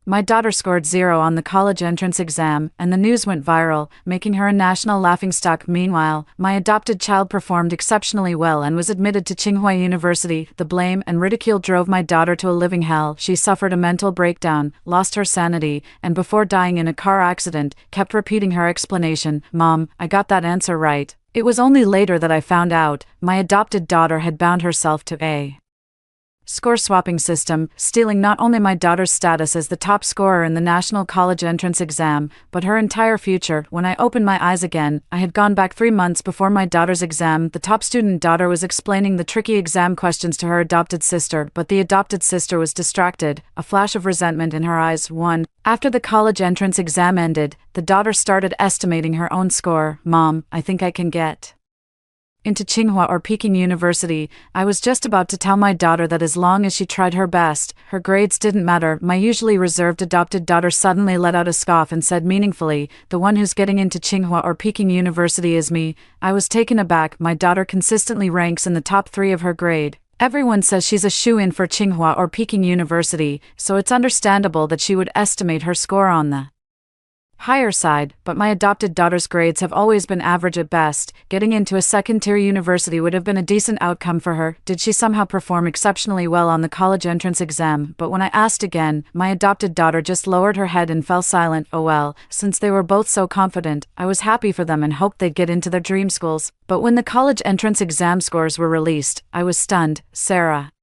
My daughter scored 0 on the college entrance exam, and the news went viral, making her a national laughingstock. Meanwhile, my adopted child performed exceptionally well and was admitted to Tsinghua University. The blame and ridicule drove my daughter to a living hell. She suffered a mental breakdown, lost her sanity, and before dying in a car accident, kept repeating her explanation, "Mom, I got that answer right." It was only later that I found out my adopted daughter had bound herself to a score-swapping system, stealing not only my daughter's status as the top scorer in the national college entrance exam, but her entire future. When I opened my eyes again, I had gone back 3 months before my daughter's exam. The top student daughter was explaining the tricky exam questions to her adopted sister, but the adopted sister was distracted, a flash of resentment in her eyes. After the college entrance exam ended, the daughter started estimating her own score. "Mom, I think I can get into Tsinghua or Peking University." I was just about to tell my daughter that as long as she tried her best, her grades didn't matter. My usually reserved adopted daughter suddenly let out a scoff and said meaningfully, "The one who's getting into Tsinghua or Peking University is me." I was taken aback. My daughter consistently ranks in the top 3 of her grade. Everyone says she's a shoo-in for Tsinghua or Peking University, so it's understandable that she would estimate her score on the higher side, but my adopted daughter's grades have always been average at best. Getting into a second-tier university would have been a decent outcome for her. Did she somehow perform exceptionally well on the college entrance exam? But when I asked again, my adopted daughter just lowered her head and fell silent. Oh well, since they were both so confident, I was happy for them and hoped they'd get into their dream schools. But when the college entrance exam scores were released, I was stunned. Sarah,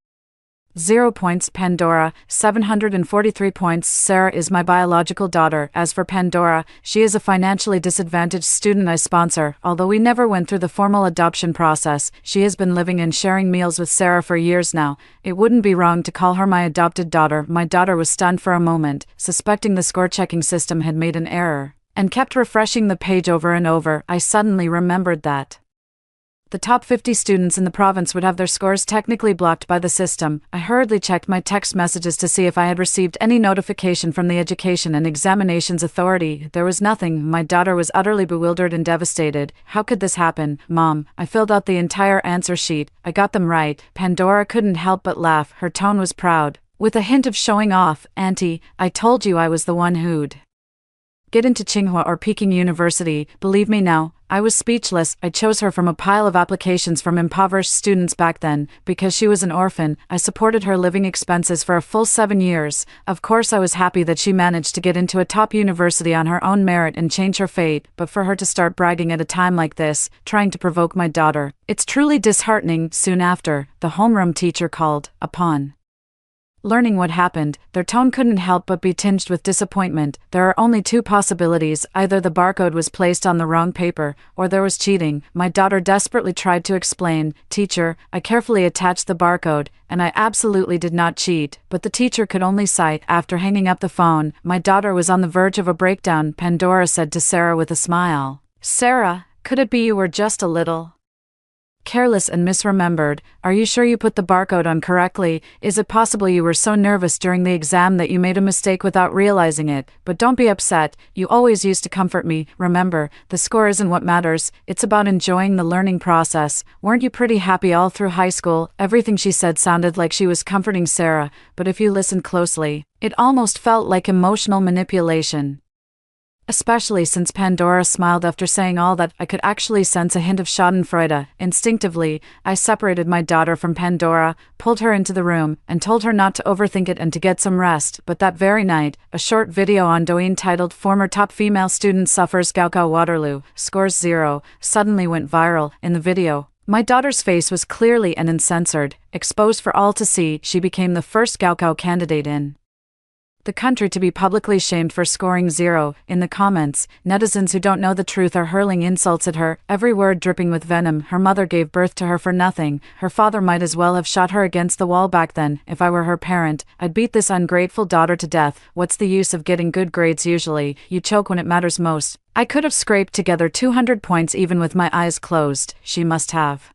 0 points. Pandora, 743 points. Sarah is my biological daughter. As for Pandora, she is a financially disadvantaged student I sponsor. Although we never went through the formal adoption process, she has been living and sharing meals with Sarah for years now. It wouldn't be wrong to call her my adopted daughter. My daughter was stunned for a moment, suspecting the score-checking system had made an error, and kept refreshing the page over and over. I suddenly remembered that the top 50 students in the province would have their scores technically blocked by the system. I hurriedly checked my text messages to see if I had received any notification from the Education and Examinations Authority. There was nothing. My daughter was utterly bewildered and devastated. How could this happen? "Mom, I filled out the entire answer sheet. I got them right." Pandora couldn't help but laugh. Her tone was proud, with a hint of showing off. "Auntie, I told you I was the one who'd get into Tsinghua or Peking University. Believe me now." I was speechless. I chose her from a pile of applications from impoverished students back then. Because she was an orphan, I supported her living expenses for a full 7 years. Of course I was happy that she managed to get into a top university on her own merit and change her fate, but for her to start bragging at a time like this, trying to provoke my daughter, it's truly disheartening. Soon after, the homeroom teacher called. Upon learning what happened, their tone couldn't help but be tinged with disappointment. There are only 2 possibilities: either the barcode was placed on the wrong paper, or there was cheating. My daughter desperately tried to explain, "Teacher, I carefully attached the barcode, and I absolutely did not cheat." But the teacher could only sigh. After hanging up the phone, my daughter was on the verge of a breakdown. Pandora said to Sarah with a smile, "Sarah, could it be you were just a little careless and misremembered? Are you sure you put the barcode on correctly? Is it possible you were so nervous during the exam that you made a mistake without realizing it? But don't be upset, you always used to comfort me. Remember, the score isn't what matters, it's about enjoying the learning process. Weren't you pretty happy all through high school?" Everything she said sounded like she was comforting Sarah, but if you listened closely, it almost felt like emotional manipulation. Especially since Pandora smiled after saying all that. I could actually sense a hint of schadenfreude. Instinctively, I separated my daughter from Pandora, pulled her into the room, and told her not to overthink it and to get some rest. But that very night, a short video on Douyin titled "Former Top Female Student Suffers Gaokao Waterloo, Scores 0" suddenly went viral. In the video, my daughter's face was clearly and uncensored, exposed for all to see. She became the first Gaokao candidate in the country to be publicly shamed for scoring 0. In the comments, netizens who don't know the truth are hurling insults at her, every word dripping with venom. Her mother gave birth to her for nothing. Her father might as well have shot her against the wall back then. If I were her parent, I'd beat this ungrateful daughter to death. What's the use of getting good grades usually? You choke when it matters most. I could have scraped together 200 points even with my eyes closed. She must have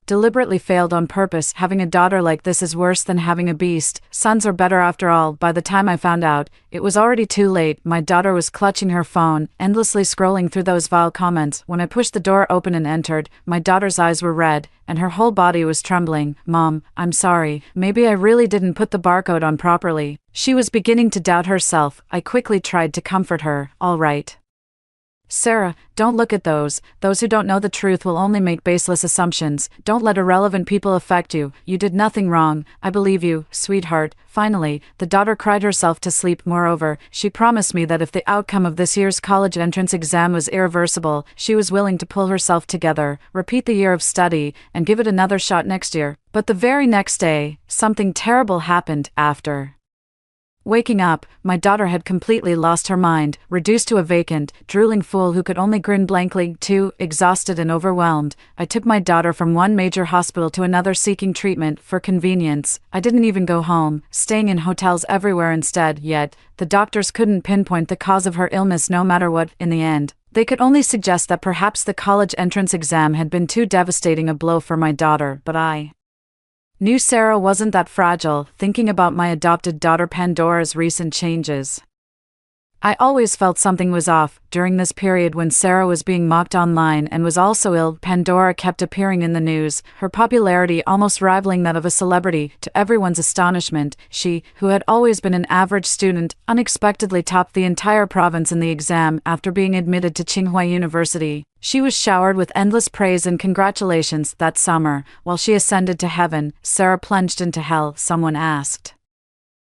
Deliberately failed on purpose. Having a daughter like this is worse than having a beast. Sons are better after all. By the time I found out, it was already too late. My daughter was clutching her phone, endlessly scrolling through those vile comments. When I pushed the door open and entered, my daughter's eyes were red, and her whole body was trembling. "Mom, I'm sorry. Maybe I really didn't put the barcode on properly." She was beginning to doubt herself. I quickly tried to comfort her. "All right, Sarah, don't look at those. Those who don't know the truth will only make baseless assumptions. Don't let irrelevant people affect you. You did nothing wrong. I believe you, sweetheart." Finally, the daughter cried herself to sleep. Moreover, she promised me that if the outcome of this year's college entrance exam was irreversible, she was willing to pull herself together, repeat the year of study, and give it another shot next year. But the very next day, something terrible happened. After waking up, my daughter had completely lost her mind, reduced to a vacant, drooling fool who could only grin blankly. Too exhausted and overwhelmed, I took my daughter from one major hospital to another seeking treatment. For convenience, I didn't even go home, staying in hotels everywhere instead. Yet, the doctors couldn't pinpoint the cause of her illness no matter what. In the end, they could only suggest that perhaps the college entrance exam had been too devastating a blow for my daughter. But I knew Sarah wasn't that fragile. Thinking about my adopted daughter Pandora's recent changes, I always felt something was off. During this period when Sarah was being mocked online and was also ill, Pandora kept appearing in the news, her popularity almost rivaling that of a celebrity. To everyone's astonishment, she, who had always been an average student, unexpectedly topped the entire province in the exam after being admitted to Tsinghua University. She was showered with endless praise and congratulations. That summer, while she ascended to heaven, Sarah plunged into hell. Someone asked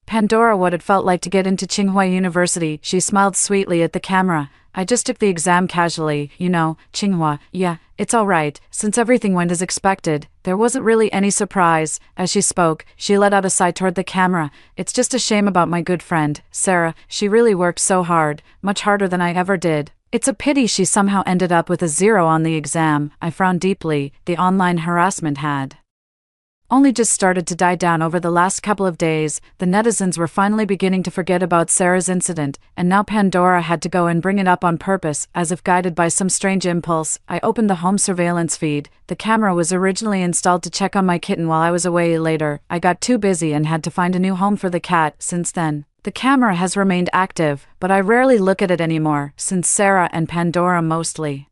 Pandora what it felt like to get into Tsinghua University. She smiled sweetly at the camera. "I just took the exam casually, you know, Tsinghua, yeah, it's alright, since everything went as expected. There wasn't really any surprise." As she spoke, she let out a sigh toward the camera. "It's just a shame about my good friend, Sarah. She really worked so hard, much harder than I ever did. It's a pity she somehow ended up with a 0 on the exam." I frowned deeply. The online harassment had only just started to die down over the last couple of days. The netizens were finally beginning to forget about Sarah's incident, and now Pandora had to go and bring it up on purpose, as if guided by some strange impulse. I opened the home surveillance feed. The camera was originally installed to check on my kitten while I was away. Later, I got too busy and had to find a new home for the cat. Since then, the camera has remained active, but I rarely look at it anymore, since Sarah and Pandora mostly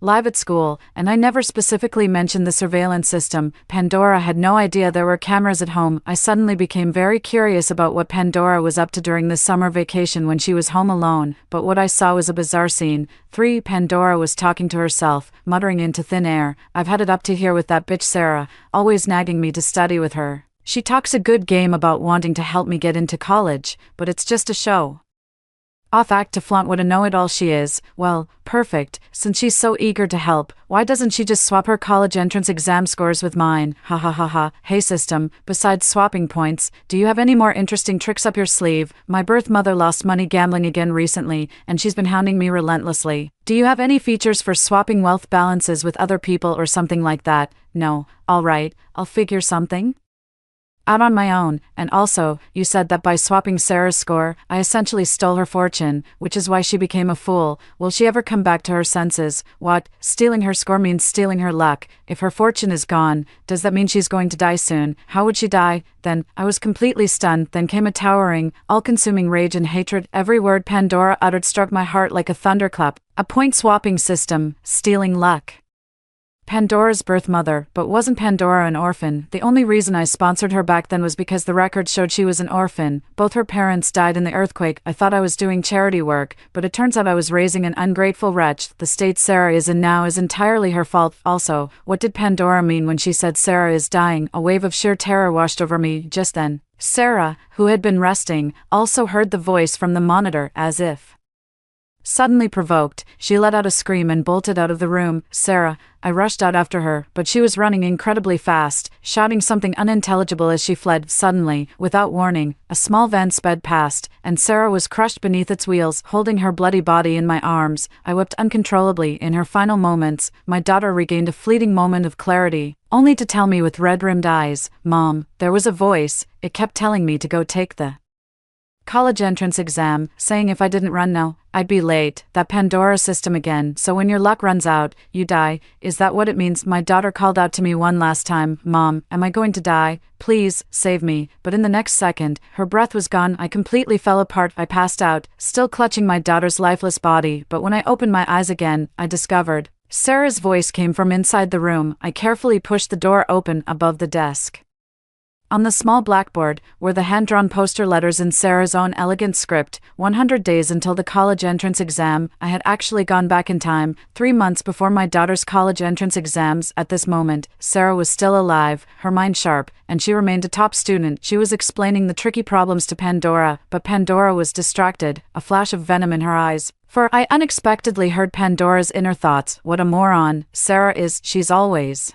live at school, and I never specifically mentioned the surveillance system. Pandora had no idea there were cameras at home. I suddenly became very curious about what Pandora was up to during the summer vacation when she was home alone, but what I saw was a bizarre scene. Pandora was talking to herself, muttering into thin air, "I've had it up to here with that bitch Sarah, always nagging me to study with her. She talks a good game about wanting to help me get into college, but it's just a show off act to flaunt what a know-it-all she is. Well, perfect, since she's so eager to help, why doesn't she just swap her college entrance exam scores with mine? Ha ha ha ha. Hey system, besides swapping points, do you have any more interesting tricks up your sleeve? My birth mother lost money gambling again recently, and she's been hounding me relentlessly. Do you have any features for swapping wealth balances with other people or something like that? No. Alright, I'll figure something out on my own. And also, you said that by swapping Sarah's score, I essentially stole her fortune, which is why she became a fool. Will she ever come back to her senses? What? Stealing her score means stealing her luck. If her fortune is gone, does that mean she's going to die soon? How would she die? Then, I was completely stunned. Then came a towering, all-consuming rage and hatred. Every word Pandora uttered struck my heart like a thunderclap. A point-swapping system, stealing luck. Pandora's birth mother, but wasn't Pandora an orphan? The only reason I sponsored her back then was because the record showed she was an orphan. Both her parents died in the earthquake. I thought I was doing charity work, but it turns out I was raising an ungrateful wretch. The state Sarah is in now is entirely her fault. Also, what did Pandora mean when she said Sarah is dying? A wave of sheer terror washed over me just then. Sarah, who had been resting, also heard the voice from the monitor. As if suddenly provoked, she let out a scream and bolted out of the room. Sarah, I rushed out after her, but she was running incredibly fast, shouting something unintelligible as she fled. Suddenly, without warning, a small van sped past, and Sarah was crushed beneath its wheels. Holding her bloody body in my arms, I wept uncontrollably. In her final moments, my daughter regained a fleeting moment of clarity, only to tell me with red-rimmed eyes, "Mom, there was a voice, it kept telling me to go take the college entrance exam, saying if I didn't run now, I'd be late. That Pandora system again, so when your luck runs out, you die. Is that what it means? My daughter called out to me one last time, Mom, am I going to die? Please, save me. But in the next second, her breath was gone. I completely fell apart. I passed out, still clutching my daughter's lifeless body. But when I opened my eyes again, I discovered Sarah's voice came from inside the room. I carefully pushed the door open above the desk. On the small blackboard were the hand-drawn poster letters in Sarah's own elegant script. 100 days until the college entrance exam. I had actually gone back in time, 3 months before my daughter's college entrance exams. At this moment, Sarah was still alive, her mind sharp, and she remained a top student. She was explaining the tricky problems to Pandora, but Pandora was distracted, a flash of venom in her eyes. For I unexpectedly heard Pandora's inner thoughts. What a moron Sarah is. She's always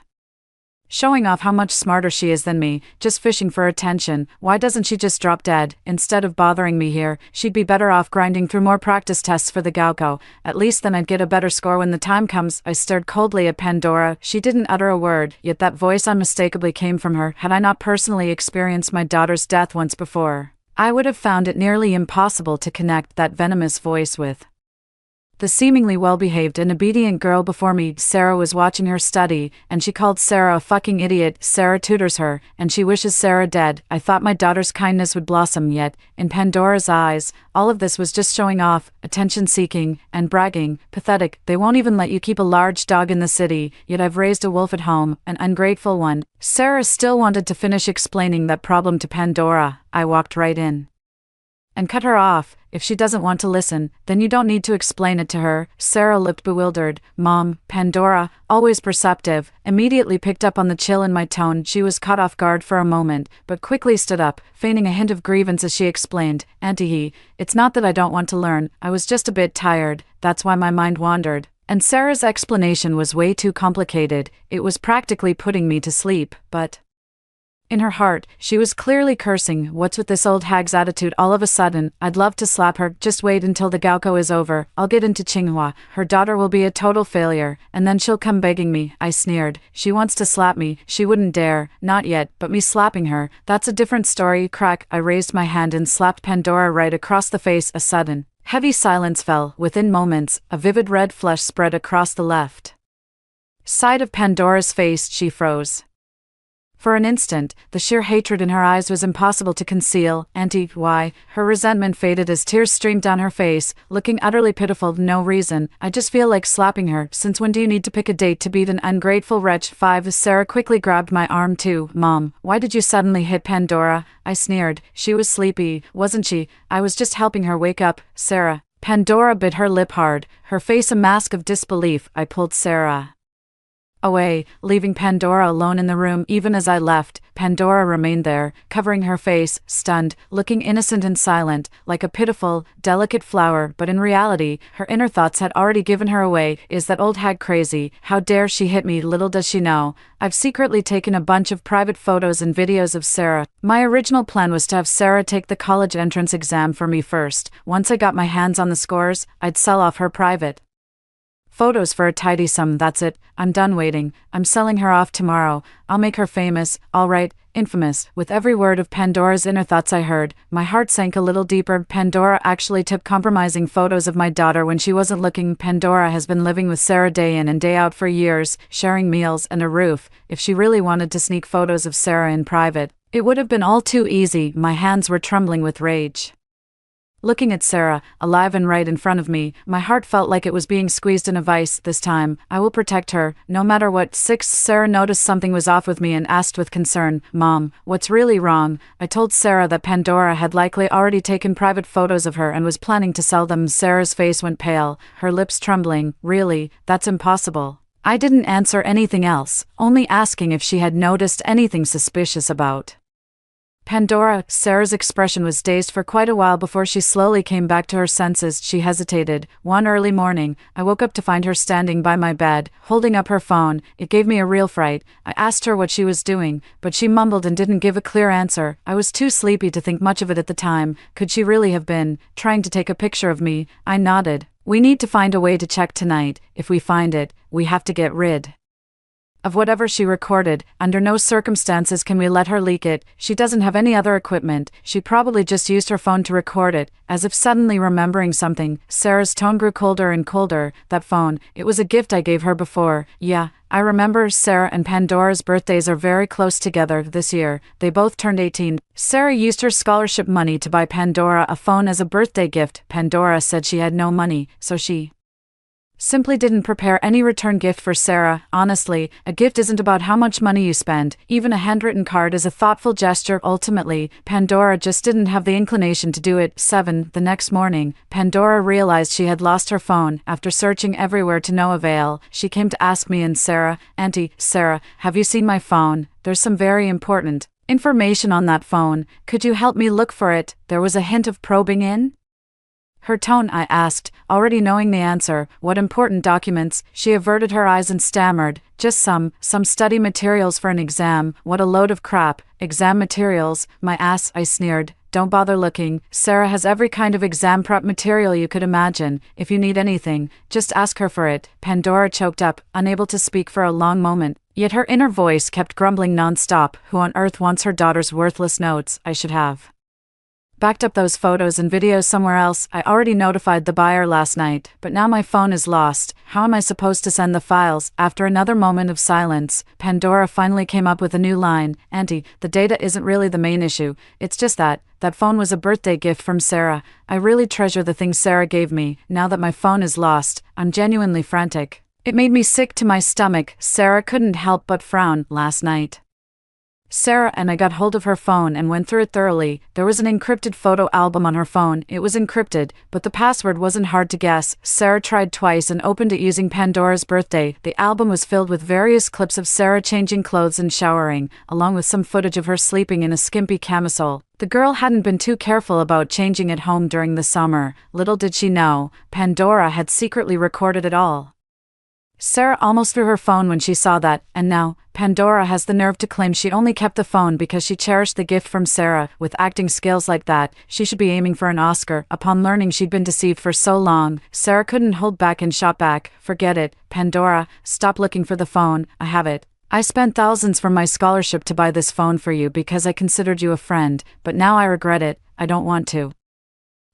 showing off how much smarter she is than me, just fishing for attention. Why doesn't she just drop dead? Instead of bothering me here, she'd be better off grinding through more practice tests for the Gaokao. At least then I'd get a better score when the time comes. I stared coldly at Pandora. She didn't utter a word, yet that voice unmistakably came from her. Had I not personally experienced my daughter's death once before, I would have found it nearly impossible to connect that venomous voice with the seemingly well-behaved and obedient girl before me. Sarah was watching her study, and she called Sarah a fucking idiot. Sarah tutors her, and she wishes Sarah dead. I thought my daughter's kindness would blossom, yet, in Pandora's eyes, all of this was just showing off, attention-seeking, and bragging. Pathetic. They won't even let you keep a large dog in the city, yet I've raised a wolf at home, an ungrateful one. Sarah still wanted to finish explaining that problem to Pandora. I walked right in and cut her off. If she doesn't want to listen, then you don't need to explain it to her. Sarah looked bewildered. Mom, Pandora, always perceptive, immediately picked up on the chill in my tone. She was caught off guard for a moment, but quickly stood up, feigning a hint of grievance as she explained, Auntie, it's not that I don't want to learn, I was just a bit tired, that's why my mind wandered. And Sarah's explanation was way too complicated. It was practically putting me to sleep, but in her heart, she was clearly cursing. What's with this old hag's attitude all of a sudden? I'd love to slap her. Just wait until the Gaokao is over. I'll get into Tsinghua. Her daughter will be a total failure, and then she'll come begging me. I sneered. She wants to slap me. She wouldn't dare. Not yet, but me slapping her, that's a different story. Crack. I raised my hand and slapped Pandora right across the face. A sudden, heavy silence fell. Within moments, a vivid red flush spread across the left side of Pandora's face. She froze. For an instant, the sheer hatred in her eyes was impossible to conceal. Auntie, why? Her resentment faded as tears streamed down her face, looking utterly pitiful. No reason. I just feel like slapping her. Since when do you need to pick a date to beat an ungrateful wretch? 5. Sarah quickly grabbed my arm too. Mom, why did you suddenly hit Pandora? I sneered. She was sleepy, wasn't she? I was just helping her wake up. Sarah. Pandora bit her lip hard, her face a mask of disbelief. I pulled Sarah away, leaving Pandora alone in the room. Even as I left, Pandora remained there, covering her face, stunned, looking innocent and silent, like a pitiful, delicate flower. But in reality, her inner thoughts had already given her away. Is that old hag crazy? How dare she hit me? Little does she know, I've secretly taken a bunch of private photos and videos of Sarah. My original plan was to have Sarah take the college entrance exam for me first. Once I got my hands on the scores, I'd sell off her private photos for a tidy sum. That's it. I'm done waiting. I'm selling her off tomorrow. I'll make her famous. All right, infamous. With every word of Pandora's inner thoughts I heard, my heart sank a little deeper. Pandora actually took compromising photos of my daughter when she wasn't looking. Pandora has been living with Sarah day in and day out for years, sharing meals and a roof. If she really wanted to sneak photos of Sarah in private, it would have been all too easy. My hands were trembling with rage. Looking at Sarah, alive and right in front of me, my heart felt like it was being squeezed in a vice. This time, I will protect her, no matter what. 6. Sarah noticed something was off with me and asked with concern, Mom, what's really wrong? I told Sarah that Pandora had likely already taken private photos of her and was planning to sell them. Sarah's face went pale, her lips trembling. Really? That's impossible. I didn't answer anything else, only asking if she had noticed anything suspicious about Pandora. Sarah's expression was dazed for quite a while before she slowly came back to her senses. She hesitated. One early morning, I woke up to find her standing by my bed, holding up her phone. It gave me a real fright. I asked her what she was doing, but she mumbled and didn't give a clear answer. I was too sleepy to think much of it at the time. Could she really have been trying to take a picture of me? I nodded. We need to find a way to check tonight. If we find it, we have to get rid of whatever she recorded. Under no circumstances can we let her leak it. She doesn't have any other equipment. She probably just used her phone to record it. As if suddenly remembering something, Sarah's tone grew colder and colder. That phone, it was a gift I gave her before. Yeah, I remember. Sarah and Pandora's birthdays are very close together this year. They both turned 18. Sarah used her scholarship money to buy Pandora a phone as a birthday gift. Pandora said she had no money, so she simply didn't prepare any return gift for Sarah. Honestly, a gift isn't about how much money you spend. Even a handwritten card is a thoughtful gesture. Ultimately, Pandora just didn't have the inclination to do it. 7. The next morning, Pandora realized she had lost her phone. After searching everywhere to no avail, she came to ask me and Sarah, "Auntie, Sarah, have you seen my phone? There's some very important information on that phone. Could you help me look for it?" There was a hint of probing in her tone. I asked, already knowing the answer. "What important documents?" She averted her eyes and stammered, "Just some study materials for an exam." "What a load of crap. Exam materials, my ass," I sneered. "Don't bother looking. Sarah has every kind of exam prep material you could imagine. If you need anything, just ask her for it." Pandora choked up, unable to speak for a long moment, yet her inner voice kept grumbling non-stop. Who on earth wants her daughter's worthless notes? I should have backed up those photos and videos somewhere else. I already notified the buyer last night, but now my phone is lost. How am I supposed to send the files? After another moment of silence, Pandora finally came up with a new line. "Auntie, the data isn't really the main issue. It's just that phone was a birthday gift from Sarah. I really treasure the things Sarah gave me. Now that my phone is lost, I'm genuinely frantic. It made me sick to my stomach." Sarah couldn't help but frown. "Last night, Sarah and I got hold of her phone and went through it thoroughly. There was an encrypted photo album on her phone. It was encrypted, but the password wasn't hard to guess. Sarah tried twice and opened it using Pandora's birthday. The album was filled with various clips of Sarah changing clothes and showering, along with some footage of her sleeping in a skimpy camisole. The girl hadn't been too careful about changing at home during the summer. Little did she know, Pandora had secretly recorded it all. Sarah almost threw her phone when she saw that, and now, Pandora has the nerve to claim she only kept the phone because she cherished the gift from Sarah. With acting skills like that, she should be aiming for an Oscar. Upon learning she'd been deceived for so long, Sarah couldn't hold back and shot back. "Forget it, Pandora, stop looking for the phone. I have it. I spent thousands from my scholarship to buy this phone for you because I considered you a friend, but now I regret it. I don't want to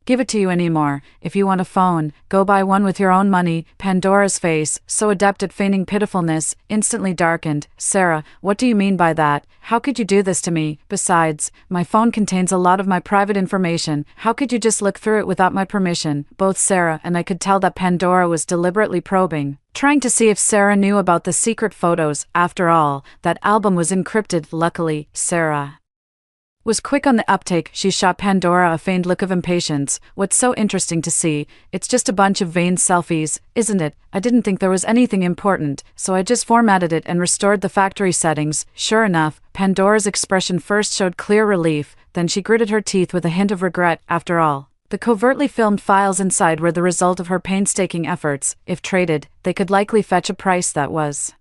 give it to you anymore. If you want a phone, go buy one with your own money." Pandora's face, so adept at feigning pitifulness, instantly darkened. "Sarah, what do you mean by that? How could you do this to me? Besides, my phone contains a lot of my private information. How could you just look through it without my permission?" Both Sarah and I could tell that Pandora was deliberately probing, trying to see if Sarah knew about the secret photos. After all, that album was encrypted. Luckily, Sarah was quick on the uptake. She shot Pandora a feigned look of impatience. "What's so interesting to see? It's just a bunch of vain selfies, isn't it? I didn't think there was anything important, so I just formatted it and restored the factory settings." Sure enough, Pandora's expression first showed clear relief, then she gritted her teeth with a hint of regret. After all, the covertly filmed files inside were the result of her painstaking efforts. If traded, they could likely fetch a price that was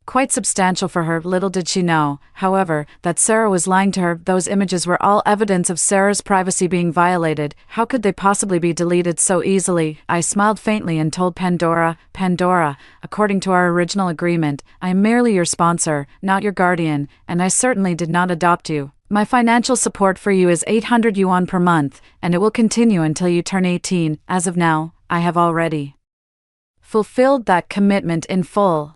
quite substantial for her. Little did she know, however, that Sarah was lying to her. Those images were all evidence of Sarah's privacy being violated. How could they possibly be deleted so easily? I smiled faintly and told Pandora, "Pandora, according to our original agreement, I am merely your sponsor, not your guardian, and I certainly did not adopt you. My financial support for you is 800 yuan per month, and it will continue until you turn 18. As of now, I have already fulfilled that commitment in full.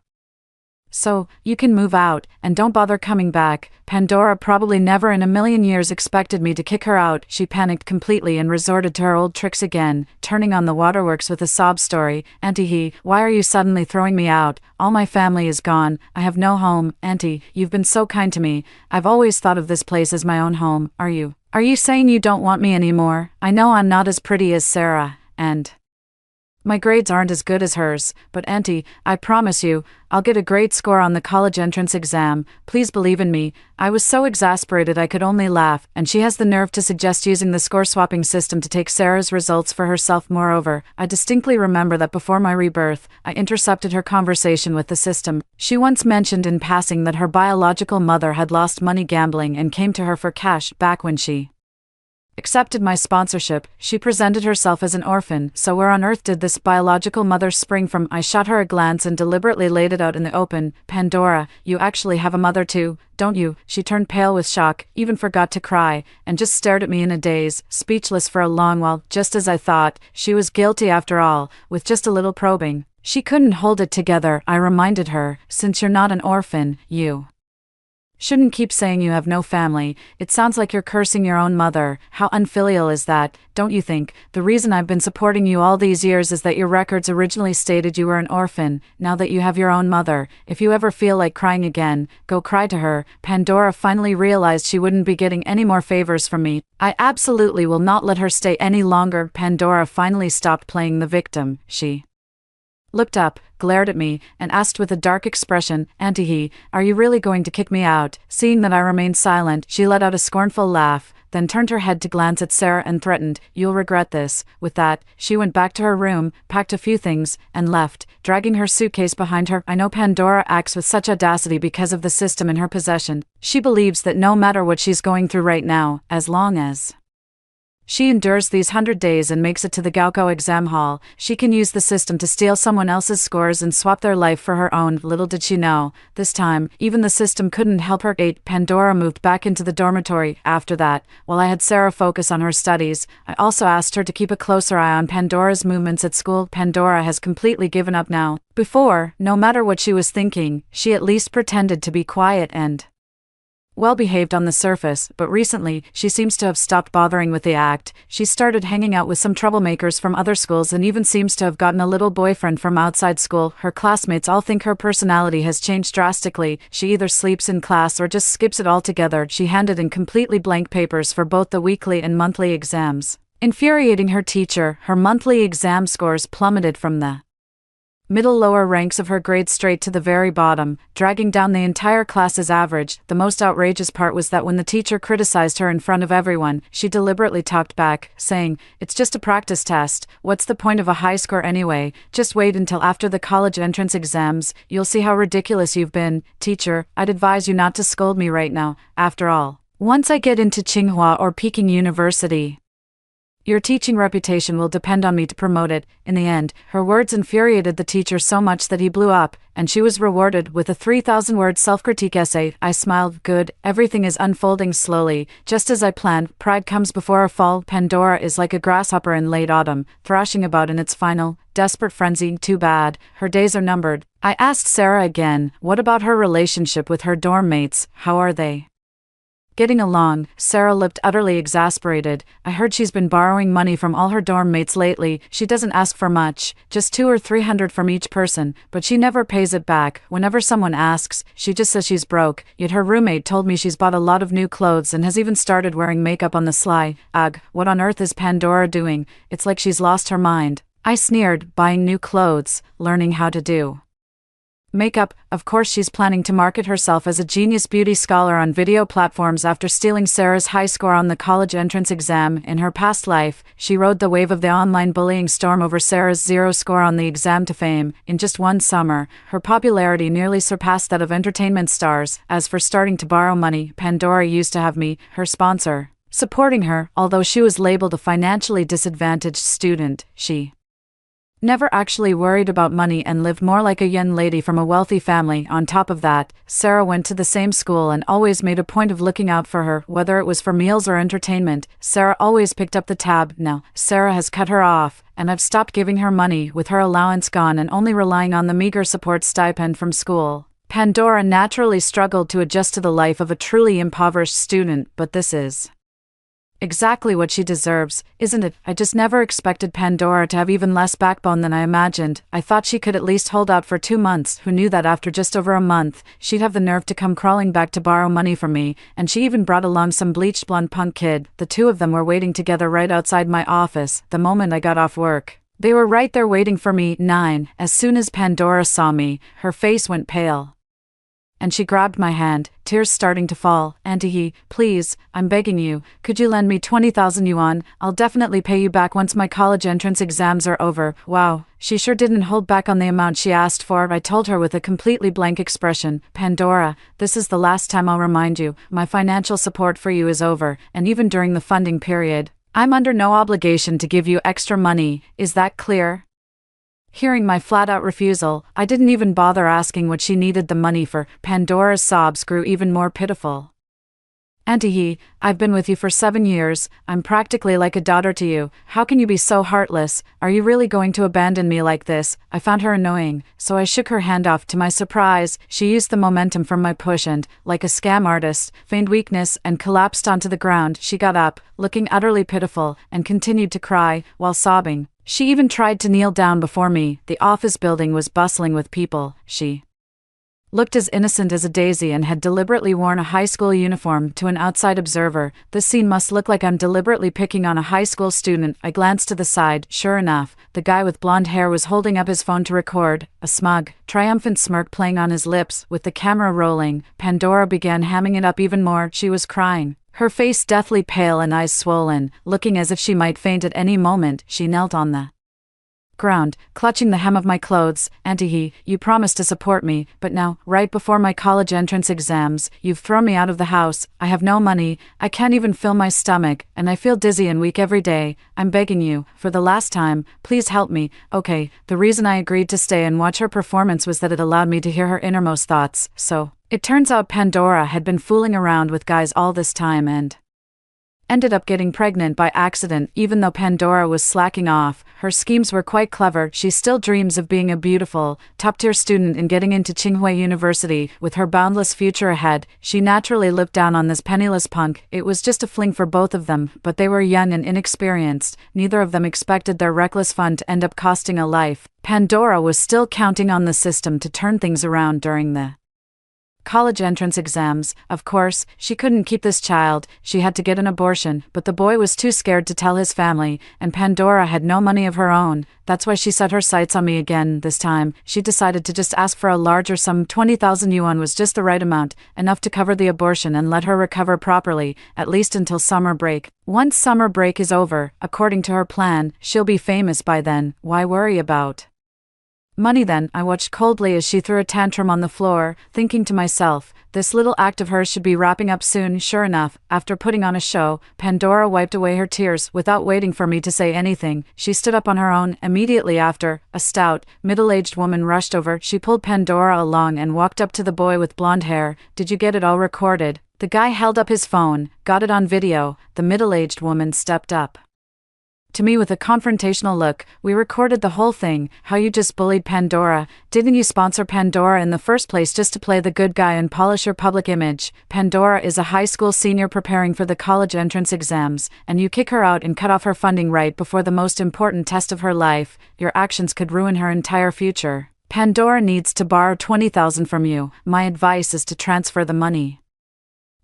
So, you can move out, and don't bother coming back." Pandora probably never in a million years expected me to kick her out. She panicked completely and resorted to her old tricks again, turning on the waterworks with a sob story. "Auntie, why are you suddenly throwing me out? All my family is gone. I have no home. Auntie, you've been so kind to me. I've always thought of this place as my own home. Are you saying you don't want me anymore? I know I'm not as pretty as Sarah, and my grades aren't as good as hers, but Auntie, I promise you, I'll get a great score on the college entrance exam. Please believe in me." I was so exasperated I could only laugh, and she has the nerve to suggest using the score-swapping system to take Sarah's results for herself. Moreover, I distinctly remember that before my rebirth, I intercepted her conversation with the system. She once mentioned in passing that her biological mother had lost money gambling and came to her for cash back when she accepted my sponsorship. She presented herself as an orphan, so where on earth did this biological mother spring from? I shot her a glance and deliberately laid it out in the open. Pandora, you actually have a mother too, don't you? She turned pale with shock, even forgot to cry, and just stared at me in a daze, speechless for a long while, just as I thought. She was guilty after all, with just a little probing. She couldn't hold it together. I reminded her, since you're not an orphan, you shouldn't keep saying you have no family. It sounds like you're cursing your own mother. How unfilial is that, don't you think? The reason I've been supporting you all these years is that your records originally stated you were an orphan. Now that you have your own mother, if you ever feel like crying again, go cry to her. Pandora finally realized she wouldn't be getting any more favors from me. I absolutely will not let her stay any longer. Pandora finally stopped playing the victim. She looked up, glared at me, and asked with a dark expression, Auntie, are you really going to kick me out? Seeing that I remained silent, she let out a scornful laugh, then turned her head to glance at Sarah and threatened, You'll regret this. With that, she went back to her room, packed a few things, and left, dragging her suitcase behind her. I know Pandora acts with such audacity because of the system in her possession. She believes that no matter what she's going through right now, as long as she endures these 100 days and makes it to the Gaokao exam hall, she can use the system to steal someone else's scores and swap their life for her own. Little did she know, this time, even the system couldn't help her. Pandora moved back into the dormitory. After that, while I had Sarah focus on her studies, I also asked her to keep a closer eye on Pandora's movements at school. Pandora has completely given up now. Before, no matter what she was thinking, she at least pretended to be quiet and well-behaved on the surface, but recently, she seems to have stopped bothering with the act. She started hanging out with some troublemakers from other schools and even seems to have gotten a little boyfriend from outside school. Her classmates all think her personality has changed drastically. She either sleeps in class or just skips it altogether. She handed in completely blank papers for both the weekly and monthly exams. Infuriating her teacher, her monthly exam scores plummeted from the middle-lower ranks of her grade straight to the very bottom, dragging down the entire class's average. The most outrageous part was that when the teacher criticized her in front of everyone, she deliberately talked back, saying, It's just a practice test. What's the point of a high score anyway? Just wait until after the college entrance exams. You'll see how ridiculous you've been. Teacher, I'd advise you not to scold me right now. After all, once I get into Tsinghua or Peking University, your teaching reputation will depend on me to promote it. In the end, her words infuriated the teacher so much that he blew up, and she was rewarded with a 3,000-word self-critique essay. I smiled. Good, everything is unfolding slowly, just as I planned. Pride comes before a fall. Pandora is like a grasshopper in late autumn, thrashing about in its final, desperate frenzy. Too bad, her days are numbered. I asked Sarah again, what about her relationship with her dorm mates? How are they getting along? Sarah looked utterly exasperated. I heard she's been borrowing money from all her dorm mates lately. She doesn't ask for much, just 200 or 300 from each person, but she never pays it back. Whenever someone asks, she just says she's broke. Yet her roommate told me she's bought a lot of new clothes and has even started wearing makeup on the sly. Ugh, what on earth is Pandora doing? It's like she's lost her mind. I sneered, buying new clothes, learning how to do makeup. Of course she's planning to market herself as a genius beauty scholar on video platforms after stealing Sarah's high score on the college entrance exam. In her past life, she rode the wave of the online bullying storm over Sarah's zero score on the exam to fame. In just one summer, her popularity nearly surpassed that of entertainment stars. As for starting to borrow money, Pandora used to have me, her sponsor, supporting her. Although she was labeled a financially disadvantaged student, she never actually worried about money and lived more like a young lady from a wealthy family. On top of that, Sarah went to the same school and always made a point of looking out for her, whether it was for meals or entertainment. Sarah always picked up the tab. Now, Sarah has cut her off, and I've stopped giving her money, with her allowance gone and only relying on the meager support stipend from school. Pandora naturally struggled to adjust to the life of a truly impoverished student, but this is exactly what she deserves, isn't it? I just never expected Pandora to have even less backbone than I imagined. I thought she could at least hold out for 2 months. Who knew that after just over a month, she'd have the nerve to come crawling back to borrow money from me, and she even brought along some bleached blonde punk kid. The two of them were waiting together right outside my office, the moment I got off work. They were right there waiting for me. 9. As soon as Pandora saw me, her face went pale. and she grabbed my hand, tears starting to fall. Auntie He, please, I'm begging you, could you lend me 20,000 yuan? I'll definitely pay you back once my college entrance exams are over. Wow, she sure didn't hold back on the amount she asked for. I told her with a completely blank expression, Pandora, this is the last time I'll remind you, my financial support for you is over, and even during the funding period, I'm under no obligation to give you extra money, is that clear? Hearing my flat-out refusal, I didn't even bother asking what she needed the money for. Pandora's sobs grew even more pitiful. Auntie He, I've been with you for 7 years, I'm practically like a daughter to you, how can you be so heartless? Are you really going to abandon me like this? I found her annoying, so I shook her hand off. To my surprise, she used the momentum from my push and, like a scam artist, feigned weakness and collapsed onto the ground. She got up, looking utterly pitiful, and continued to cry, while sobbing. She even tried to kneel down before me. The office building was bustling with people. She looked as innocent as a daisy and had deliberately worn a high school uniform. To an outside observer, this scene must look like I'm deliberately picking on a high school student. I glanced to the side. Sure enough, the guy with blonde hair was holding up his phone to record, a smug, triumphant smirk playing on his lips. With the camera rolling, Pandora began hamming it up even more. She was crying, her face deathly pale and eyes swollen, looking as if she might faint at any moment. She knelt on the ground, clutching the hem of my clothes. Auntie He, you promised to support me, but now, right before my college entrance exams, you've thrown me out of the house. I have no money, I can't even fill my stomach, and I feel dizzy and weak every day. I'm begging you, for the last time, please help me. Okay, the reason I agreed to stay and watch her performance was that it allowed me to hear her innermost thoughts, so it turns out Pandora had been fooling around with guys all this time and ended up getting pregnant by accident. Even though Pandora was slacking off, her schemes were quite clever. She still dreams of being a beautiful, top-tier student and getting into Tsinghua University. With her boundless future ahead, she naturally looked down on this penniless punk. It was just a fling for both of them, but they were young and inexperienced. Neither of them expected their reckless fun to end up costing a life. Pandora was still counting on the system to turn things around during the college entrance exams. Of course, she couldn't keep this child, she had to get an abortion, but the boy was too scared to tell his family, and Pandora had no money of her own. That's why she set her sights on me again. This time, she decided to just ask for a larger sum. 20,000 yuan was just the right amount, enough to cover the abortion and let her recover properly, at least until summer break. Once summer break is over, according to her plan, she'll be famous by then. Why worry about money then? I watched coldly as she threw a tantrum on the floor, thinking to myself, this little act of hers should be wrapping up soon. Sure enough, after putting on a show, Pandora wiped away her tears. Without waiting for me to say anything, she stood up on her own. Immediately after, a stout, middle-aged woman rushed over. She pulled Pandora along and walked up to the boy with blonde hair. Did you get it all recorded? The guy held up his phone. Got it on video. The middle-aged woman stepped up to me with a confrontational look. We recorded the whole thing. How you just bullied Pandora. Didn't you sponsor Pandora in the first place just to play the good guy and polish your public image? Pandora is a high school senior preparing for the college entrance exams, and you kick her out and cut off her funding right before the most important test of her life. Your actions could ruin her entire future. Pandora needs to borrow 20,000 from you. My advice is to transfer the money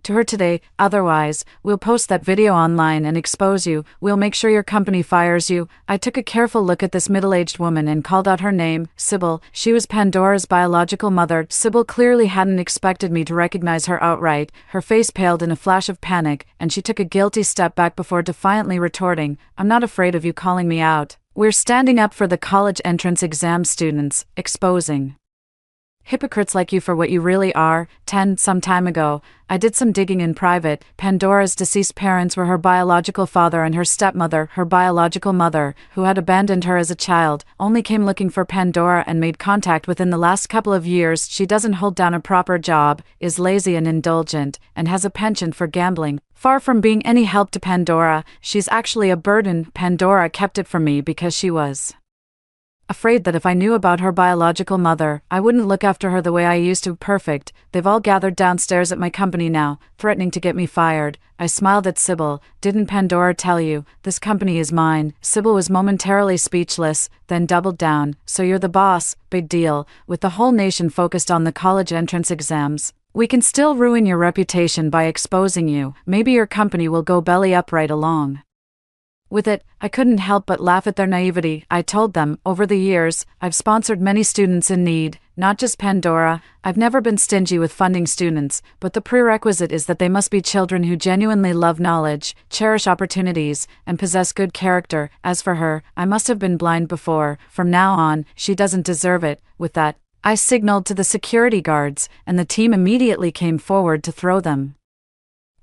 to her today, otherwise, we'll post that video online and expose you. We'll make sure your company fires you. I took a careful look at this middle-aged woman and called out her name, Sybil. She was Pandora's biological mother. Sybil clearly hadn't expected me to recognize her outright. Her face paled in a flash of panic, and she took a guilty step back before defiantly retorting, I'm not afraid of you calling me out. We're standing up for the college entrance exam students, exposing hypocrites like you for what you really are. Some time ago, I did some digging in private. Pandora's deceased parents were her biological father and her stepmother. Her biological mother, who had abandoned her as a child, only came looking for Pandora and made contact within the last couple of years. She doesn't hold down a proper job, is lazy and indulgent, and has a penchant for gambling. Far from being any help to Pandora, she's actually a burden. Pandora kept it from me because she was afraid that if I knew about her biological mother, I wouldn't look after her the way I used to. Perfect. They've all gathered downstairs at my company now, threatening to get me fired. I smiled at Sybil. Didn't Pandora tell you? This company is mine. Sybil was momentarily speechless, then doubled down. So you're the boss? Big deal. With the whole nation focused on the college entrance exams, we can still ruin your reputation by exposing you. Maybe your company will go belly up right along with it. I couldn't help but laugh at their naivety. I told them, over the years, I've sponsored many students in need, not just Pandora. I've never been stingy with funding students, but the prerequisite is that they must be children who genuinely love knowledge, cherish opportunities, and possess good character. As for her, I must have been blind before. From now on, she doesn't deserve it. With that, I signaled to the security guards, and the team immediately came forward to throw them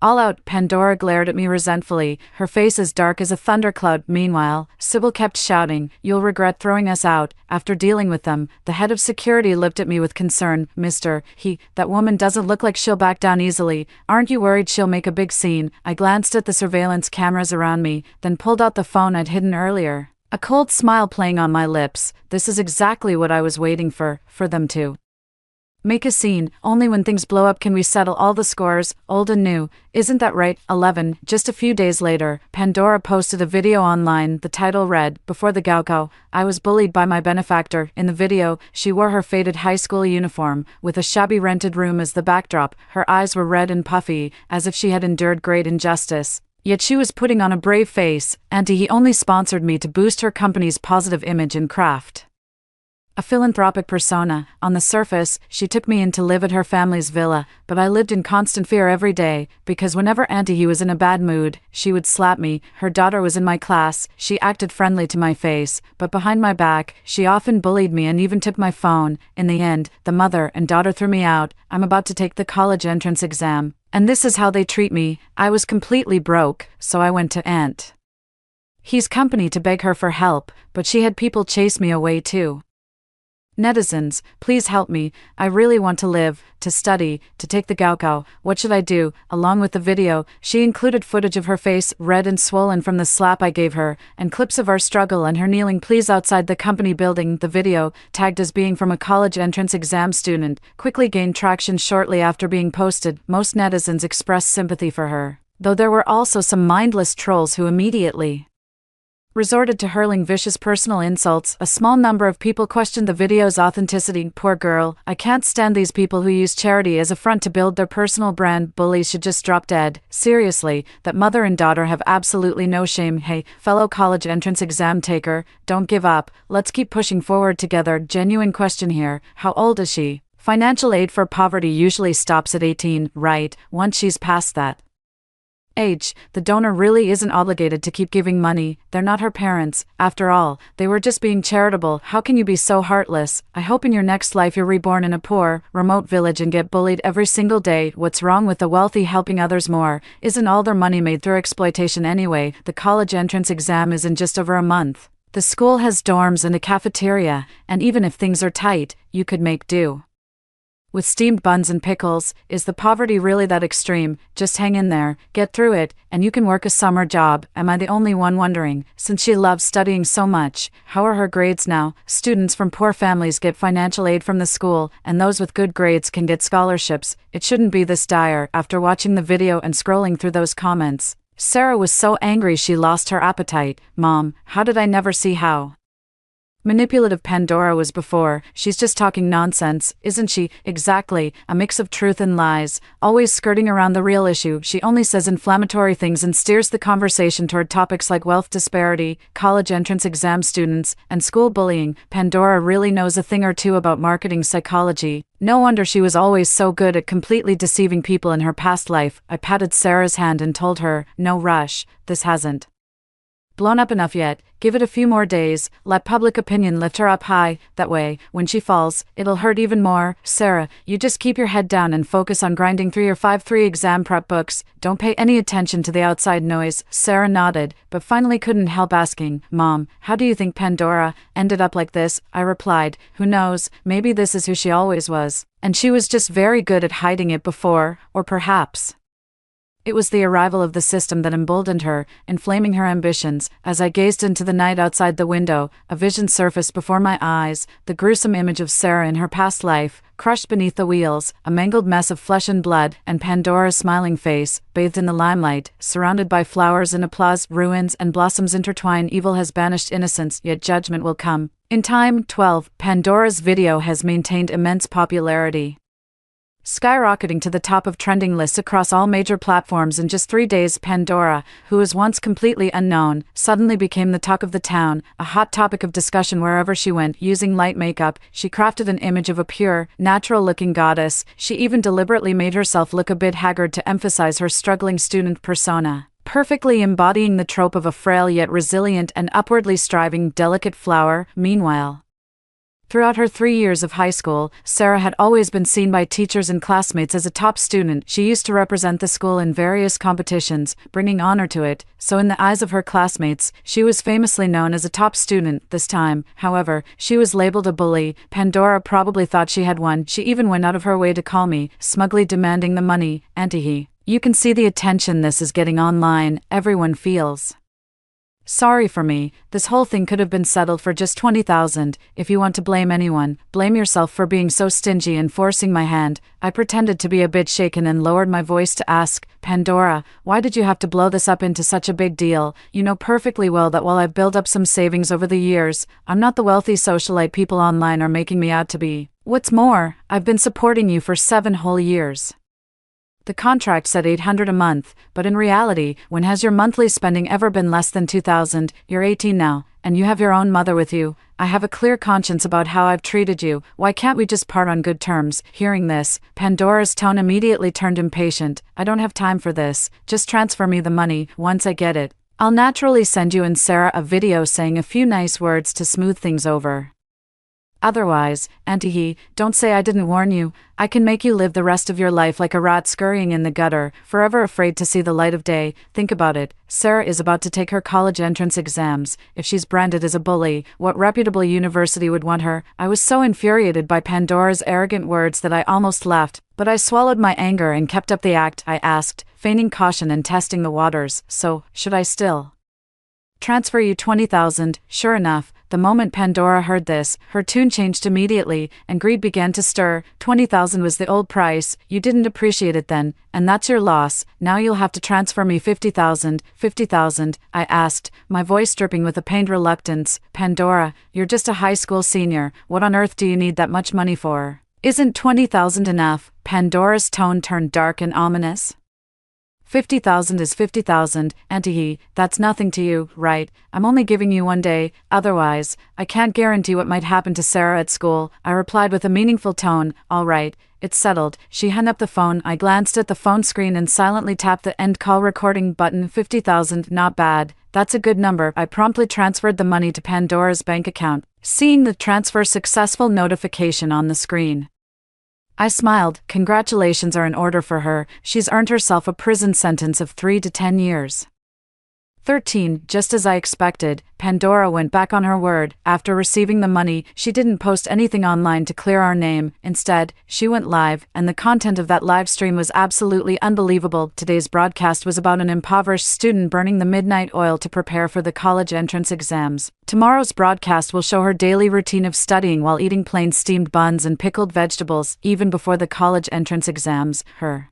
all out. Pandora glared at me resentfully, her face as dark as a thundercloud. Meanwhile, Sybil kept shouting, "You'll regret throwing us out." After dealing with them, the head of security looked at me with concern. "Mister, that woman doesn't look like she'll back down easily. Aren't you worried she'll make a big scene?" I glanced at the surveillance cameras around me, then pulled out the phone I'd hidden earlier, a cold smile playing on my lips. This is exactly what I was waiting for them to make a scene. Only when things blow up can we settle all the scores, old and new. Isn't that right? 11. Just a few days later, Pandora posted a video online. The title read, "Before the Gaokao, I was bullied by my benefactor." In the video, she wore her faded high school uniform, with a shabby rented room as the backdrop. Her eyes were red and puffy, as if she had endured great injustice. Yet she was putting on a brave face. "Auntie, he only sponsored me to boost her company's positive image and craft a philanthropic persona. On the surface, she took me in to live at her family's villa, but I lived in constant fear every day, because whenever Auntie was in a bad mood, she would slap me. Her daughter was in my class. She acted friendly to my face, but behind my back, she often bullied me and even took my phone. In the end, the mother and daughter threw me out. I'm about to take the college entrance exam, and this is how they treat me. I was completely broke, so I went to Aunt He's company to beg her for help, but she had people chase me away too. Netizens, please help me. I really want to live, to study, to take the Gaokao. What should I do?" Along with the video, she included footage of her face, red and swollen from the slap I gave her, and clips of our struggle and her kneeling please outside the company building. The video, tagged as being from a college entrance exam student, quickly gained traction shortly after being posted. Most netizens expressed sympathy for her, though there were also some mindless trolls who immediately resorted to hurling vicious personal insults. A small number of people questioned the video's authenticity. "Poor girl, I can't stand these people who use charity as a front to build their personal brand. Bullies should just drop dead. Seriously, that mother and daughter have absolutely no shame." Hey, fellow college entrance exam taker, don't give up. Let's keep pushing forward together. Genuine question here. How old is she? Financial aid for poverty usually stops at 18, right? Once she's past that age, the donor really isn't obligated to keep giving money. They're not her parents. After all, they were just being charitable. How can you be so heartless? I hope in your next life you're reborn in a poor, remote village and get bullied every single day. What's wrong with the wealthy helping others more? Isn't all their money made through exploitation anyway? The college entrance exam is in just over a month. The school has dorms and a cafeteria, and even if things are tight, you could make do with steamed buns and pickles. Is the poverty really that extreme? Just hang in there, get through it, and you can work a summer job. Am I the only one wondering? Since she loves studying so much, how are her grades now? Students from poor families get financial aid from the school, and those with good grades can get scholarships. It shouldn't be this dire. After watching the video and scrolling through those comments, Sarah was so angry she lost her appetite. "Mom, how did I never see how manipulative Pandora was before? She's just talking nonsense, isn't she?" "Exactly, a mix of truth and lies, always skirting around the real issue. She only says inflammatory things and steers the conversation toward topics like wealth disparity, college entrance exam students, and school bullying." Pandora really knows a thing or two about marketing psychology. No wonder she was always so good at completely deceiving people in her past life. I patted Sarah's hand and told her, "No rush, this hasn't blown up enough yet. Give it a few more days. Let public opinion lift her up high. That way, when she falls, it'll hurt even more." "Sarah, you just keep your head down and focus on grinding through your 5-3 exam prep books. Don't pay any attention to the outside noise." Sarah nodded, but finally couldn't help asking, "Mom, how do you think Pandora ended up like this?" I replied, "Who knows, maybe this is who she always was, and she was just very good at hiding it before, or perhaps it was the arrival of the system that emboldened her, inflaming her ambitions." As I gazed into the night outside the window, a vision surfaced before my eyes, the gruesome image of Sarah in her past life, crushed beneath the wheels, a mangled mess of flesh and blood, and Pandora's smiling face, bathed in the limelight, surrounded by flowers and applause. Ruins and blossoms intertwine. Evil has banished innocence, yet judgment will come in time. 12. Pandora's video has maintained immense popularity. Skyrocketing to the top of trending lists across all major platforms in just 3 days, Pandora, who was once completely unknown, suddenly became the talk of the town, a hot topic of discussion wherever she went. Using light makeup, she crafted an image of a pure, natural-looking goddess. She even deliberately made herself look a bit haggard to emphasize her struggling student persona, perfectly embodying the trope of a frail yet resilient and upwardly striving, delicate flower. Meanwhile, throughout her 3 years of high school, Sarah had always been seen by teachers and classmates as a top student. She used to represent the school in various competitions, bringing honor to it, so in the eyes of her classmates, she was famously known as a top student. This time, however, she was labeled a bully. Pandora probably thought she had won. She even went out of her way to call me, smugly demanding the money. Auntie, you can see the attention this is getting online. Everyone feels sorry for me. This whole thing could have been settled for just 20,000. If you want to blame anyone, blame yourself for being so stingy and forcing my hand. I pretended to be a bit shaken and lowered my voice to ask, Pandora, why did you have to blow this up into such a big deal? You know perfectly well that while I've built up some savings over the years, I'm not the wealthy socialite people online are making me out to be. What's more, I've been supporting you for 7 whole years. The contract said $800 a month, but in reality, when has your monthly spending ever been less than $2,000? You're 18 now, and you have your own mother with you. I have a clear conscience about how I've treated you. Why can't we just part on good terms? Hearing this, Pandora's tone immediately turned impatient. I don't have time for this. Just transfer me the money. Once I get it, I'll naturally send you and Sarah a video saying a few nice words to smooth things over. Otherwise, Auntie, don't say I didn't warn you. I can make you live the rest of your life like a rat scurrying in the gutter, forever afraid to see the light of day. Think about it. Sarah is about to take her college entrance exams. If she's branded as a bully, what reputable university would want her? I was so infuriated by Pandora's arrogant words that I almost laughed, but I swallowed my anger and kept up the act. I asked, feigning caution and testing the waters, so, should I still transfer you 20,000? Sure enough, the moment Pandora heard this, her tune changed immediately, and greed began to stir. 20,000 was the old price. You didn't appreciate it then, and that's your loss. Now you'll have to transfer me 50,000. 50,000, I asked, my voice dripping with a pained reluctance. Pandora, you're just a high school senior. What on earth do you need that much money for? Isn't 20,000 enough? Pandora's tone turned dark and ominous. 50,000 is 50,000, Auntie, that's nothing to you, right? I'm only giving you 1 day, otherwise, I can't guarantee what might happen to Sarah at school. I replied with a meaningful tone. All right, it's settled. She hung up the phone. I glanced at the phone screen and silently tapped the end call recording button. 50,000, not bad. That's a good number. I promptly transferred the money to Pandora's bank account, seeing the transfer successful notification on the screen. I smiled. Congratulations are in order for her. She's earned herself a prison sentence of 3 to 10 years. 13. Just as I expected, Pandora went back on her word. After receiving the money, she didn't post anything online to clear our name. Instead, she went live, and the content of that live stream was absolutely unbelievable. Today's broadcast was about an impoverished student burning the midnight oil to prepare for the college entrance exams. Tomorrow's broadcast will show her daily routine of studying while eating plain steamed buns and pickled vegetables, even before the college entrance exams. Her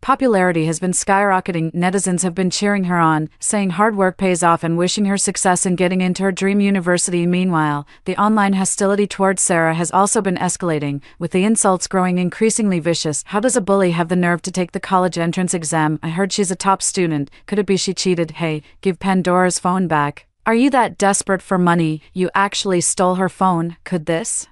popularity has been skyrocketing. Netizens have been cheering her on, saying hard work pays off and wishing her success in getting into her dream university. Meanwhile, the online hostility towards Sarah has also been escalating, with the insults growing increasingly vicious. How does a bully have the nerve to take the college entrance exam? I heard she's a top student. Could it be she cheated? Hey, give Pandora's phone back. Are you that desperate for money, you actually stole her phone? Could this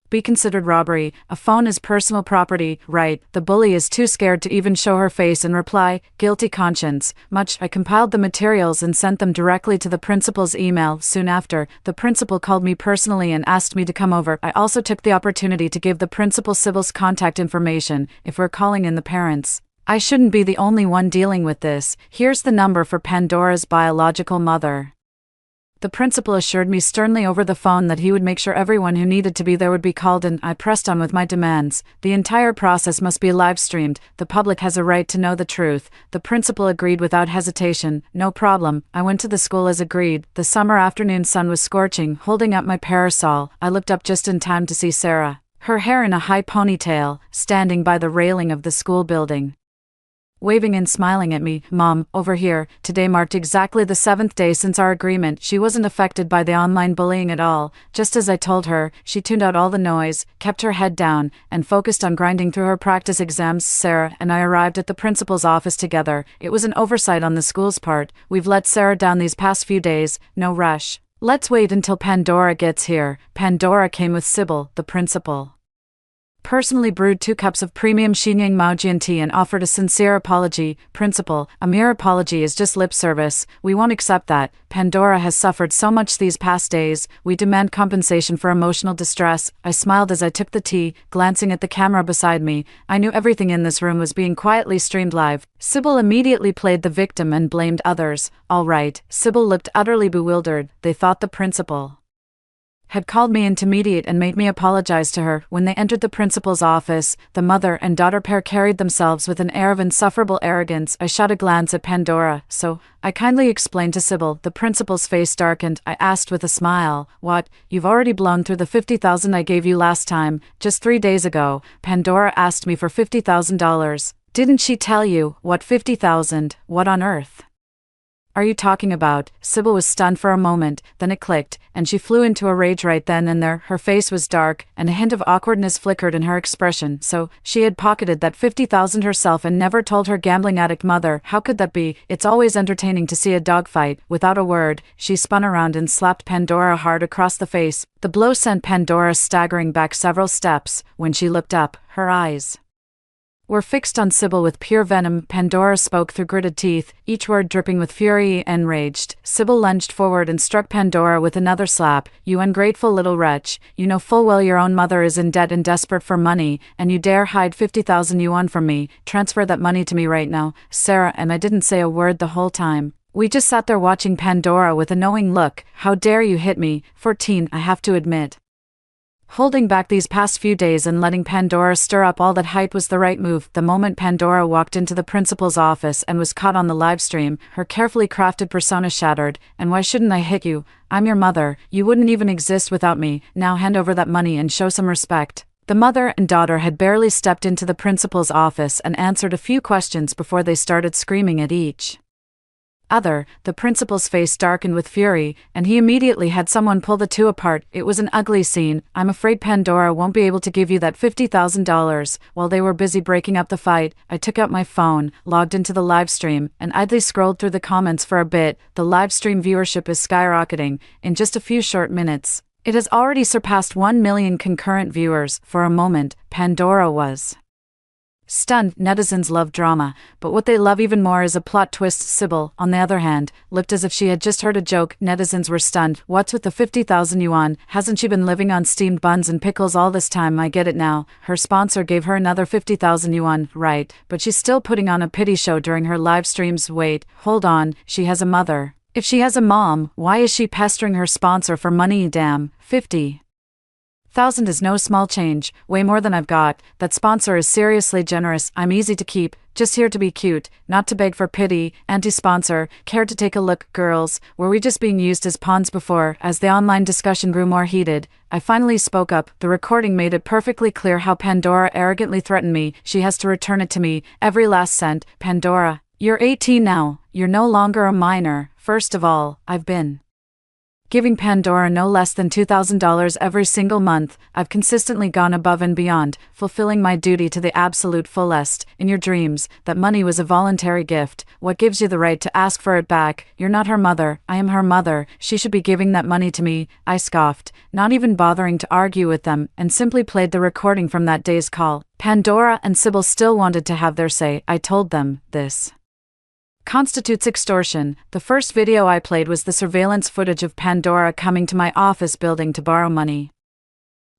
be considered robbery? A phone is personal property, right? The bully is too scared to even show her face and reply. Guilty conscience. I compiled the materials and sent them directly to the principal's email. Soon after, the principal called me personally and asked me to come over. I also took the opportunity to give the principal Sybil's contact information, if we're calling in the parents. I shouldn't be the only one dealing with this. Here's the number for Pandora's biological mother. The principal assured me sternly over the phone that he would make sure everyone who needed to be there would be called in. I pressed on with my demands. The entire process must be live streamed. The public has a right to know the truth. The principal agreed without hesitation. No problem. I went to the school as agreed. The summer afternoon sun was scorching. Holding up my parasol, I looked up just in time to see Sarah, her hair in a high ponytail, standing by the railing of the school building. waving and smiling at me. Mom, over here. Today marked exactly the 7th day since our agreement. She wasn't affected by the online bullying at all. Just as I told her, she tuned out all the noise, kept her head down, and focused on grinding through her practice exams. Sarah and I arrived at the principal's office together. It was an oversight on the school's part. We've let Sarah down these past few days. No rush. Let's wait until Pandora gets here. Pandora came with Sybil, the principal. Personally brewed 2 cups of premium Shenyang Maojian tea and offered a sincere apology. Principal, a mere apology is just lip service. We won't accept that. Pandora has suffered so much these past days. We demand compensation for emotional distress. I smiled as I took the tea, glancing at the camera beside me. I knew everything in this room was being quietly streamed live. Sybil immediately played the victim and blamed others. All right. Sybil looked utterly bewildered. They thought the principal had called me in to mediate and made me apologize to her. When they entered the principal's office, the mother and daughter pair carried themselves with an air of insufferable arrogance. I shot a glance at Pandora. So, I kindly explained to Sybil. The principal's face darkened. I asked with a smile, "What? You've already blown through the 50,000 I gave you last time, just 3 days ago." Pandora asked me for $50,000. Didn't she tell you? What 50,000? What on earth are you talking about? Sybil was stunned for a moment, then it clicked, and she flew into a rage right then and there. Her face was dark, and a hint of awkwardness flickered in her expression. So, she had pocketed that 50,000 herself and never told her gambling addict mother. How could that be? It's always entertaining to see a dogfight. Without a word, she spun around and slapped Pandora hard across the face. The blow sent Pandora staggering back several steps. When she looked up, her eyes were fixed on Sybil with pure venom. Pandora spoke through gritted teeth, each word dripping with fury. Enraged, Sybil lunged forward and struck Pandora with another slap. "You ungrateful little wretch, you know full well your own mother is in debt and desperate for money, and you dare hide 50,000 yuan from me. Transfer that money to me right now." Sarah and I didn't say a word the whole time. We just sat there watching Pandora with a knowing look. "How dare you hit me?" 14, I have to admit. Holding back these past few days and letting Pandora stir up all that height was the right move. The moment Pandora walked into the principal's office and was caught on the live stream, her carefully crafted persona shattered. "And why shouldn't I hit you? I'm your mother. You wouldn't even exist without me. Now hand over that money and show some respect." The mother and daughter had barely stepped into the principal's office and answered a few questions before they started screaming at each other. The principal's face darkened with fury, and he immediately had someone pull the two apart. It was an ugly scene. "I'm afraid Pandora won't be able to give you that $50,000. While they were busy breaking up the fight, I took out my phone, logged into the live stream, and idly scrolled through the comments for a bit. The live stream viewership is skyrocketing. In just a few short minutes, it has already surpassed 1 million concurrent viewers." For a moment, Pandora was stunned. Netizens love drama, but what they love even more is a plot twist. Sybil, on the other hand, looked as if she had just heard a joke. Netizens were stunned. "What's with the 50,000 yuan? Hasn't she been living on steamed buns and pickles all this time? I get it now. Her sponsor gave her another 50,000 yuan, right, but she's still putting on a pity show during her live streams. Wait, hold on, she has a mother. If she has a mom, why is she pestering her sponsor for money? Damn, 50,000 is no small change, way more than I've got. That sponsor is seriously generous. I'm easy to keep, just here to be cute, not to beg for pity." Anti-sponsor, care to take a look? Girls, were we just being used as pawns before? As the online discussion grew more heated, I finally spoke up. The recording made it perfectly clear how Pandora arrogantly threatened me. "She has to return it to me, every last cent." "Pandora, you're 18 now. You're no longer a minor. First of all, I've been giving Pandora no less than $2,000 every single month. I've consistently gone above and beyond, fulfilling my duty to the absolute fullest. In your dreams, that money was a voluntary gift. What gives you the right to ask for it back? You're not her mother. I am her mother. She should be giving that money to me." I scoffed, not even bothering to argue with them, and simply played the recording from that day's call. Pandora and Sybil still wanted to have their say. I told them, "This constitutes extortion." The first video I played was the surveillance footage of Pandora coming to my office building to borrow money.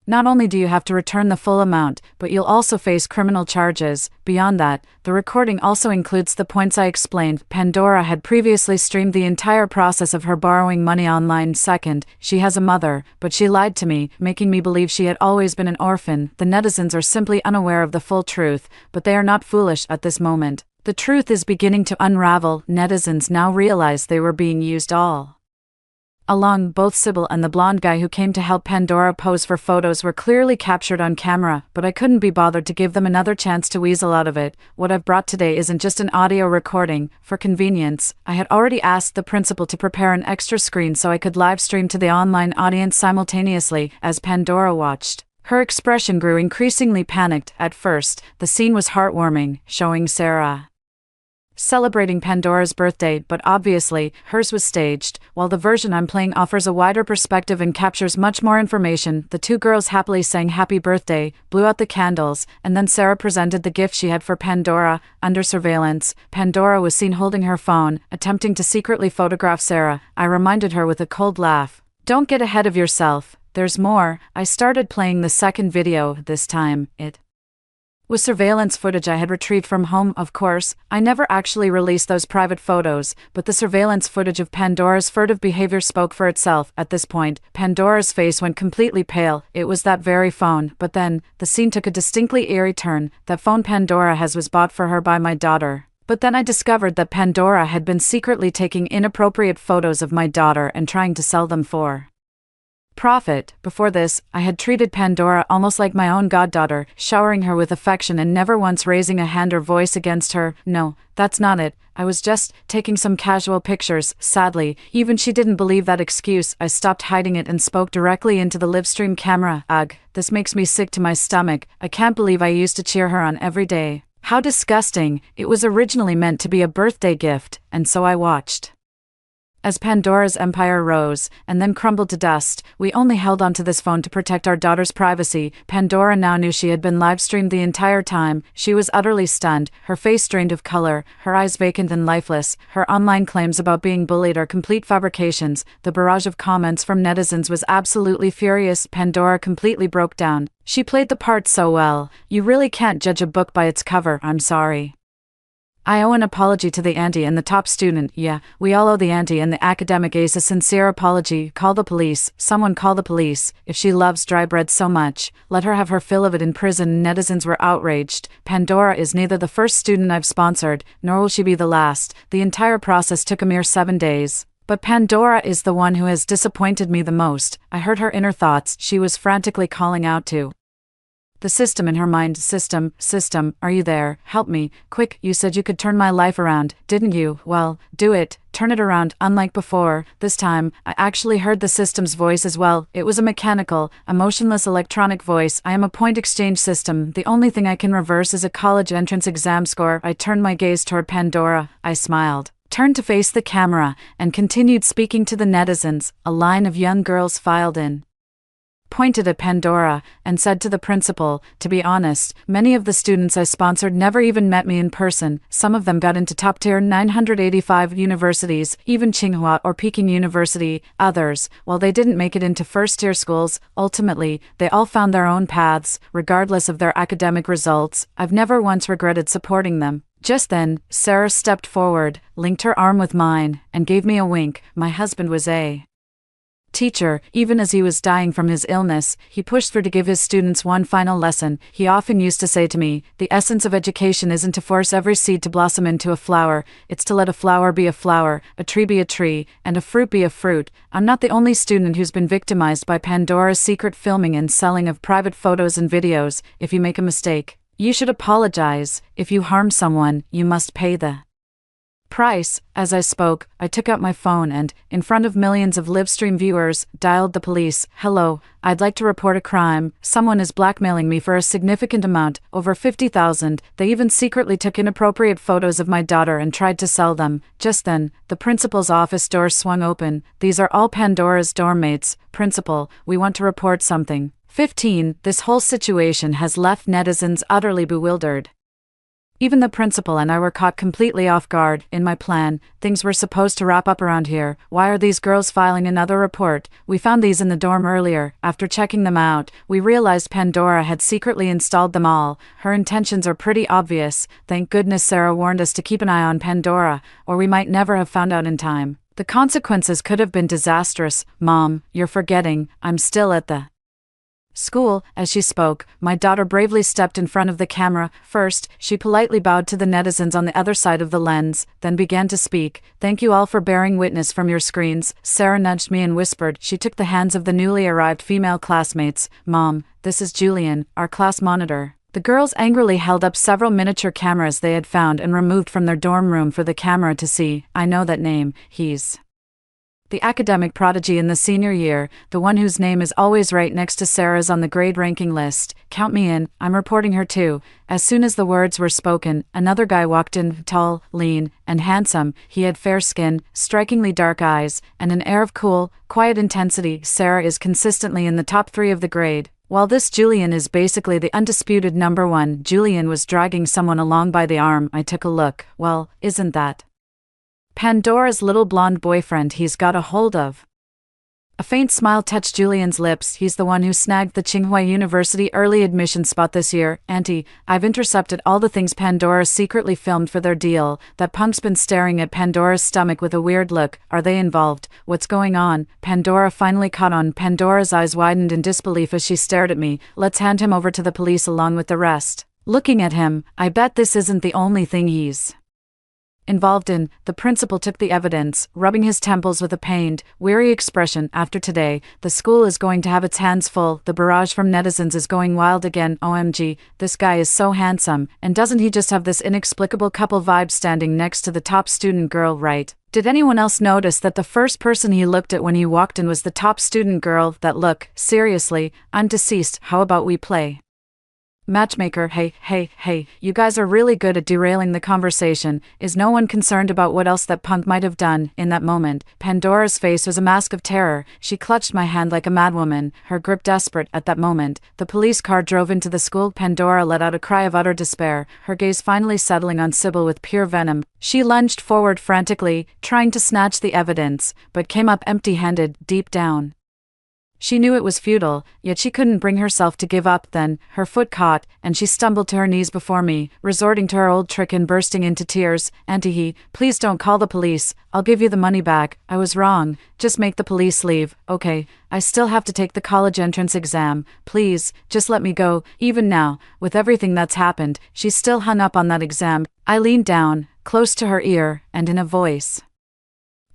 "Not only do you have to return the full amount, but you'll also face criminal charges." Beyond that, the recording also includes the points I explained. Pandora had previously streamed the entire process of her borrowing money online. Second, she has a mother, but she lied to me, making me believe she had always been an orphan. The netizens are simply unaware of the full truth, but they are not foolish at this moment. The truth is beginning to unravel. Netizens now realize they were being used all along. Both Sybil and the blonde guy who came to help Pandora pose for photos were clearly captured on camera, but I couldn't be bothered to give them another chance to weasel out of it. What I've brought today isn't just an audio recording. For convenience, I had already asked the principal to prepare an extra screen so I could live stream to the online audience simultaneously as Pandora watched. Her expression grew increasingly panicked. At first, the scene was heartwarming, showing Sarah celebrating Pandora's birthday, but obviously, hers was staged. While the version I'm playing offers a wider perspective and captures much more information, the two girls happily sang happy birthday, blew out the candles, and then Sarah presented the gift she had for Pandora. Under surveillance, Pandora was seen holding her phone, attempting to secretly photograph Sarah. I reminded her with a cold laugh, "Don't get ahead of yourself. There's more." I started playing the second video. This time, it was surveillance footage I had retrieved from home. Of course, I never actually released those private photos, but the surveillance footage of Pandora's furtive behavior spoke for itself. At this point, Pandora's face went completely pale. It was that very phone. But then, the scene took a distinctly eerie turn. That phone Pandora has was bought for her by my daughter. But then I discovered that Pandora had been secretly taking inappropriate photos of my daughter and trying to sell them for profit. Before this, I had treated Pandora almost like my own goddaughter, showering her with affection and never once raising a hand or voice against her. No, that's not it. I was just taking some casual pictures. Sadly, even she didn't believe that excuse. I stopped hiding it and spoke directly into the livestream camera. Ugh, this makes me sick to my stomach. I can't believe I used to cheer her on every day. How disgusting. It was originally meant to be a birthday gift, and so I watched as Pandora's empire rose, and then crumbled to dust. We only held onto this phone to protect our daughter's privacy. Pandora now knew she had been live-streamed the entire time. She was utterly stunned, her face drained of color, her eyes vacant and lifeless. Her online claims about being bullied are complete fabrications. The barrage of comments from netizens was absolutely furious. Pandora completely broke down. She played the part so well. You really can't judge a book by its cover. I'm sorry. I owe an apology to the auntie and the top student. Yeah, we all owe the auntie and the academic ace a sincere apology. Call the police. Someone call the police. If she loves dry bread so much, let her have her fill of it in prison. Netizens were outraged. Pandora is neither the first student I've sponsored, nor will she be the last. The entire process took a mere 7 days. But Pandora is the one who has disappointed me the most. I heard her inner thoughts. She was frantically calling out to the system in her mind. System, are you there? Help me, quick. You said you could turn my life around, didn't you? Well, do it. Turn it around. Unlike before, this time, I actually heard the system's voice as well. It was a mechanical, emotionless electronic voice. I am a point exchange system. The only thing I can reverse is a college entrance exam score. I turned my gaze toward Pandora. I smiled, turned to face the camera, and continued speaking to the netizens. A line of young girls filed in, pointed at Pandora, and said to the principal, "To be honest, many of the students I sponsored never even met me in person. Some of them got into top-tier 985 universities, even Tsinghua or Peking University. Others, while they didn't make it into first-tier schools, ultimately, they all found their own paths, regardless of their academic results. I've never once regretted supporting them." Just then, Sarah stepped forward, linked her arm with mine, and gave me a wink. My husband was a teacher. Even as he was dying from his illness, he pushed through to give his students one final lesson. He often used to say to me, "The essence of education isn't to force every seed to blossom into a flower, it's to let a flower be a flower, a tree be a tree, and a fruit be a fruit." I'm not the only student who's been victimized by Pandora's secret filming and selling of private photos and videos. If you make a mistake, you should apologize. If you harm someone, you must pay the price. As I spoke, I took out my phone and, in front of millions of livestream viewers, dialed the police. "Hello, I'd like to report a crime. Someone is blackmailing me for a significant amount, over 50,000. They even secretly took inappropriate photos of my daughter and tried to sell them." Just then, the principal's office door swung open. "These are all Pandora's dorm mates. Principal, we want to report something." 15. This whole situation has left netizens utterly bewildered. Even the principal and I were caught completely off guard. In my plan, things were supposed to wrap up around here. Why are these girls filing another report? We found these in the dorm earlier. After checking them out, we realized Pandora had secretly installed them all. Her intentions are pretty obvious. Thank goodness Sarah warned us to keep an eye on Pandora, or we might never have found out in time. The consequences could have been disastrous. Mom, you're forgetting, I'm still at the School. As she spoke, my daughter bravely stepped in front of the camera. First, she politely bowed to the netizens on the other side of the lens, then began to speak. Thank you all for bearing witness from your screens. Sarah nudged me and whispered. She took the hands of the newly arrived female classmates. Mom, this is Julian, our class monitor. The girls angrily held up several miniature cameras they had found and removed from their dorm room for the camera to see. I know that name. He's the academic prodigy in the senior year, the one whose name is always right next to Sarah's on the grade ranking list. Count me in, I'm reporting her too. As soon as the words were spoken, another guy walked in, tall, lean, and handsome. He had fair skin, strikingly dark eyes, and an air of cool, quiet intensity. Sarah is consistently in the top 3 of the grade, while this Julian is basically the undisputed number 1. Julian was dragging someone along by the arm. I took a look. Well, isn't that Pandora's little blonde boyfriend he's got a hold of? A faint smile touched Julian's lips. He's the one who snagged the Tsinghua University early admission spot this year. Auntie, I've intercepted all the things Pandora secretly filmed for their deal. That punk's been staring at Pandora's stomach with a weird look. Are they involved? What's going on? Pandora finally caught on. Pandora's eyes widened in disbelief as she stared at me. Let's hand him over to the police along with the rest. Looking at him, I bet this isn't the only thing he's involved in. The principal took the evidence, rubbing his temples with a pained, weary expression. After today, the school is going to have its hands full. The barrage from netizens is going wild again. OMG, this guy is so handsome, and doesn't he just have this inexplicable couple vibe standing next to the top student girl, right? Did anyone else notice that the first person he looked at when he walked in was the top student girl? That look, seriously, I'm deceased. How about we play matchmaker? Hey, you guys are really good at derailing the conversation. Is no one concerned about what else that punk might have done? In that moment, Pandora's face was a mask of terror. She clutched my hand like a madwoman, her grip desperate. At that moment, the police car drove into the school. Pandora let out a cry of utter despair, her gaze finally settling on Sybil with pure venom. She lunged forward frantically, trying to snatch the evidence, but came up empty-handed. Deep down, she knew it was futile, yet she couldn't bring herself to give up. Then, her foot caught, and she stumbled to her knees before me, resorting to her old trick and bursting into tears. Auntie, please don't call the police. I'll give you the money back. I was wrong. Just make the police leave. Okay, I still have to take the college entrance exam. Please, just let me go. Even now, with everything that's happened, she's still hung up on that exam. I leaned down, close to her ear, and in a voice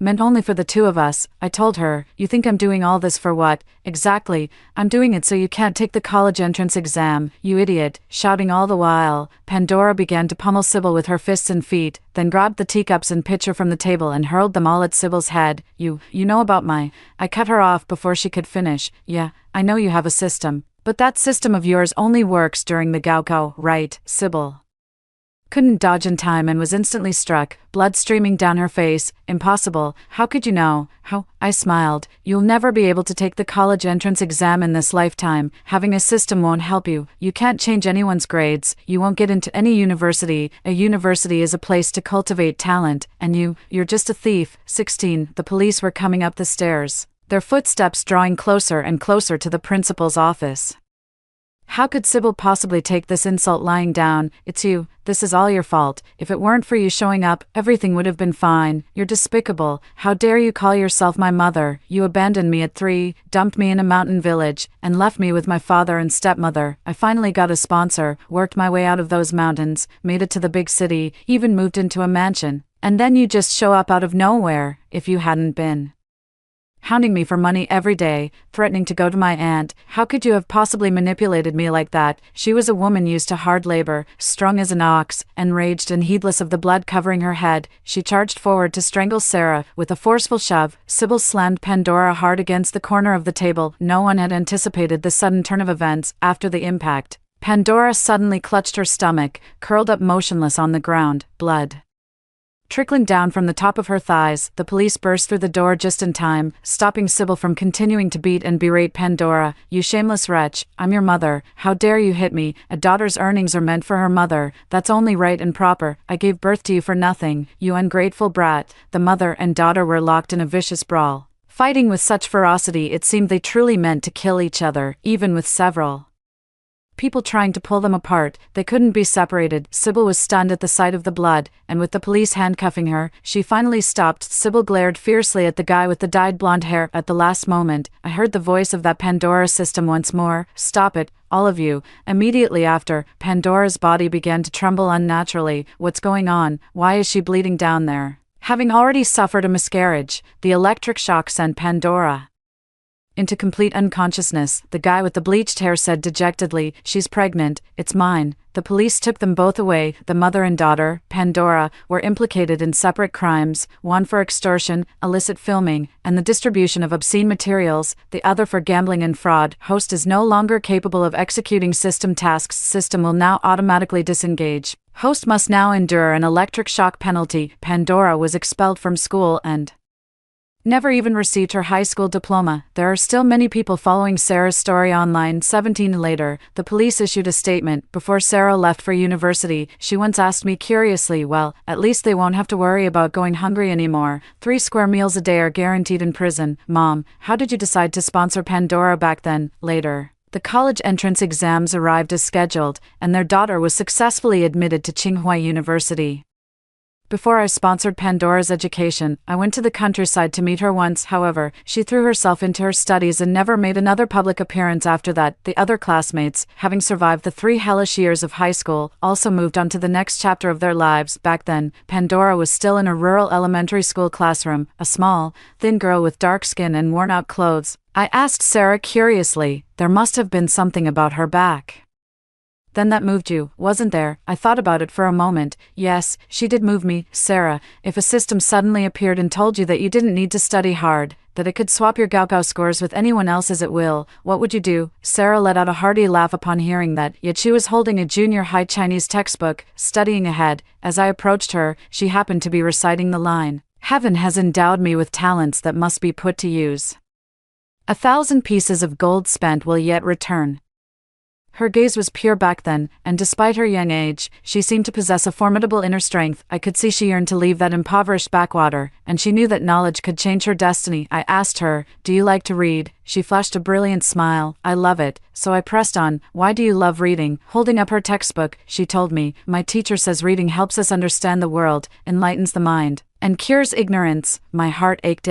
meant only for the two of us, I told her, you think I'm doing all this for what? Exactly, I'm doing it so you can't take the college entrance exam, you idiot. Shouting all the while, Pandora began to pummel Sybil with her fists and feet, then grabbed the teacups and pitcher from the table and hurled them all at Sybil's head. You know about my... I cut her off before she could finish. Yeah, I know you have a system, but that system of yours only works during the Gaokao, right? Sybil couldn't dodge in time and was instantly struck, blood streaming down her face. Impossible. How could you know? How? I smiled. You'll never be able to take the college entrance exam in this lifetime. Having a system won't help you. You can't change anyone's grades. You won't get into any university. A university is a place to cultivate talent, and you're just a thief. 16. The police were coming up the stairs, their footsteps drawing closer and closer to the principal's office. How could Sybil possibly take this insult lying down? It's you. This is all your fault. If it weren't for you showing up, everything would have been fine. You're despicable. How dare you call yourself my mother? You abandoned me at 3, dumped me in a mountain village, and left me with my father and stepmother. I finally got a sponsor, worked my way out of those mountains, made it to the big city, even moved into a mansion. And then you just show up out of nowhere. If you hadn't been hounding me for money every day, threatening to go to my aunt, how could you have possibly manipulated me like that? She was a woman used to hard labor, strong as an ox, enraged and heedless of the blood covering her head. She charged forward to strangle Sarah. With a forceful shove, Sybil slammed Pandora hard against the corner of the table. No one had anticipated the sudden turn of events. After the impact, Pandora suddenly clutched her stomach, curled up motionless on the ground, blood trickling down from the top of her thighs. The police burst through the door just in time, stopping Sybil from continuing to beat and berate Pandora. You shameless wretch, I'm your mother. How dare you hit me? A daughter's earnings are meant for her mother. That's only right and proper. I gave birth to you for nothing, you ungrateful brat. The mother and daughter were locked in a vicious brawl, fighting with such ferocity it seemed they truly meant to kill each other, even with several People trying to pull them apart, they couldn't be separated. Sybil was stunned at the sight of the blood, and with the police handcuffing her, she finally stopped. Sybil glared fiercely at the guy with the dyed blonde hair. At the last moment, I heard the voice of that Pandora system once more. Stop it, all of you. Immediately after, Pandora's body began to tremble unnaturally. What's going on? Why is she bleeding down there? Having already suffered a miscarriage, the electric shock sent Pandora into complete unconsciousness. The guy with the bleached hair said dejectedly, "She's pregnant, it's mine." The police took them both away. The mother and daughter, Pandora, were implicated in separate crimes, one for extortion, illicit filming, and the distribution of obscene materials, the other for gambling and fraud. Host is no longer capable of executing system tasks. System will now automatically disengage. Host must now endure an electric shock penalty. Pandora was expelled from school and never even received her high school diploma. There are still many people following Sarah's story online. 17 later, the police issued a statement. Before Sarah left for university, she once asked me curiously, well, at least they won't have to worry about going hungry anymore. 3 square meals a day are guaranteed in prison. Mom, how did you decide to sponsor Pandora back then? Later, the college entrance exams arrived as scheduled, and their daughter was successfully admitted to Tsinghua University. Before I sponsored Pandora's education, I went to the countryside to meet her once. However, she threw herself into her studies and never made another public appearance after that. The other classmates, having survived the 3 hellish years of high school, also moved on to the next chapter of their lives. Back then, Pandora was still in a rural elementary school classroom, a small, thin girl with dark skin and worn-out clothes. I asked Sarah curiously, there must have been something about her back then that moved you, wasn't there? I thought about it for a moment. Yes, she did move me. Sarah, if a system suddenly appeared and told you that you didn't need to study hard, that it could swap your Gaokao scores with anyone else as it will, what would you do? Sarah let out a hearty laugh upon hearing that, yet she was holding a junior high Chinese textbook, studying ahead. As I approached her, she happened to be reciting the line, "Heaven has endowed me with talents that must be put to use. 1,000 pieces of gold spent will yet return." Her gaze was pure back then, and despite her young age, she seemed to possess a formidable inner strength. I could see she yearned to leave that impoverished backwater, and she knew that knowledge could change her destiny. I asked her, "Do you like to read?" She flashed a brilliant smile. "I love it." So I pressed on, "Why do you love reading?" Holding up her textbook, she told me, "My teacher says reading helps us understand the world, enlightens the mind, and cures ignorance." My heart ached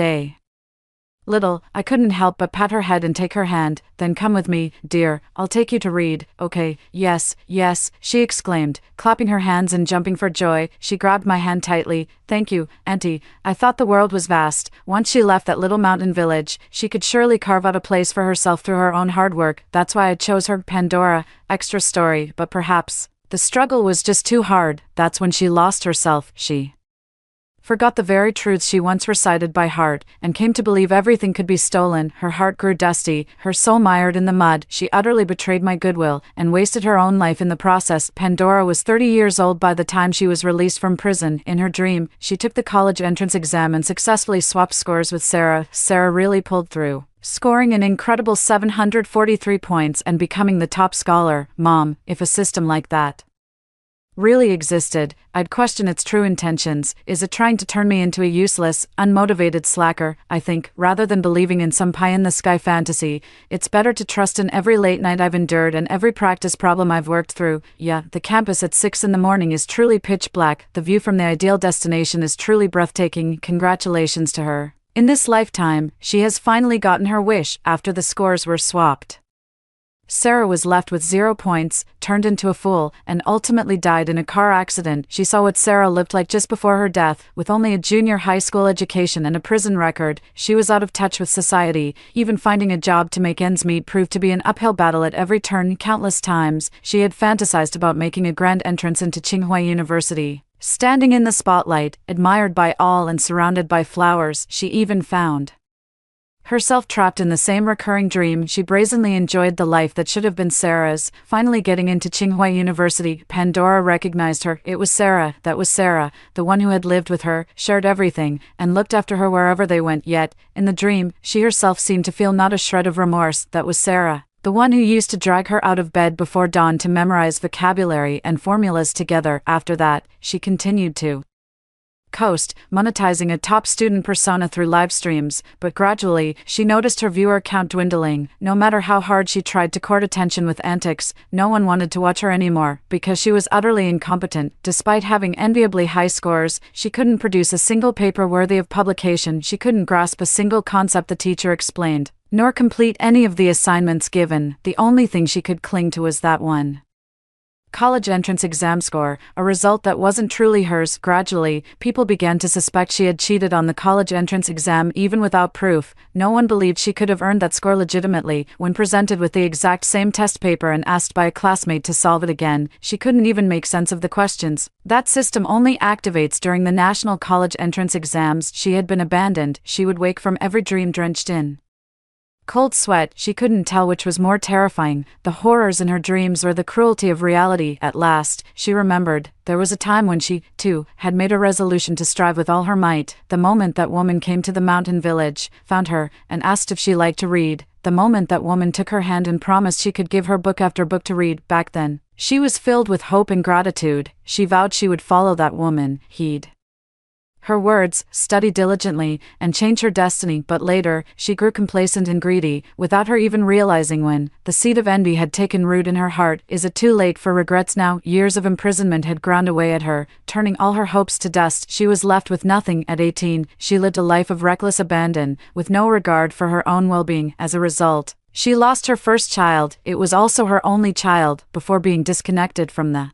little. I couldn't help but pat her head and take her hand. "Then come with me, dear, I'll take you to read." "Okay, yes, yes," she exclaimed, clapping her hands and jumping for joy. She grabbed my hand tightly. "Thank you, Auntie." I thought the world was vast. Once she left that little mountain village, she could surely carve out a place for herself through her own hard work. That's why I chose her. Pandora, extra story. But perhaps the struggle was just too hard. That's when she lost herself. She forgot the very truths she once recited by heart, and came to believe everything could be stolen. Her heart grew dusty, her soul mired in the mud. She utterly betrayed my goodwill, and wasted her own life in the process. Pandora was 30 years old by the time she was released from prison. In her dream, she took the college entrance exam and successfully swapped scores with Sarah. Sarah really pulled through, scoring an incredible 743 points and becoming the top scholar. Mom, if a system like that really existed, I'd question its true intentions. Is it trying to turn me into a useless, unmotivated slacker? I think, rather than believing in some pie-in-the-sky fantasy, it's better to trust in every late night I've endured and every practice problem I've worked through. Yeah, the campus at 6 in the morning is truly pitch black. The view from the ideal destination is truly breathtaking. Congratulations to her. In this lifetime, she has finally gotten her wish. After the scores were swapped, Sarah was left with 0 points, turned into a fool, and ultimately died in a car accident. She saw what Sarah lived like just before her death. With only a junior high school education and a prison record, she was out of touch with society. Even finding a job to make ends meet proved to be an uphill battle at every turn. Countless times, she had fantasized about making a grand entrance into Tsinghua University. Standing in the spotlight, admired by all and surrounded by flowers, she even found herself trapped in the same recurring dream. She brazenly enjoyed the life that should have been Sarah's. Finally getting into Tsinghua University, Pandora recognized her. It was Sarah. That was Sarah, the one who had lived with her, shared everything, and looked after her wherever they went. Yet, in the dream, she herself seemed to feel not a shred of remorse. That was Sarah, the one who used to drag her out of bed before dawn to memorize vocabulary and formulas together. After that, she continued to coast, monetizing a top student persona through live streams, but gradually, she noticed her viewer count dwindling. No matter how hard she tried to court attention with antics, no one wanted to watch her anymore, because she was utterly incompetent. Despite having enviably high scores, she couldn't produce a single paper worthy of publication, she couldn't grasp a single concept the teacher explained, nor complete any of the assignments given. The only thing she could cling to was that one college entrance exam score, a result that wasn't truly hers. Gradually, people began to suspect she had cheated on the college entrance exam even without proof. No one believed she could have earned that score legitimately. When presented with the exact same test paper and asked by a classmate to solve it again, she couldn't even make sense of the questions. That system only activates during the national college entrance exams. She had been abandoned. She would wake from every dream drenched in cold sweat. She couldn't tell which was more terrifying, the horrors in her dreams or the cruelty of reality. At last, she remembered. There was a time when she, too, had made a resolution to strive with all her might. The moment that woman came to the mountain village, found her, and asked if she liked to read. The moment that woman took her hand and promised she could give her book after book to read. Back then, she was filled with hope and gratitude. She vowed she would follow that woman, heed her words, study diligently, and change her destiny. But later, she grew complacent and greedy, without her even realizing when. The seed of envy had taken root in her heart. Is it too late for regrets now? Years of imprisonment had ground away at her, turning all her hopes to dust. She was left with nothing. At 18, she lived a life of reckless abandon, with no regard for her own well-being. As a result, she lost her first child. It was also her only child. Before being disconnected from the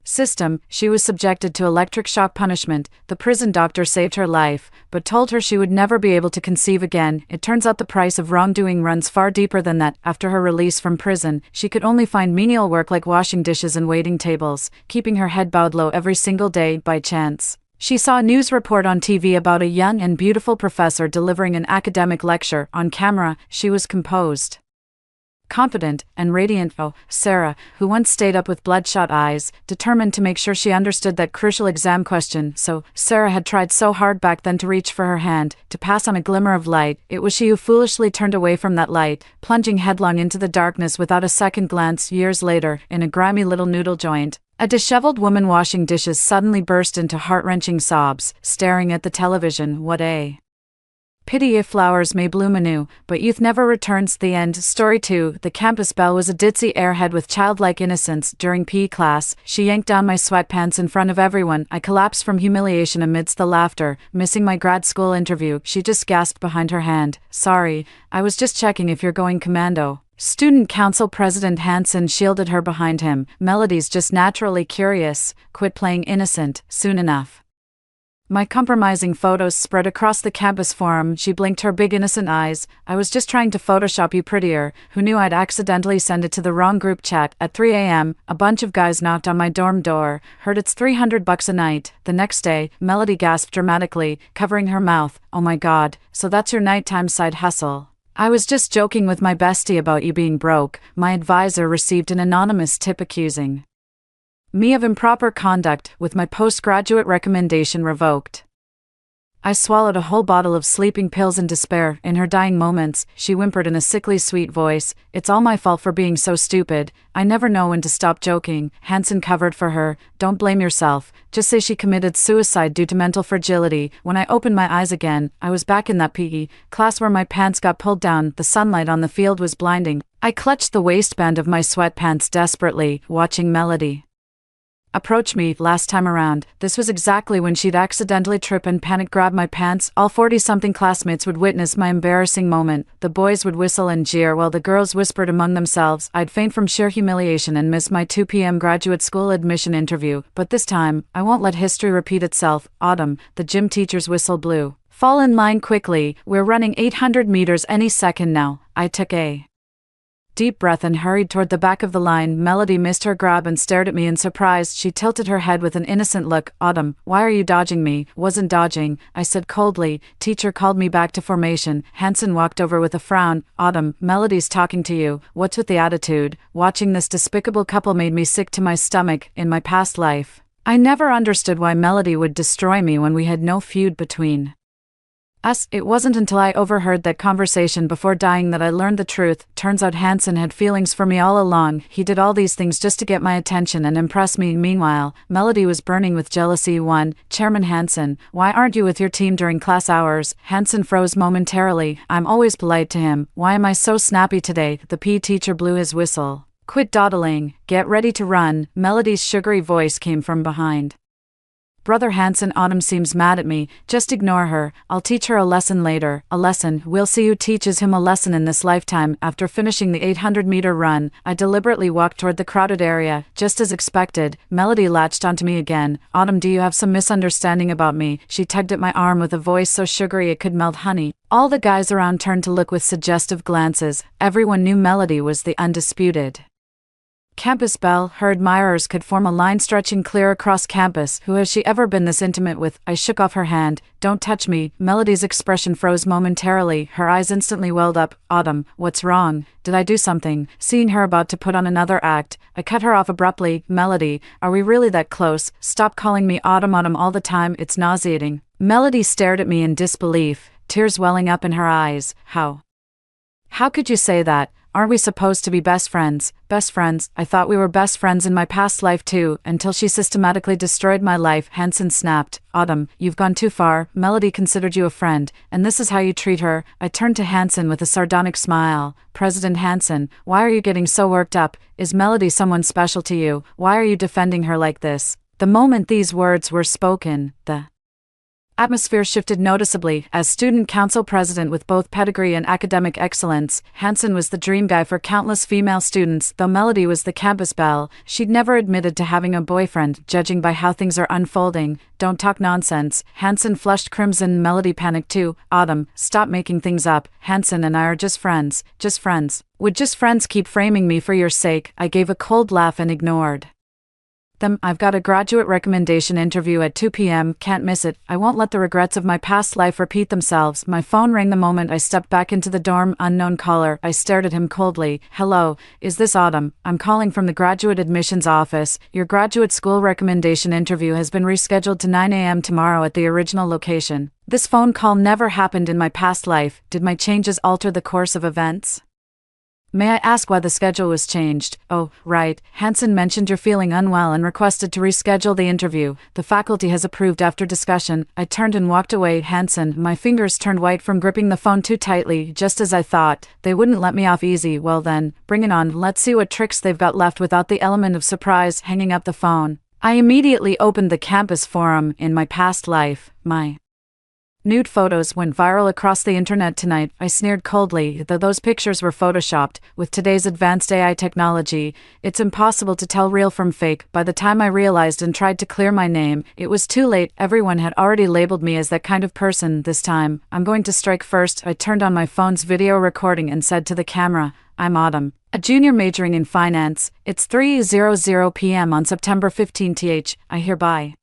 system, she was subjected to electric shock punishment. The prison doctor saved her life, but told her she would never be able to conceive again. It turns out the price of wrongdoing runs far deeper than that. After her release from prison, she could only find menial work like washing dishes and waiting tables, keeping her head bowed low every single day. By chance, she saw a news report on TV about a young and beautiful professor delivering an academic lecture. On camera, she was composed, confident, and radiant. Oh, Sarah, who once stayed up with bloodshot eyes, determined to make sure she understood that crucial exam question. So, Sarah had tried so hard back then to reach for her hand, to pass on a glimmer of light. It was she who foolishly turned away from that light, plunging headlong into the darkness without a second glance. Years later, in a grimy little noodle joint, a disheveled woman washing dishes suddenly burst into heart-wrenching sobs, staring at the television. What a pity if flowers may bloom anew, but youth never returns. The end. Story 2. The campus belle was a ditzy airhead with childlike innocence. During PE class, she yanked down my sweatpants in front of everyone. I collapsed from humiliation amidst the laughter. Missing my grad school interview, she just gasped behind her hand. Sorry, I was just checking if you're going commando. Student Council President Hansen shielded her behind him. Melody's just naturally curious. Quit playing innocent, soon enough. My compromising photos spread across the campus forum. She blinked her big innocent eyes. I was just trying to Photoshop you prettier. Who knew I'd accidentally send it to the wrong group chat? At 3 a.m., a bunch of guys knocked on my dorm door. Heard it's $300 a night. The next day, Melody gasped dramatically, covering her mouth. Oh my god, so that's your nighttime side hustle. I was just joking with my bestie about you being broke. My advisor received an anonymous tip accusing me of improper conduct, with my postgraduate recommendation revoked. I swallowed a whole bottle of sleeping pills in despair. In her dying moments, she whimpered in a sickly sweet voice, "It's all my fault for being so stupid. I never know when to stop joking." Hansen covered for her. Don't blame yourself. Just say she committed suicide due to mental fragility. When I opened my eyes again, I was back in that PE class where my pants got pulled down. The sunlight on the field was blinding. I clutched the waistband of my sweatpants desperately, watching Melody approach me. Last time around, this was exactly when she'd accidentally trip and panic grab my pants. All 40-something classmates would witness my embarrassing moment. The boys would whistle and jeer while the girls whispered among themselves. I'd faint from sheer humiliation and miss my 2 p.m. graduate school admission interview. But this time, I won't let history repeat itself. Autumn, the gym teacher's whistle blew. Fall in line quickly, we're running 800 meters any second now. I took a deep breath and hurried toward the back of the line. Melody missed her grab and stared at me in surprise. She tilted her head with an innocent look. Autumn, why are you dodging me? Wasn't dodging, I said coldly. Teacher called me back to formation. Hansen walked over with a frown. Autumn, Melody's talking to you. What's with the attitude? Watching this despicable couple made me sick to my stomach. In my past life, I never understood why Melody would destroy me when we had no feud between It wasn't until I overheard that conversation before dying that I learned the truth. Turns out Hansen had feelings for me all along. He did all these things just to get my attention and impress me. Meanwhile, Melody was burning with jealousy. Chairman Hansen, why aren't you with your team during class hours? Hansen froze momentarily. I'm always polite to him. Why am I so snappy today? The PE teacher blew his whistle. Quit dawdling. Get ready to run. Melody's sugary voice came from behind. Brother Hansen, Autumn seems mad at me. Just ignore her. I'll teach her a lesson later. A lesson? We'll see who teaches him a lesson in this lifetime. After finishing the 800-meter run, I deliberately walked toward the crowded area. Just as expected, Melody latched onto me again. Autumn, do you have some misunderstanding about me? She tugged at my arm with a voice so sugary it could melt honey. All the guys around turned to look with suggestive glances. Everyone knew Melody was the undisputed campus belle. Her admirers could form a line stretching clear across campus. Who has she ever been this intimate with? I shook off her hand. Don't touch me. Melody's expression froze momentarily. Her eyes instantly welled up. Autumn, what's wrong? Did I do something? Seeing her about to put on another act, I cut her off abruptly. Melody, are we really that close? Stop calling me Autumn all the time. It's nauseating. Melody stared at me in disbelief, tears welling up in her eyes. How could you say that? Aren't we supposed to be best friends? Best friends? I thought we were best friends in my past life too, until she systematically destroyed my life. Hansen snapped. Autumn, you've gone too far. Melody considered you a friend, and this is how you treat her. I turned to Hansen with a sardonic smile. President Hansen, why are you getting so worked up? Is Melody someone special to you? Why are you defending her like this? The moment these words were spoken, the atmosphere shifted noticeably. As student council president with both pedigree and academic excellence, Hansen was the dream guy for countless female students. Though Melody was the campus belle, she'd never admitted to having a boyfriend. Judging by how things are unfolding, don't talk nonsense. Hansen flushed crimson. Melody panicked too. Autumn, stop making things up. Hansen and I are just friends. Just friends. Would just friends keep framing me for your sake? I gave a cold laugh and ignored them. I've got a graduate recommendation interview at 2 p.m. Can't miss it. I won't let the regrets of my past life repeat themselves. My phone rang the moment I stepped back into the dorm. Unknown caller. I stared at him coldly. Hello, is this Autumn? I'm calling from the graduate admissions office. Your graduate school recommendation interview has been rescheduled to 9 a.m. tomorrow at the original location. This phone call never happened in my past life. Did my changes alter the course of events? May I ask why the schedule was changed? Oh, right. Hansen mentioned you're feeling unwell and requested to reschedule the interview. The faculty has approved after discussion. I turned and walked away. Hansen, my fingers turned white from gripping the phone too tightly. Just as I thought, they wouldn't let me off easy. Well then, bring it on. Let's see what tricks they've got left without the element of surprise. Hanging up the phone, I immediately opened the campus forum. In my past life, my nude photos went viral across the internet tonight. I sneered coldly, though those pictures were photoshopped. With today's advanced AI technology, it's impossible to tell real from fake. By the time I realized and tried to clear my name, it was too late. Everyone had already labeled me as that kind of person. This time, I'm going to strike first. I turned on my phone's video recording and said to the camera, I'm Autumn, a junior majoring in finance. It's 3:00 p.m. on September 15th. I hereby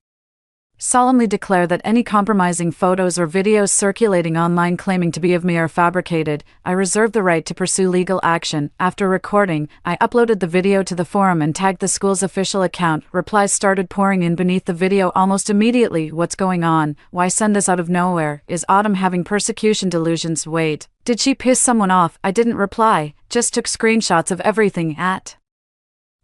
solemnly declare that any compromising photos or videos circulating online claiming to be of me are fabricated. I reserve the right to pursue legal action. After recording, I uploaded the video to the forum and tagged the school's official account. Replies started pouring in beneath the video almost immediately. What's going on? Why send this out of nowhere? Is Autumn having persecution delusions? Wait, did she piss someone off? I didn't reply, just took screenshots of everything. At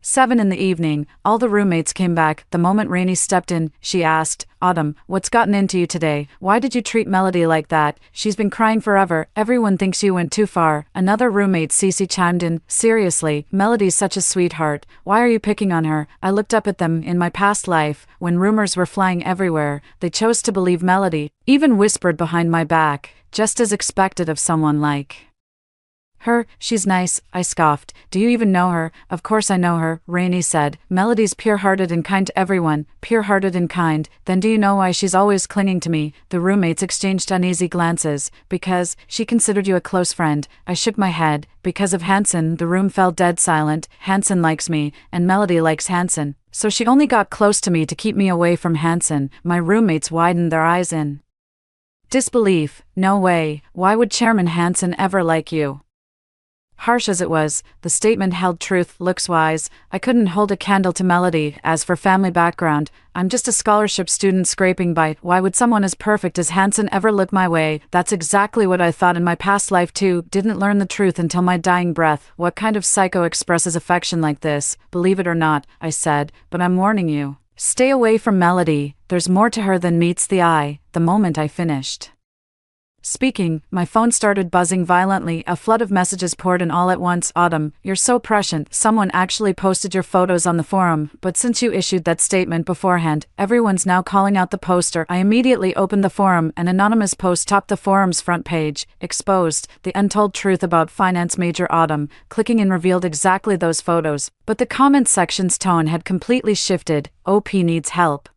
7 in the evening, all the roommates came back. The moment Rainey stepped in, she asked, Autumn, what's gotten into you today? Why did you treat Melody like that? She's been crying forever. Everyone thinks you went too far. Another roommate, Cece, chimed in. Seriously, Melody's such a sweetheart. Why are you picking on her? I looked up at them. In my past life, when rumors were flying everywhere, they chose to believe Melody, even whispered behind my back, just as expected of someone like her. She's nice, I scoffed. Do you even know her? Of course I know her, Rainey said. Melody's pure-hearted and kind to everyone. Pure-hearted and kind. Then do you know why she's always clinging to me? The roommates exchanged uneasy glances. Because she considered you a close friend. I shook my head. Because of Hansen. The room fell dead silent. Hansen likes me, and Melody likes Hansen. So she only got close to me to keep me away from Hansen. My roommates widened their eyes in disbelief. No way. Why would Chairman Hansen ever like you? Harsh as it was, the statement held truth. Looks-wise, I couldn't hold a candle to Melody. As for family background, I'm just a scholarship student scraping by. Why would someone as perfect as Hansen ever look my way? That's exactly what I thought in my past life too. Didn't learn the truth until my dying breath. What kind of psycho expresses affection like this? Believe it or not, I said, but I'm warning you. Stay away from Melody. There's more to her than meets the eye. The moment I finished speaking, my phone started buzzing violently. A flood of messages poured in all at once. Autumn, you're so prescient. Someone actually posted your photos on the forum, but since you issued that statement beforehand, everyone's now calling out the poster. I immediately opened the forum. An anonymous post topped the forum's front page. Exposed, the untold truth about finance major Autumn. Clicking in revealed exactly those photos, but the comment section's tone had completely shifted. OP needs help.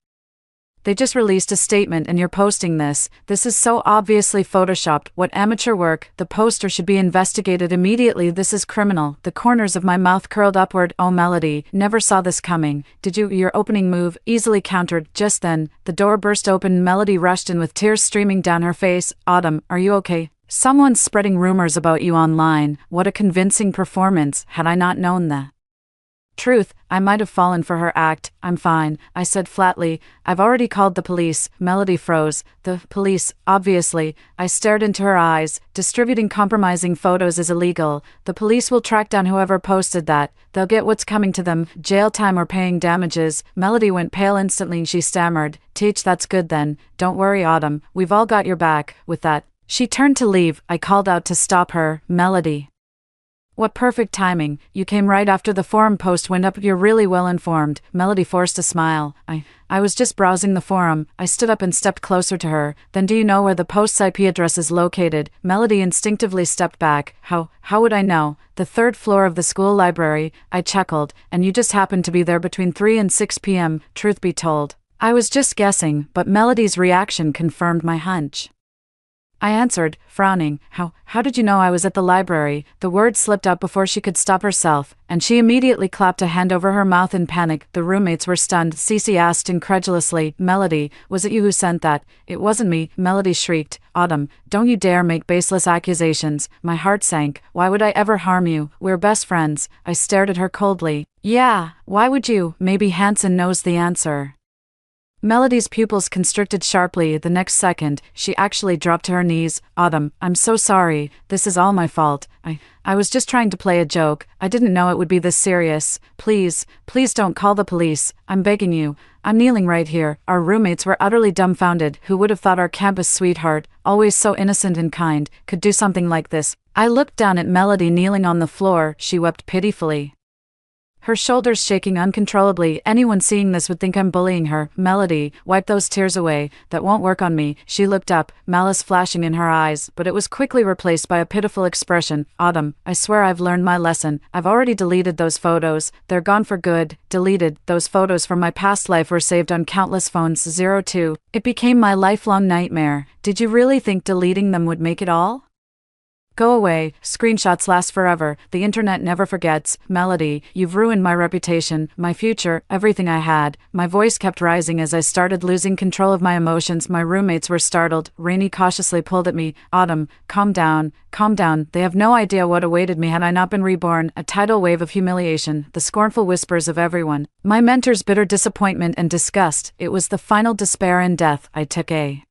They just released a statement and you're posting this. This is so obviously photoshopped. What amateur work. The poster should be investigated immediately. This is criminal. The corners of my mouth curled upward. Oh, Melody, never saw this coming. Did you? Your opening move, easily countered. Just then, the door burst open. Melody rushed in with tears streaming down her face. Autumn, are you okay? Someone's spreading rumors about you online. What a convincing performance. Had I not known that truth, I might have fallen for her act. I'm fine, I said flatly. I've already called the police. Melody froze. The police, obviously. I stared into her eyes. Distributing compromising photos is illegal. The police will track down whoever posted that. They'll get what's coming to them, jail time or paying damages. Melody went pale instantly. She stammered. Teach, that's good then. Don't worry, Autumn. We've all got your back. With that, she turned to leave. I called out to stop her. Melody. What perfect timing. You came right after the forum post went up. You're really well informed. Melody forced a smile. I was just browsing the forum. I stood up and stepped closer to her. Then do you know where the post's IP address is located? Melody instinctively stepped back. How would I know? The third floor of the school library. I chuckled. And you just happened to be there between 3 and 6 p.m. Truth be told, I was just guessing, but Melody's reaction confirmed my hunch. I answered, frowning. How did you know I was at the library? The word slipped out before she could stop herself, and she immediately clapped a hand over her mouth in panic. The roommates were stunned. Cece asked incredulously, Melody, was it you who sent that? It wasn't me, Melody shrieked. Autumn, don't you dare make baseless accusations. My heart sank. Why would I ever harm you? We're best friends. I stared at her coldly. Yeah, why would you? Maybe Hansen knows the answer. Melody's pupils constricted sharply. The next second, she actually dropped to her knees. Autumn, I'm so sorry. This is all my fault. I was just trying to play a joke. I didn't know it would be this serious. Please don't call the police. I'm begging you. I'm kneeling right here. Our roommates were utterly dumbfounded. Who would have thought our campus sweetheart, always so innocent and kind, could do something like this? I looked down at Melody kneeling on the floor. She wept pitifully, her shoulders shaking uncontrollably. Anyone seeing this would think I'm bullying her. Melody, wipe those tears away. That won't work on me. She looked up, malice flashing in her eyes, but it was quickly replaced by a pitiful expression. Autumn, I swear I've learned my lesson. I've already deleted those photos. They're gone for good. Deleted. Those photos from my past life were saved on countless phones. 02. It became my lifelong nightmare. Did you really think deleting them would make it all go away? Screenshots last forever. The internet never forgets. Melody, you've ruined my reputation, my future, everything I had. My voice kept rising as I started losing control of my emotions. My roommates were startled. Rainey cautiously pulled at me. Autumn, calm down. Calm down. They have no idea what awaited me had I not been reborn. A tidal wave of humiliation. The scornful whispers of everyone. My mentor's bitter disappointment and disgust. It was the final despair and death. I took a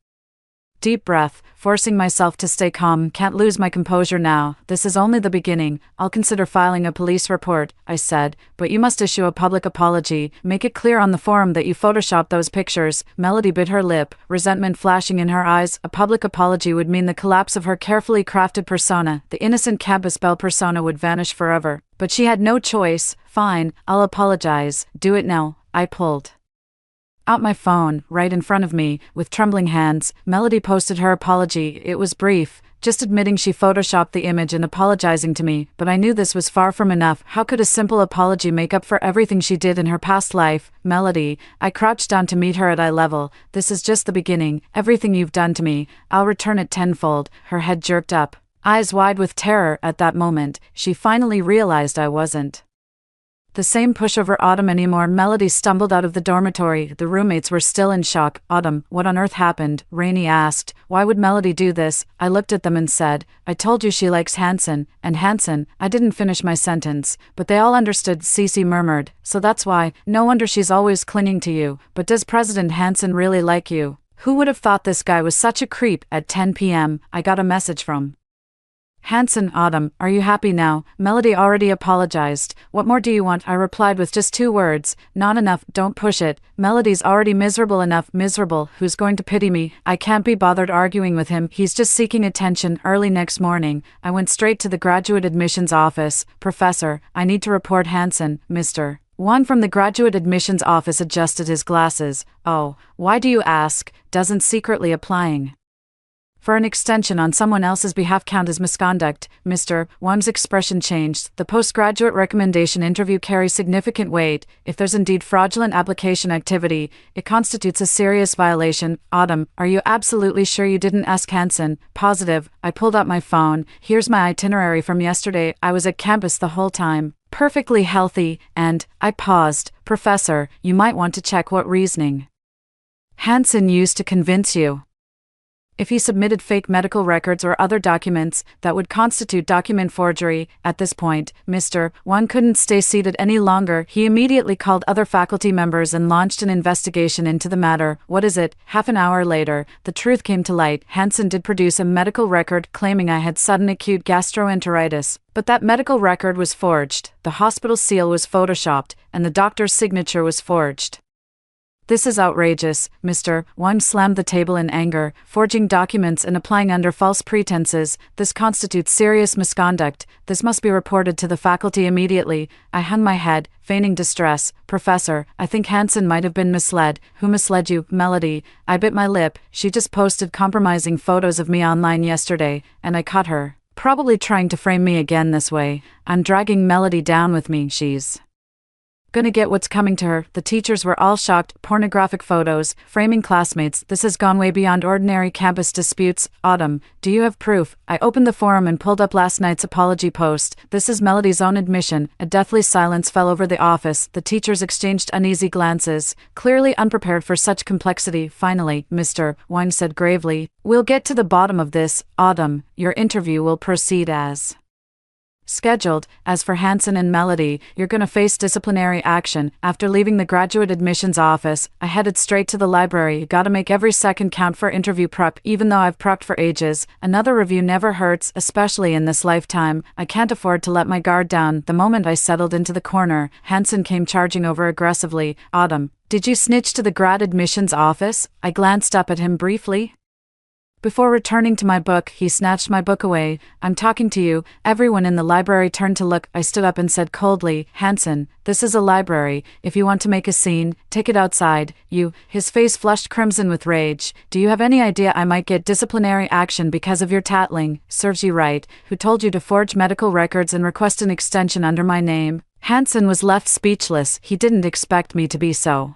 deep breath, forcing myself to stay calm. Can't lose my composure now. This is only the beginning. I'll consider filing a police report, I said, but you must issue a public apology. Make it clear on the forum that you photoshopped those pictures. Melody bit her lip, resentment flashing in her eyes. A public apology would mean the collapse of her carefully crafted persona. The innocent campus belle persona would vanish forever. But she had no choice. Fine, I'll apologize. Do it now. I pulled out my phone, right in front of me, with trembling hands. Melody posted her apology. It was brief, just admitting she photoshopped the image and apologizing to me, but I knew this was far from enough. How could a simple apology make up for everything she did in her past life? Melody, I crouched down to meet her at eye level. This is just the beginning. Everything you've done to me, I'll return it tenfold. Her head jerked up, eyes wide with terror. At that moment, she finally realized I wasn't The same pushover Autumn anymore. Melody stumbled out of the dormitory. The roommates were still in shock. Autumn, what on earth happened? Rainey asked. Why would Melody do this? I looked at them and said, I told you she likes Hanson. And Hanson, I didn't finish my sentence. But they all understood, Cece murmured. So that's why. No wonder she's always clinging to you. But does President Hanson really like you? Who would have thought this guy was such a creep? At 10 p.m., I got a message from Hanson. Autumn, are you happy now? Melody already apologized. What more do you want? I replied with just 2 words. Not enough, don't push it. Melody's already miserable enough. Miserable, who's going to pity me? I can't be bothered arguing with him. He's just seeking attention. Early next morning, I went straight to the graduate admissions office. Professor, I need to report Hanson, Mr. One from the graduate admissions office adjusted his glasses. Oh, why do you ask? Doesn't secretly applying for an extension on someone else's behalf count as misconduct? Mr. Wang's expression changed. The postgraduate recommendation interview carries significant weight. If there's indeed fraudulent application activity, it constitutes a serious violation. Autumn, are you absolutely sure you didn't ask Hanson? Positive. I pulled out my phone. Here's my itinerary from yesterday. I was at campus the whole time. Perfectly healthy, and, I paused. Professor, you might want to check what reasoning Hanson used to convince you. If he submitted fake medical records or other documents, that would constitute document forgery. At this point, Mr. Wang couldn't stay seated any longer. He immediately called other faculty members and launched an investigation into the matter. What is it? Half an hour later, the truth came to light. Hanson did produce a medical record claiming I had sudden acute gastroenteritis. But that medical record was forged. The hospital seal was photoshopped, and the doctor's signature was forged. This is outrageous, Mr. Wang slammed the table in anger. Forging documents and applying under false pretenses, this constitutes serious misconduct. This must be reported to the faculty immediately. I hung my head, feigning distress. Professor, I think Hanson might have been misled. Who misled you? Melody. I bit my lip. She just posted compromising photos of me online yesterday, and I caught her. Probably trying to frame me again this way. I'm dragging Melody down with me. She's gonna get what's coming to her. The teachers were all shocked. Pornographic photos, framing classmates. This has gone way beyond ordinary campus disputes. Autumn, do you have proof? I opened the forum and pulled up last night's apology post. This is Melody's own admission. A deathly silence fell over the office. The teachers exchanged uneasy glances, clearly unprepared for such complexity. Finally, Mr. Wang said gravely, we'll get to the bottom of this. Autumn, your interview will proceed as scheduled. As for Hanson and Melody, you're gonna face disciplinary action. After leaving the graduate admissions office, I headed straight to the library. You gotta make every second count for interview prep. Even though I've prepped for ages, another review never hurts, especially in this lifetime. I can't afford to let my guard down. The moment I settled into the corner, Hanson came charging over aggressively. Autumn, did you snitch to the grad admissions office? I glanced up at him briefly. Before returning to my book, he snatched my book away. I'm talking to you. Everyone in the library turned to look. I stood up and said coldly, Hanson, this is a library. If you want to make a scene, take it outside. You. His face flushed crimson with rage. Do you have any idea I might get disciplinary action because of your tattling? Serves you right. Who told you to forge medical records and request an extension under my name? Hanson was left speechless. He didn't expect me to be so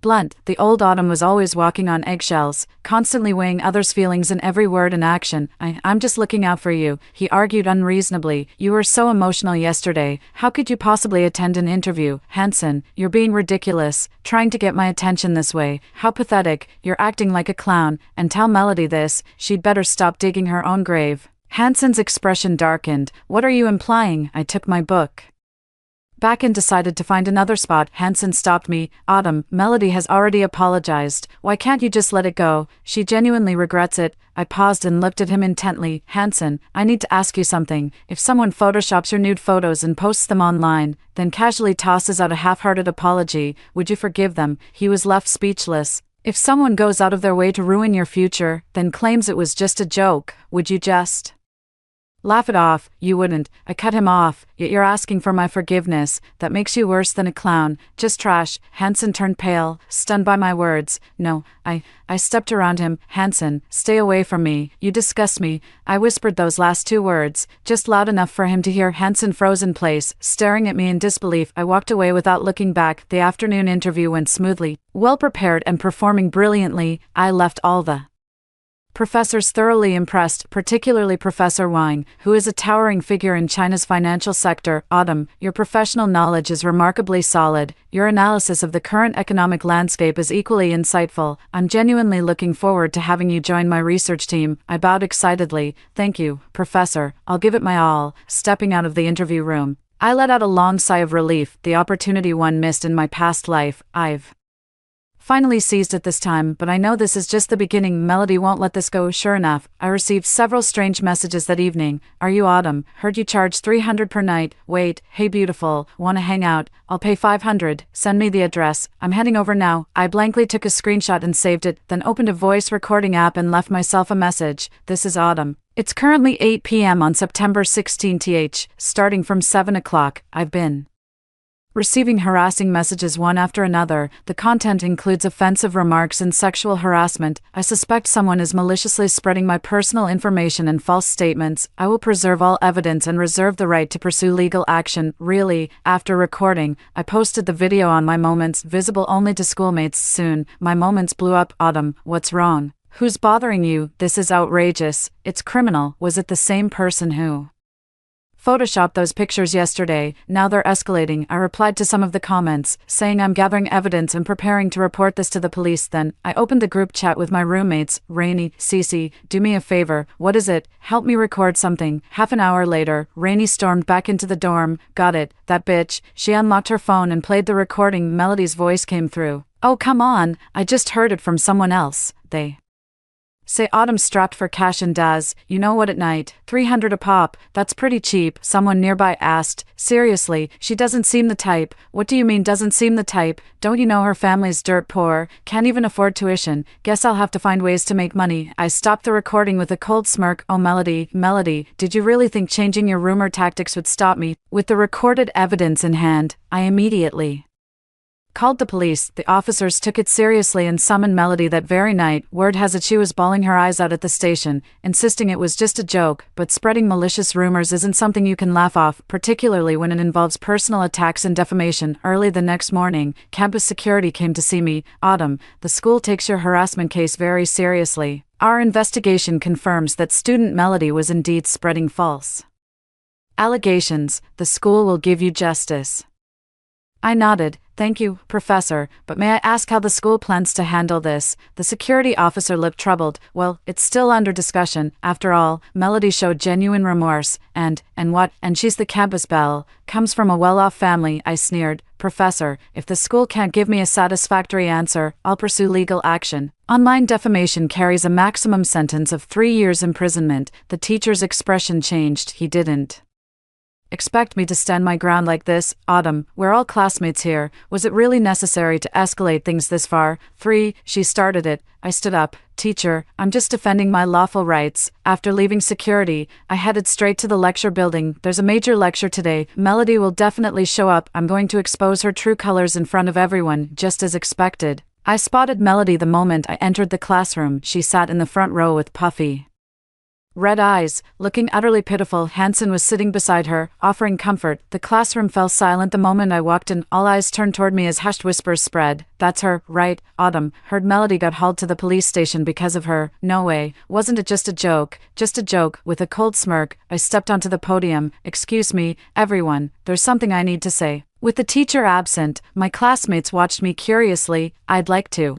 blunt. The old Autumn was always walking on eggshells, constantly weighing others' feelings in every word and action. I'm just looking out for you, he argued unreasonably. You were so emotional yesterday. How could you possibly attend an interview? Hanson, you're being ridiculous, trying to get my attention this way. How pathetic. You're acting like a clown. And tell Melody this, she'd better stop digging her own grave. Hanson's expression darkened. What are you implying? I took my book back and decided to find another spot. Hanson stopped me. Autumn, Melody has already apologized. Why can't you just let it go? She genuinely regrets it. I paused and looked at him intently. Hanson, I need to ask you something. If someone photoshops your nude photos and posts them online, then casually tosses out a half-hearted apology, would you forgive them? He was left speechless. If someone goes out of their way to ruin your future, then claims it was just a joke, would you just laugh it off? You wouldn't. I cut him off. Yet you're asking for my forgiveness. That makes you worse than a clown. Just trash. Hanson turned pale, stunned by my words. No, I stepped around him. Hanson, stay away from me. You disgust me. I whispered those last 2 words, just loud enough for him to hear. Hanson froze in place, staring at me in disbelief. I walked away without looking back. The afternoon interview went smoothly. Well prepared and performing brilliantly, I left all the Professors thoroughly impressed, particularly Professor Wang, who is a towering figure in China's financial sector. Autumn, your professional knowledge is remarkably solid. Your analysis of the current economic landscape is equally insightful. I'm genuinely looking forward to having you join my research team. I bowed excitedly. Thank you, Professor. I'll give it my all. Stepping out of the interview room, I let out a long sigh of relief. The opportunity one missed in my past life, I've finally seized it this time, but I know this is just the beginning. Melody won't let this go. Sure enough, I received several strange messages that evening. Are you Autumn? Heard you charge 300 per night. Wait, hey beautiful, wanna hang out? I'll pay 500. Send me the address. I'm heading over now. I blankly took a screenshot and saved it, then opened a voice recording app and left myself a message. This is Autumn. It's currently 8 p.m. on September 16th. Starting from 7 o'clock, I've been receiving harassing messages one after another. The content includes offensive remarks and sexual harassment. I suspect someone is maliciously spreading my personal information and false statements. I will preserve all evidence and reserve the right to pursue legal action. Really, after recording, I posted the video on My Moments, visible only to schoolmates. Soon, My Moments blew up. Autumn, what's wrong? Who's bothering you? This is outrageous. It's criminal. Was it the same person who photoshopped those pictures yesterday? Now they're escalating. I replied to some of the comments, saying I'm gathering evidence and preparing to report this to the police. Then, I opened the group chat with my roommates. Rainy, Cece, do me a favor. What is it? Help me record something. Half an hour later, Rainy stormed back into the dorm. Got it, that bitch. She unlocked her phone and played the recording. Melody's voice came through. Oh come on, I just heard it from someone else. They say Autumn strapped for cash and Daz, you know what, at night, 300 a pop, that's pretty cheap. Someone nearby asked, seriously, she doesn't seem the type. What do you mean doesn't seem the type? Don't you know her family's dirt poor, can't even afford tuition? Guess I'll have to find ways to make money. I stopped the recording with a cold smirk. Oh Melody, did you really think changing your rumor tactics would stop me? With the recorded evidence in hand, I immediately called the police. The officers took it seriously and summoned Melody that very night. Word has it she was bawling her eyes out at the station, insisting it was just a joke, but spreading malicious rumors isn't something you can laugh off, particularly when it involves personal attacks and defamation. Early the next morning, campus security came to see me. Autumn, the school takes your harassment case very seriously. Our investigation confirms that student Melody was indeed spreading false allegations. The school will give you justice. I nodded. Thank you, Professor, but may I ask how the school plans to handle this? The security officer looked troubled. Well, it's still under discussion. After all, Melody showed genuine remorse, and what? And she's the campus belle. Comes from a well-off family. I sneered. Professor, if the school can't give me a satisfactory answer, I'll pursue legal action. Online defamation carries a maximum sentence of 3 years imprisonment. The teacher's expression changed. He didn't expect me to stand my ground like this. Autumn, we're all classmates here. Was it really necessary to escalate things this far? 3. She started it. I stood up. Teacher, I'm just defending my lawful rights. After leaving security, I headed straight to the lecture building. There's a major lecture today. Melody will definitely show up. I'm going to expose her true colors in front of everyone, just as expected. I spotted Melody the moment I entered the classroom. She sat in the front row with puffy red eyes, looking utterly pitiful. Hanson was sitting beside her, offering comfort. The classroom fell silent the moment I walked in. All eyes turned toward me as hushed whispers spread. That's her, right? Autumn. Heard Melody got hauled to the police station because of her. No way. Wasn't it just a joke? Just a joke. With a cold smirk, I stepped onto the podium. Excuse me, everyone. There's something I need to say. With the teacher absent, my classmates watched me curiously. I'd like to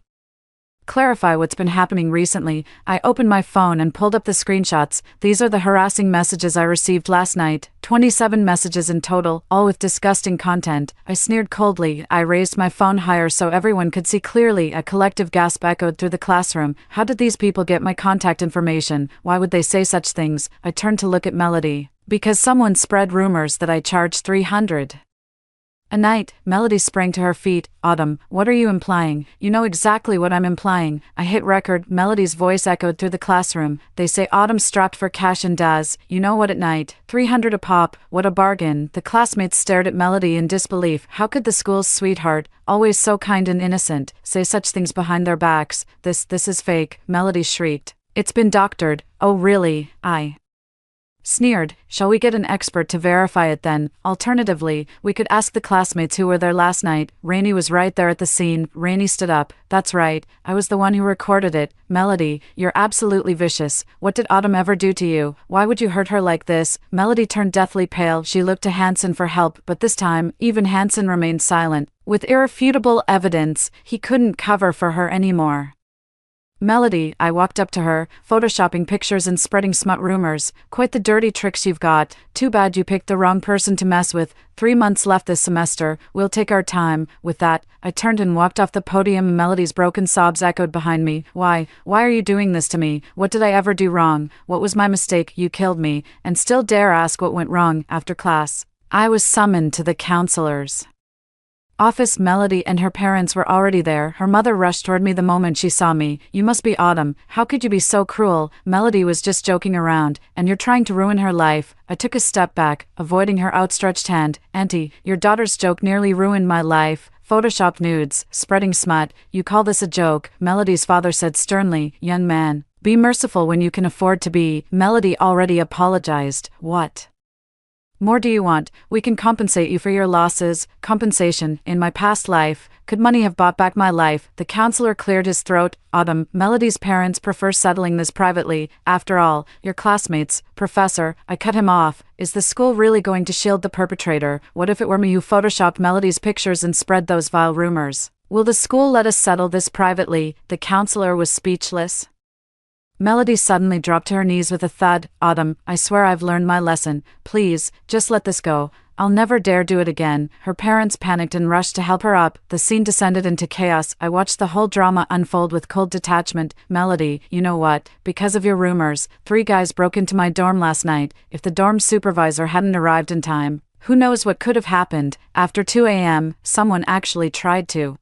clarify what's been happening recently. I opened my phone and pulled up the screenshots. These are the harassing messages I received last night. 27 messages in total, all with disgusting content. I sneered coldly. I raised my phone higher so everyone could see clearly. A collective gasp echoed through the classroom. How did these people get my contact information? Why would they say such things? I turned to look at Melody. Because someone spread rumors that I charged 300 a night. Melody sprang to her feet. Autumn, what are you implying? You know exactly what I'm implying. I hit record. Melody's voice echoed through the classroom. They say Autumn strapped for cash and Daz. You know what, at night, 300 a pop. What a bargain. The classmates stared at Melody in disbelief. How could the school's sweetheart, always so kind and innocent, say such things behind their backs? This is fake. Melody shrieked. It's been doctored. Oh really? I Sneered. Shall we get an expert to verify it then? Alternatively, we could ask the classmates who were there last night. Rainy was right there at the scene. Rainy stood up. That's right. I was the one who recorded it. Melody, you're absolutely vicious. What did Autumn ever do to you? Why would you hurt her like this? Melody turned deathly pale. She looked to Hansen for help, but this time, even Hansen remained silent. With irrefutable evidence, he couldn't cover for her anymore. Melody, I walked up to her, photoshopping pictures and spreading smut rumors. Quite the dirty tricks you've got. Too bad you picked the wrong person to mess with. 3 months left this semester. We'll take our time. With that, I turned and walked off the podium. Melody's broken sobs echoed behind me. Why are you doing this to me? What did I ever do wrong? What was my mistake? You killed me. And still dare ask what went wrong after class. I was summoned to the counselor's office. Melody and her parents were already there. Her mother rushed toward me the moment she saw me. You must be Autumn. How could you be so cruel? Melody was just joking around, and you're trying to ruin her life. I took a step back, avoiding her outstretched hand. Auntie, your daughter's joke nearly ruined my life. Photoshopped nudes, spreading smut. You call this a joke? Melody's father said sternly. Young man, be merciful when you can afford to be. Melody already apologized. What more do you want? We can compensate you for your losses. Compensation. In my past life, could money have bought back my life? The counselor cleared his throat. Autumn, Melody's parents prefer settling this privately. After all, your classmates. Professor, I cut him off. Is the school really going to shield the perpetrator? What if it were me who photoshopped Melody's pictures and spread those vile rumors? Will the school let us settle this privately? The counselor was speechless. Melody suddenly dropped to her knees with a thud. Autumn, I swear I've learned my lesson. Please, just let this go. I'll never dare do it again. Her parents panicked and rushed to help her up. The scene descended into chaos. I watched the whole drama unfold with cold detachment. Melody, you know what? Because of your rumors, 3 guys broke into my dorm last night. If the dorm supervisor hadn't arrived in time, who knows what could have happened? After 2 a.m., someone actually tried to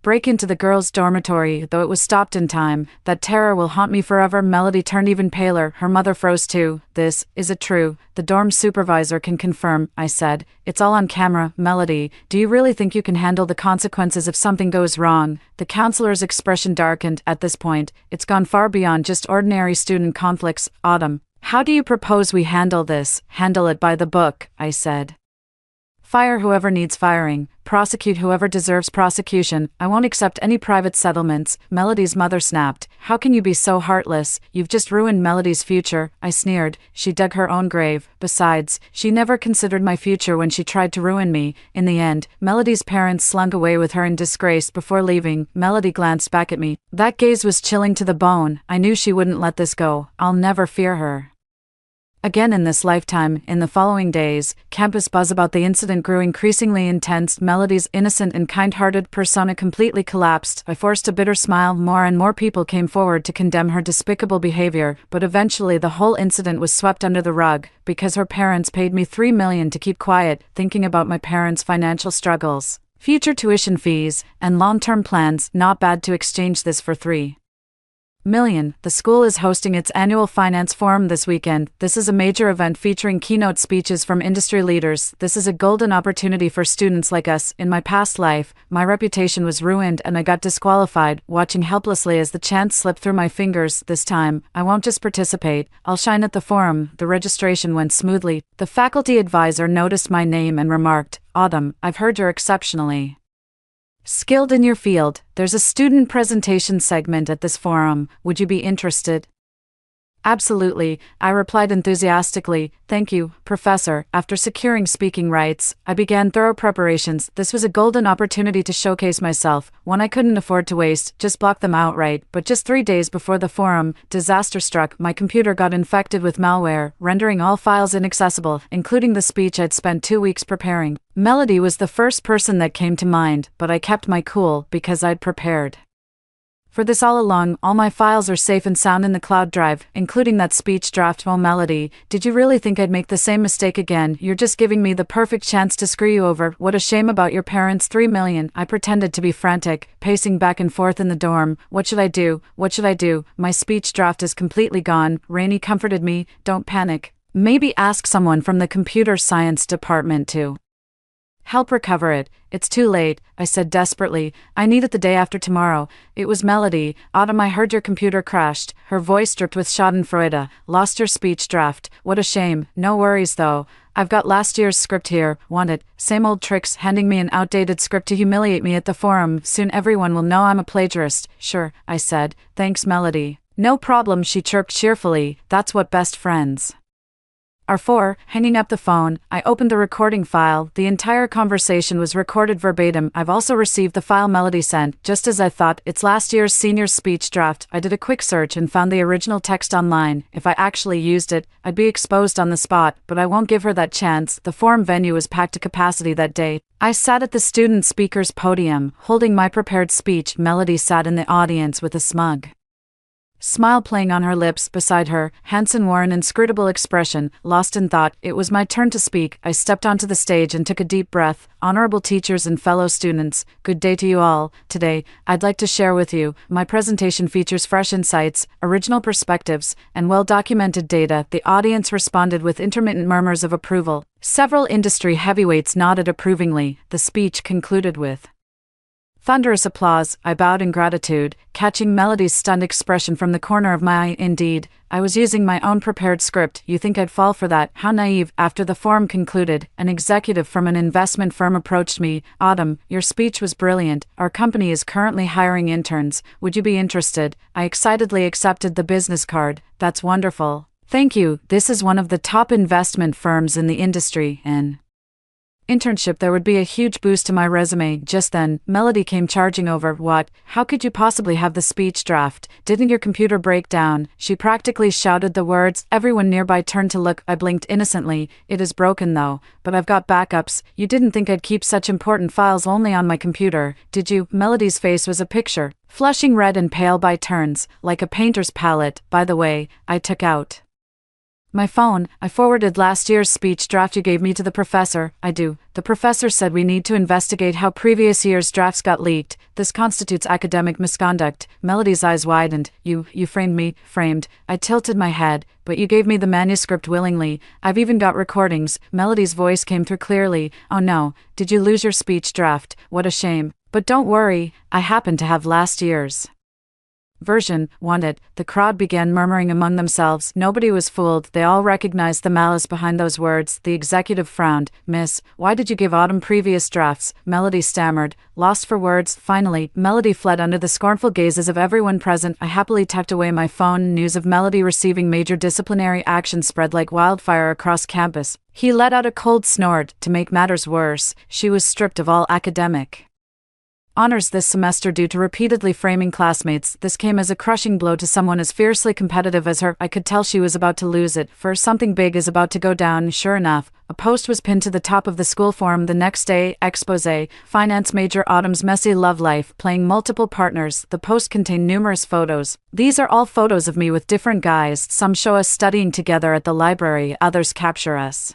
break into the girls' dormitory, though it was stopped in time. That terror will haunt me forever. Melody turned even paler. Her mother froze too. Is it true? The dorm supervisor can confirm, I said. It's all on camera. Melody, do you really think you can handle the consequences if something goes wrong? The counselor's expression darkened. At this point, it's gone far beyond just ordinary student conflicts. Autumn, how do you propose we handle this? Handle it by the book, I said. Fire whoever needs firing, prosecute whoever deserves prosecution. I won't accept any private settlements. Melody's mother snapped. How can you be so heartless? You've just ruined Melody's future. I sneered. She dug her own grave. Besides, she never considered my future when she tried to ruin me. In the end, Melody's parents slunk away with her in disgrace. Before leaving, Melody glanced back at me. That gaze was chilling to the bone. I knew she wouldn't let this go. I'll never fear her again in this lifetime. In the following days, campus buzz about the incident grew increasingly intense. Melody's innocent and kind-hearted persona completely collapsed. I forced a bitter smile. More and more people came forward to condemn her despicable behavior, but eventually the whole incident was swept under the rug, because her parents paid me $3 million to keep quiet. Thinking about my parents' financial struggles, future tuition fees, and long-term plans, not bad to exchange this for $3 million. The school is hosting its annual finance forum this weekend. This is a major event featuring keynote speeches from industry leaders. This is a golden opportunity for students like us. In my past life, my reputation was ruined and I got disqualified, watching helplessly as the chance slipped through my fingers. This time, I won't just participate, I'll shine at the forum. The registration went smoothly. The faculty advisor noticed my name and remarked, Autumn, I've heard you're exceptionally skilled in your field. There's a student presentation segment at this forum. Would you be interested? Absolutely, I replied enthusiastically. Thank you, Professor. After securing speaking rights, I began thorough preparations. This was a golden opportunity to showcase myself, one I couldn't afford to waste, just block them outright. But just 3 days before the forum, disaster struck. My computer got infected with malware, rendering all files inaccessible, including the speech I'd spent 2 weeks preparing. Melody was the first person that came to mind, but I kept my cool because I'd prepared for this all along. All my files are safe and sound in the cloud drive, including that speech draft. Oh, Melody, did you really think I'd make the same mistake again? You're just giving me the perfect chance to screw you over. What a shame about your parents. $3 million. I pretended to be frantic, pacing back and forth in the dorm. What should I do? What should I do? My speech draft is completely gone. Rainy comforted me. Don't panic. Maybe ask someone from the computer science department to Help recover it. It's too late, I said desperately. I need it the day after tomorrow. It was Melody. Autumn, I heard your computer crashed. Her voice dripped with schadenfreude. Lost your speech draft. What a shame. No worries though. I've got last year's script here. Want it? Same old tricks, handing me an outdated script to humiliate me at the forum. Soon everyone will know I'm a plagiarist. Sure, I said. Thanks, Melody. No problem, she chirped cheerfully. That's what best friends are for. Hanging up the phone, I opened the recording file. The entire conversation was recorded verbatim. I've also received the file Melody sent. Just as I thought, it's last year's senior's speech draft. I did a quick search and found the original text online. If I actually used it, I'd be exposed on the spot, but I won't give her that chance. The forum venue was packed to capacity that day. I sat at the student speaker's podium, holding my prepared speech. Melody sat in the audience with a smug smile playing on her lips. Beside her, Hanson wore an inscrutable expression, lost in thought. It was my turn to speak. I stepped onto the stage and took a deep breath. Honorable teachers and fellow students, good day to you all. Today, I'd like to share with you, my presentation features fresh insights, original perspectives, and well-documented data. The audience responded with intermittent murmurs of approval. Several industry heavyweights nodded approvingly. The speech concluded with thunderous applause. I bowed in gratitude, catching Melody's stunned expression from the corner of my eye. Indeed, I was using my own prepared script. You think I'd fall for that? How naive. After the forum concluded, an executive from an investment firm approached me. Autumn, your speech was brilliant. Our company is currently hiring interns. Would you be interested? I excitedly accepted the business card. That's wonderful. Thank you. This is one of the top investment firms in the industry, and internship, there would be a huge boost to my resume. Just then, Melody came charging over. What? How could you possibly have the speech draft? Didn't your computer break down? She practically shouted the words. Everyone nearby turned to look. I blinked innocently. It is broken though, but I've got backups. You didn't think I'd keep such important files only on my computer, did you? Melody's face was a picture, flushing red and pale by turns, like a painter's palette. By the way, I took out my phone. I forwarded last year's speech draft you gave me to the professor. I do. The professor said we need to investigate how previous year's drafts got leaked. This constitutes academic misconduct. Melody's eyes widened. You framed me. Framed. I tilted my head. But you gave me the manuscript willingly. I've even got recordings. Melody's voice came through clearly. Oh no. Did you lose your speech draft? What a shame. But don't worry. I happen to have last year's version. Want it? The crowd began murmuring among themselves. Nobody was fooled. They all recognized the malice behind those words. The executive frowned. Miss, why did you give Autumn previous drafts? Melody stammered, lost for words. Finally, Melody fled under the scornful gazes of everyone present. I happily tucked away my phone. News of Melody receiving major disciplinary action spread like wildfire across campus. He let out a cold snort. To make matters worse, she was stripped of all academic honors this semester due to repeatedly framing classmates. This came as a crushing blow to someone as fiercely competitive as her. I could tell she was about to lose it, for something big is about to go down. Sure enough, a post was pinned to the top of the school forum the next day. Expose, finance major Autumn's messy love life, playing multiple partners. The post contained numerous photos. These are all photos of me with different guys. Some show us studying together at the library, others capture us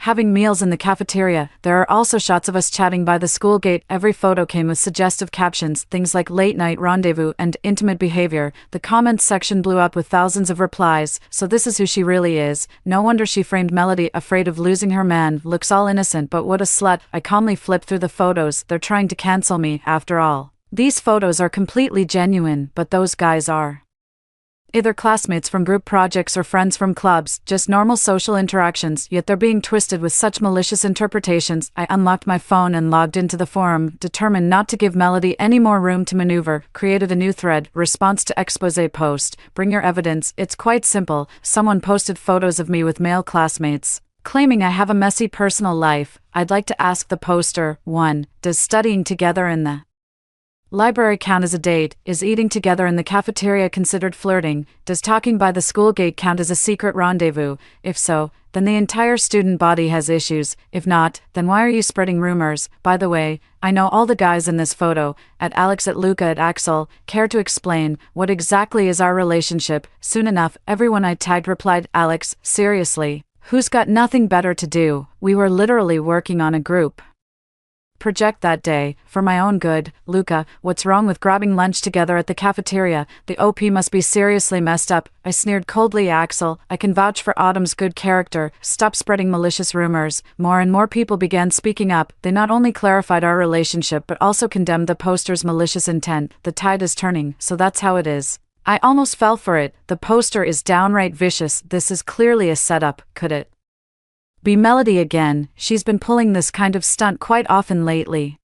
having meals in the cafeteria. There are also shots of us chatting by the school gate. Every photo came with suggestive captions, things like late night rendezvous and intimate behavior. The comments section blew up with thousands of replies. So this is who she really is. No wonder she framed Melody, afraid of losing her man. Looks all innocent, but what a slut. I calmly flipped through the photos. They're trying to cancel me, after all. These photos are completely genuine, but those guys are either classmates from group projects or friends from clubs, just normal social interactions, yet they're being twisted with such malicious interpretations. I unlocked my phone and logged into the forum, determined not to give Melody any more room to maneuver. Created a new thread, response to expose post. Bring your evidence. It's quite simple. Someone posted photos of me with male classmates, claiming I have a messy personal life. I'd like to ask the poster, 1. Does studying together in the library count as a date? Is eating together in the cafeteria considered flirting? Does talking by the school gate count as a secret rendezvous? If so, then the entire student body has issues. If not, then why are you spreading rumors? By the way, I know all the guys in this photo, at Alex, at Luca, at Axel. Care to explain, what exactly is our relationship? Soon enough, everyone I tagged replied, Alex, seriously, who's got nothing better to do? We were literally working on a group project that day, for my own good. Luca, what's wrong with grabbing lunch together at the cafeteria? The OP must be seriously messed up. I sneered coldly. Axel, I can vouch for Autumn's good character. Stop spreading malicious rumors. More and more people began speaking up. They not only clarified our relationship but also condemned the poster's malicious intent. The tide is turning, so that's how it is. I almost fell for it. The poster is downright vicious. This is clearly a setup. Could it be Melody again? She's been pulling this kind of stunt quite often lately.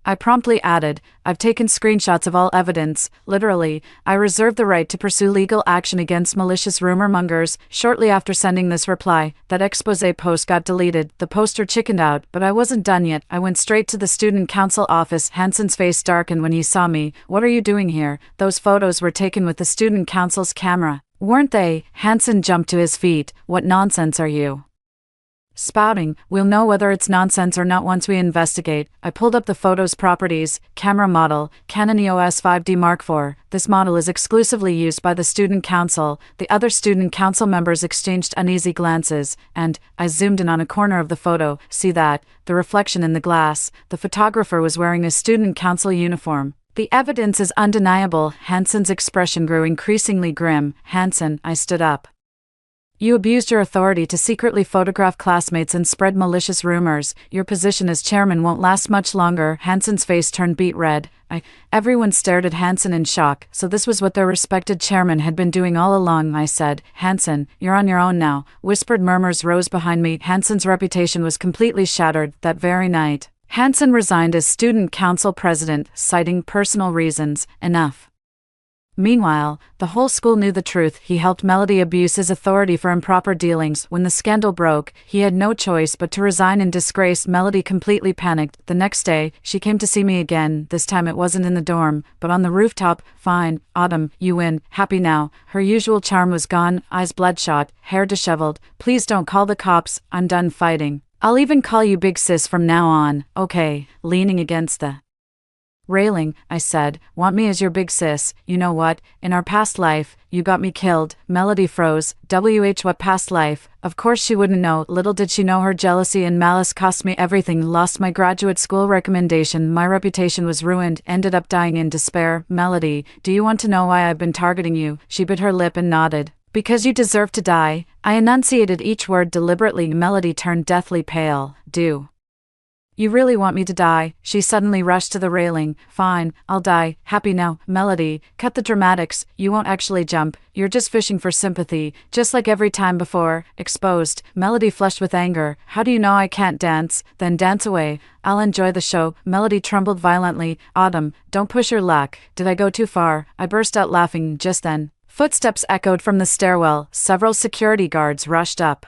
I promptly added, I've taken screenshots of all evidence. Literally, I reserve the right to pursue legal action against malicious rumor mongers. Shortly after sending this reply, that expose post got deleted. The poster chickened out, but I wasn't done yet. I went straight to the student council office. Hansen's face darkened when he saw me. What are you doing here? Those photos were taken with the student council's camera, weren't they? Hansen jumped to his feet. What nonsense are you spouting? We'll know whether it's nonsense or not once we investigate. I pulled up the photo's properties. Camera model, Canon EOS 5D Mark IV. This model is exclusively used by the student council. The other student council members exchanged uneasy glances, and I zoomed in on a corner of the photo. See that? The reflection in the glass. The photographer was wearing a student council uniform. The evidence is undeniable. Hansen's expression grew increasingly grim. Hansen, I stood up. You abused your authority to secretly photograph classmates and spread malicious rumors. Your position as chairman won't last much longer. Hansen's face turned beet red. Everyone stared at Hansen in shock. So this was what their respected chairman had been doing all along, I said. Hansen, you're on your own now. Whispered murmurs rose behind me. Hansen's reputation was completely shattered. That very night, Hansen resigned as student council president, citing personal reasons. Enough. Meanwhile, the whole school knew the truth. He helped Melody abuse his authority for improper dealings. When the scandal broke, he had no choice but to resign in disgrace. Melody completely panicked. The next day, she came to see me again. This time it wasn't in the dorm, but on the rooftop. Fine, Autumn, you win. Happy now. Her usual charm was gone, eyes bloodshot, hair disheveled. Please don't call the cops. I'm done fighting. I'll even call you Big Sis from now on. Okay. Leaning against the railing, I said, want me as your big sis? You know what? In our past life, you got me killed. Melody froze. What past life? Of course she wouldn't know. Little did she know her jealousy and malice cost me everything. Lost my graduate school recommendation. My reputation was ruined. Ended up dying in despair. Melody, do you want to know why I've been targeting you? She bit her lip and nodded. Because you deserve to die. I enunciated each word deliberately. Melody turned deathly pale. Do you really want me to die? She suddenly rushed to the railing. Fine, I'll die. Happy now. Melody, cut the dramatics. You won't actually jump. You're just fishing for sympathy, just like every time before. Exposed. Melody flushed with anger. How do you know I can't dance? Then dance away. I'll enjoy the show. Melody trembled violently. Autumn, don't push your luck. Did I go too far? I burst out laughing just then. Footsteps echoed from the stairwell. Several security guards rushed up,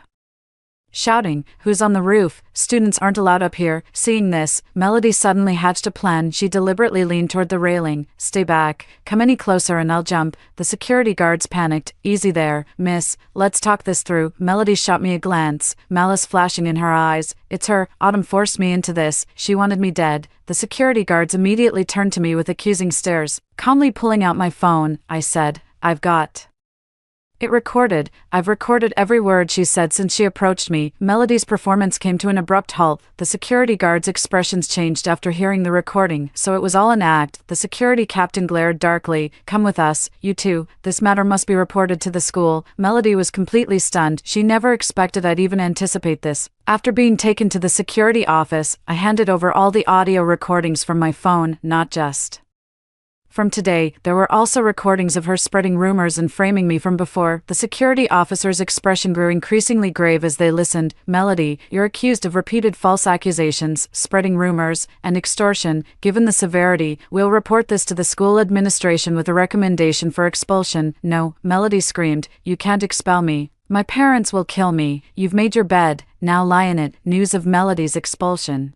shouting, who's on the roof? Students aren't allowed up here. Seeing this, Melody suddenly hatched a plan. She deliberately leaned toward the railing. Stay back. Come any closer and I'll jump. The security guards panicked. Easy there, miss. Let's talk this through. Melody shot me a glance, malice flashing in her eyes. It's her. Autumn forced me into this. She wanted me dead. The security guards immediately turned to me with accusing stares. Calmly pulling out my phone, I said, I've got it recorded. I've recorded every word she said since she approached me. Melody's performance came to an abrupt halt. The security guard's expressions changed after hearing the recording, so it was all an act. The security captain glared darkly. Come with us, you two. This matter must be reported to the school. Melody was completely stunned. She never expected I'd even anticipate this. After being taken to the security office, I handed over all the audio recordings from my phone, not just from today. There were also recordings of her spreading rumors and framing me from before. The security officer's expression grew increasingly grave as they listened. Melody, you're accused of repeated false accusations, spreading rumors, and extortion. Given the severity, we'll report this to the school administration with a recommendation for expulsion. No, Melody screamed, you can't expel me. My parents will kill me. You've made your bed, now lie in it. News of Melody's expulsion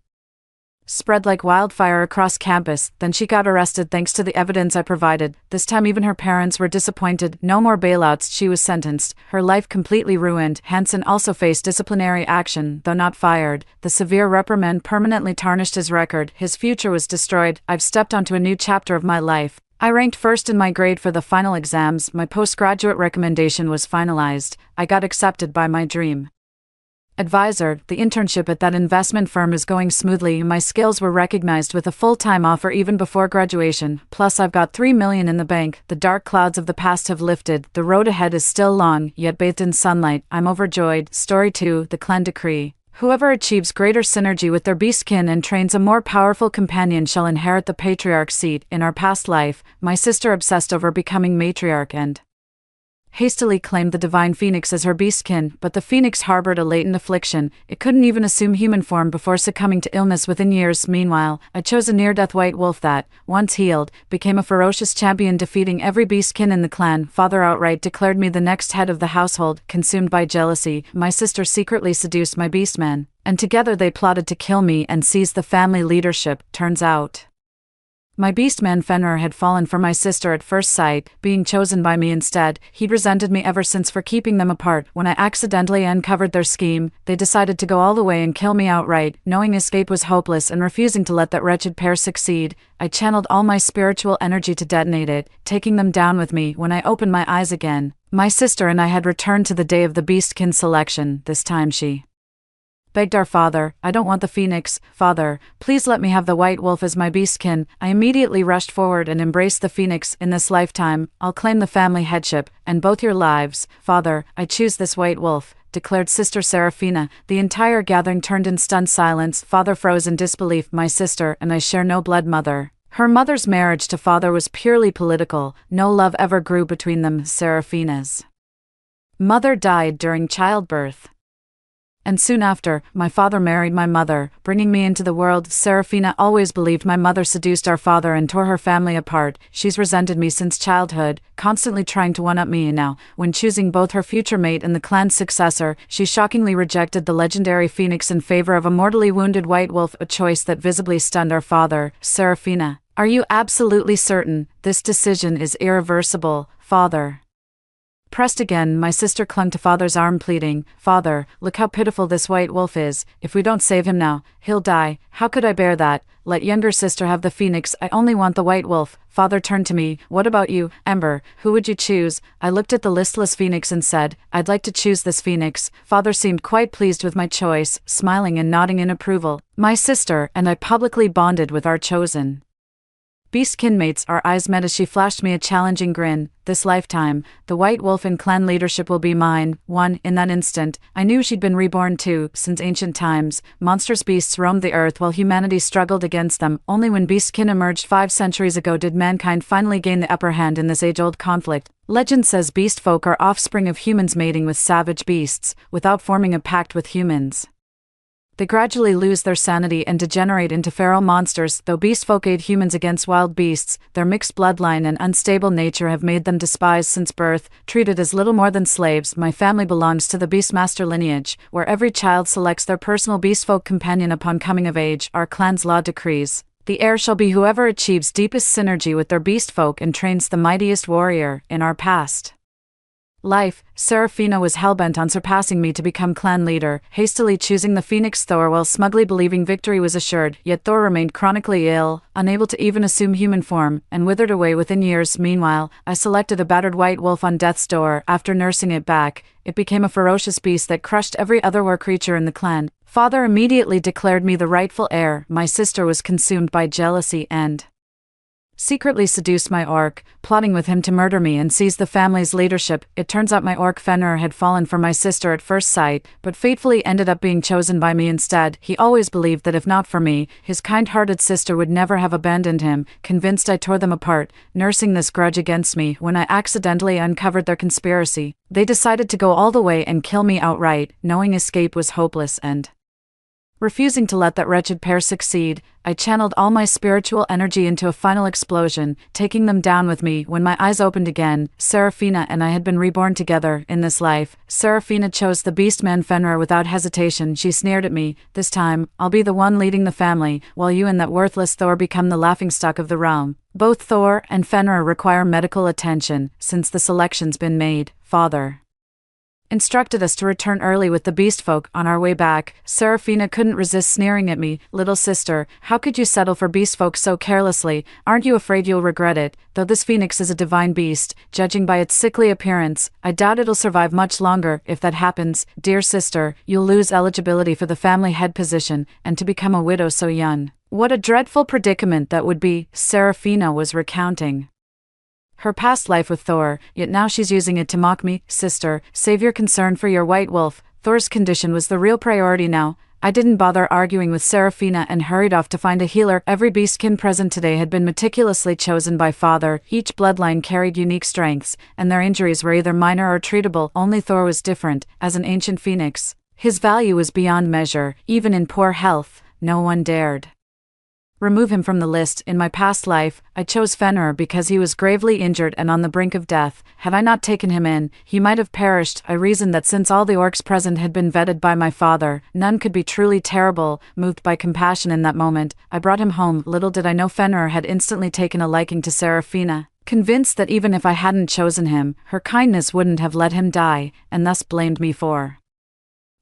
spread like wildfire across campus. Then she got arrested thanks to the evidence I provided. This time even her parents were disappointed. No more bailouts. She was sentenced. Her life completely ruined. Hansen also faced disciplinary action, though not fired. The severe reprimand permanently tarnished his record. His future was destroyed. I've stepped onto a new chapter of my life. I ranked first in my grade for the final exams. My postgraduate recommendation was finalized. I got accepted by my dream Advisor, the internship at that investment firm is going smoothly. My skills were recognized with a full-time offer even before graduation. Plus I've got $3 million in the bank. The dark clouds of the past have lifted. The road ahead is still long, yet bathed in sunlight. I'm overjoyed. Story 2, the clan decree. Whoever achieves greater synergy with their beastkin and trains a more powerful companion shall inherit the patriarch's seat. In our past life, my sister obsessed over becoming matriarch and hastily claimed the divine phoenix as her beastkin, but the phoenix harbored a latent affliction. It couldn't even assume human form before succumbing to illness within years. Meanwhile, I chose a near-death white wolf that, once healed, became a ferocious champion, defeating every beastkin in the clan. Father outright declared me the next head of the household. Consumed by jealousy, my sister secretly seduced my beastman, and together they plotted to kill me and seize the family leadership. Turns out my beastman Fenrir had fallen for my sister at first sight, being chosen by me instead. He'd resented me ever since for keeping them apart. When I accidentally uncovered their scheme, they decided to go all the way and kill me outright. Knowing escape was hopeless and refusing to let that wretched pair succeed, I channeled all my spiritual energy to detonate it, taking them down with me. When I opened my eyes again, my sister and I had returned to the day of the beastkin selection. This time she begged our father, "I don't want the phoenix, father, please let me have the white wolf as my beastkin." I immediately rushed forward and embraced the phoenix. "In this lifetime, I'll claim the family headship, and both your lives, father. I choose this white wolf," declared Sister Serafina. The entire gathering turned in stunned silence. Father froze in disbelief. My sister and I share no blood mother. Her mother's marriage to father was purely political. No love ever grew between them. Serafina's mother died during childbirth, and soon after, my father married my mother, bringing me into the world. Serafina always believed my mother seduced our father and tore her family apart. She's resented me since childhood, constantly trying to one-up me, and now, when choosing both her future mate and the clan's successor, she shockingly rejected the legendary phoenix in favor of a mortally wounded white wolf, a choice that visibly stunned our father. Serafina, are you absolutely certain this decision is irreversible, father? Pressed again, my sister clung to father's arm, pleading, "Father, look how pitiful this white wolf is. If we don't save him now, he'll die." How could I bear that? Let younger sister have the phoenix. I only want the white wolf. Father turned to me. "What about you, Ember? Who would you choose?" I looked at the listless phoenix and said, "I'd like to choose this phoenix." Father seemed quite pleased with my choice, smiling and nodding in approval. My sister and I publicly bonded with our chosen beastkin mates. Our eyes met as she flashed me a challenging grin. "This lifetime, the white wolf and clan leadership will be mine." In that instant, I knew she'd been reborn too. Since ancient times, monstrous beasts roamed the earth while humanity struggled against them. Only when beastkin emerged 5 centuries ago did mankind finally gain the upper hand in this age-old conflict. Legend says beast folk are offspring of humans mating with savage beasts, without forming a pact with humans. They gradually lose their sanity and degenerate into feral monsters. Though beastfolk aid humans against wild beasts, their mixed bloodline and unstable nature have made them despised since birth, treated as little more than slaves. My family belongs to the Beastmaster lineage, where every child selects their personal beastfolk companion upon coming of age. Our clan's law decrees, the heir shall be whoever achieves deepest synergy with their beastfolk and trains the mightiest warrior. In our past life, Serafina was hellbent on surpassing me to become clan leader, hastily choosing the phoenix Thor while smugly believing victory was assured. Yet Thor remained chronically ill, unable to even assume human form, and withered away within years. Meanwhile, I selected a battered white wolf on death's door. After nursing it back, it became a ferocious beast that crushed every other war creature in the clan. Father immediately declared me the rightful heir. My sister was consumed by jealousy and secretly seduced my orc, plotting with him to murder me and seize the family's leadership. It turns out my orc Fenrir had fallen for my sister at first sight, but fatefully ended up being chosen by me instead. He always believed that if not for me, his kind-hearted sister would never have abandoned him. Convinced, I tore them apart, nursing this grudge against me. When I accidentally uncovered their conspiracy, they decided to go all the way and kill me outright. Knowing escape was hopeless and refusing to let that wretched pair succeed, I channeled all my spiritual energy into a final explosion, taking them down with me. When my eyes opened again, Serafina and I had been reborn together. In this life, Serafina chose the beastman Fenrir without hesitation. She sneered at me, "This time, I'll be the one leading the family, while you and that worthless Thor become the laughingstock of the realm." Both Thor and Fenrir require medical attention, since the selection's been made, father. instructed us to return early with the beast folk. On our way back, Seraphina couldn't resist sneering at me. "Little sister, how could you settle for beast folk so carelessly? Aren't you afraid you'll regret it? Though this phoenix is a divine beast, judging by its sickly appearance, I doubt it'll survive much longer. If that happens, dear sister, you'll lose eligibility for the family head position, and to become a widow so young. What a dreadful predicament that would be," Seraphina was recounting her past life with Thor, yet now she's using it to mock me. "Sister, save your concern for your white wolf." Thor's condition was the real priority now. I didn't bother arguing with Seraphina and hurried off to find a healer. Every beastkin present today had been meticulously chosen by Father. Each bloodline carried unique strengths, and their injuries were either minor or treatable. Only Thor was different. As an ancient phoenix, his value was beyond measure. Even in poor health, no one dared remove him from the list. In my past life, I chose Fenrir because he was gravely injured and on the brink of death. Had I not taken him in, he might have perished. I reasoned that since all the orcs present had been vetted by my father, none could be truly terrible. Moved by compassion in that moment, I brought him home. Little did I know Fenrir had instantly taken a liking to Seraphina, convinced that even if I hadn't chosen him, her kindness wouldn't have let him die, and thus blamed me for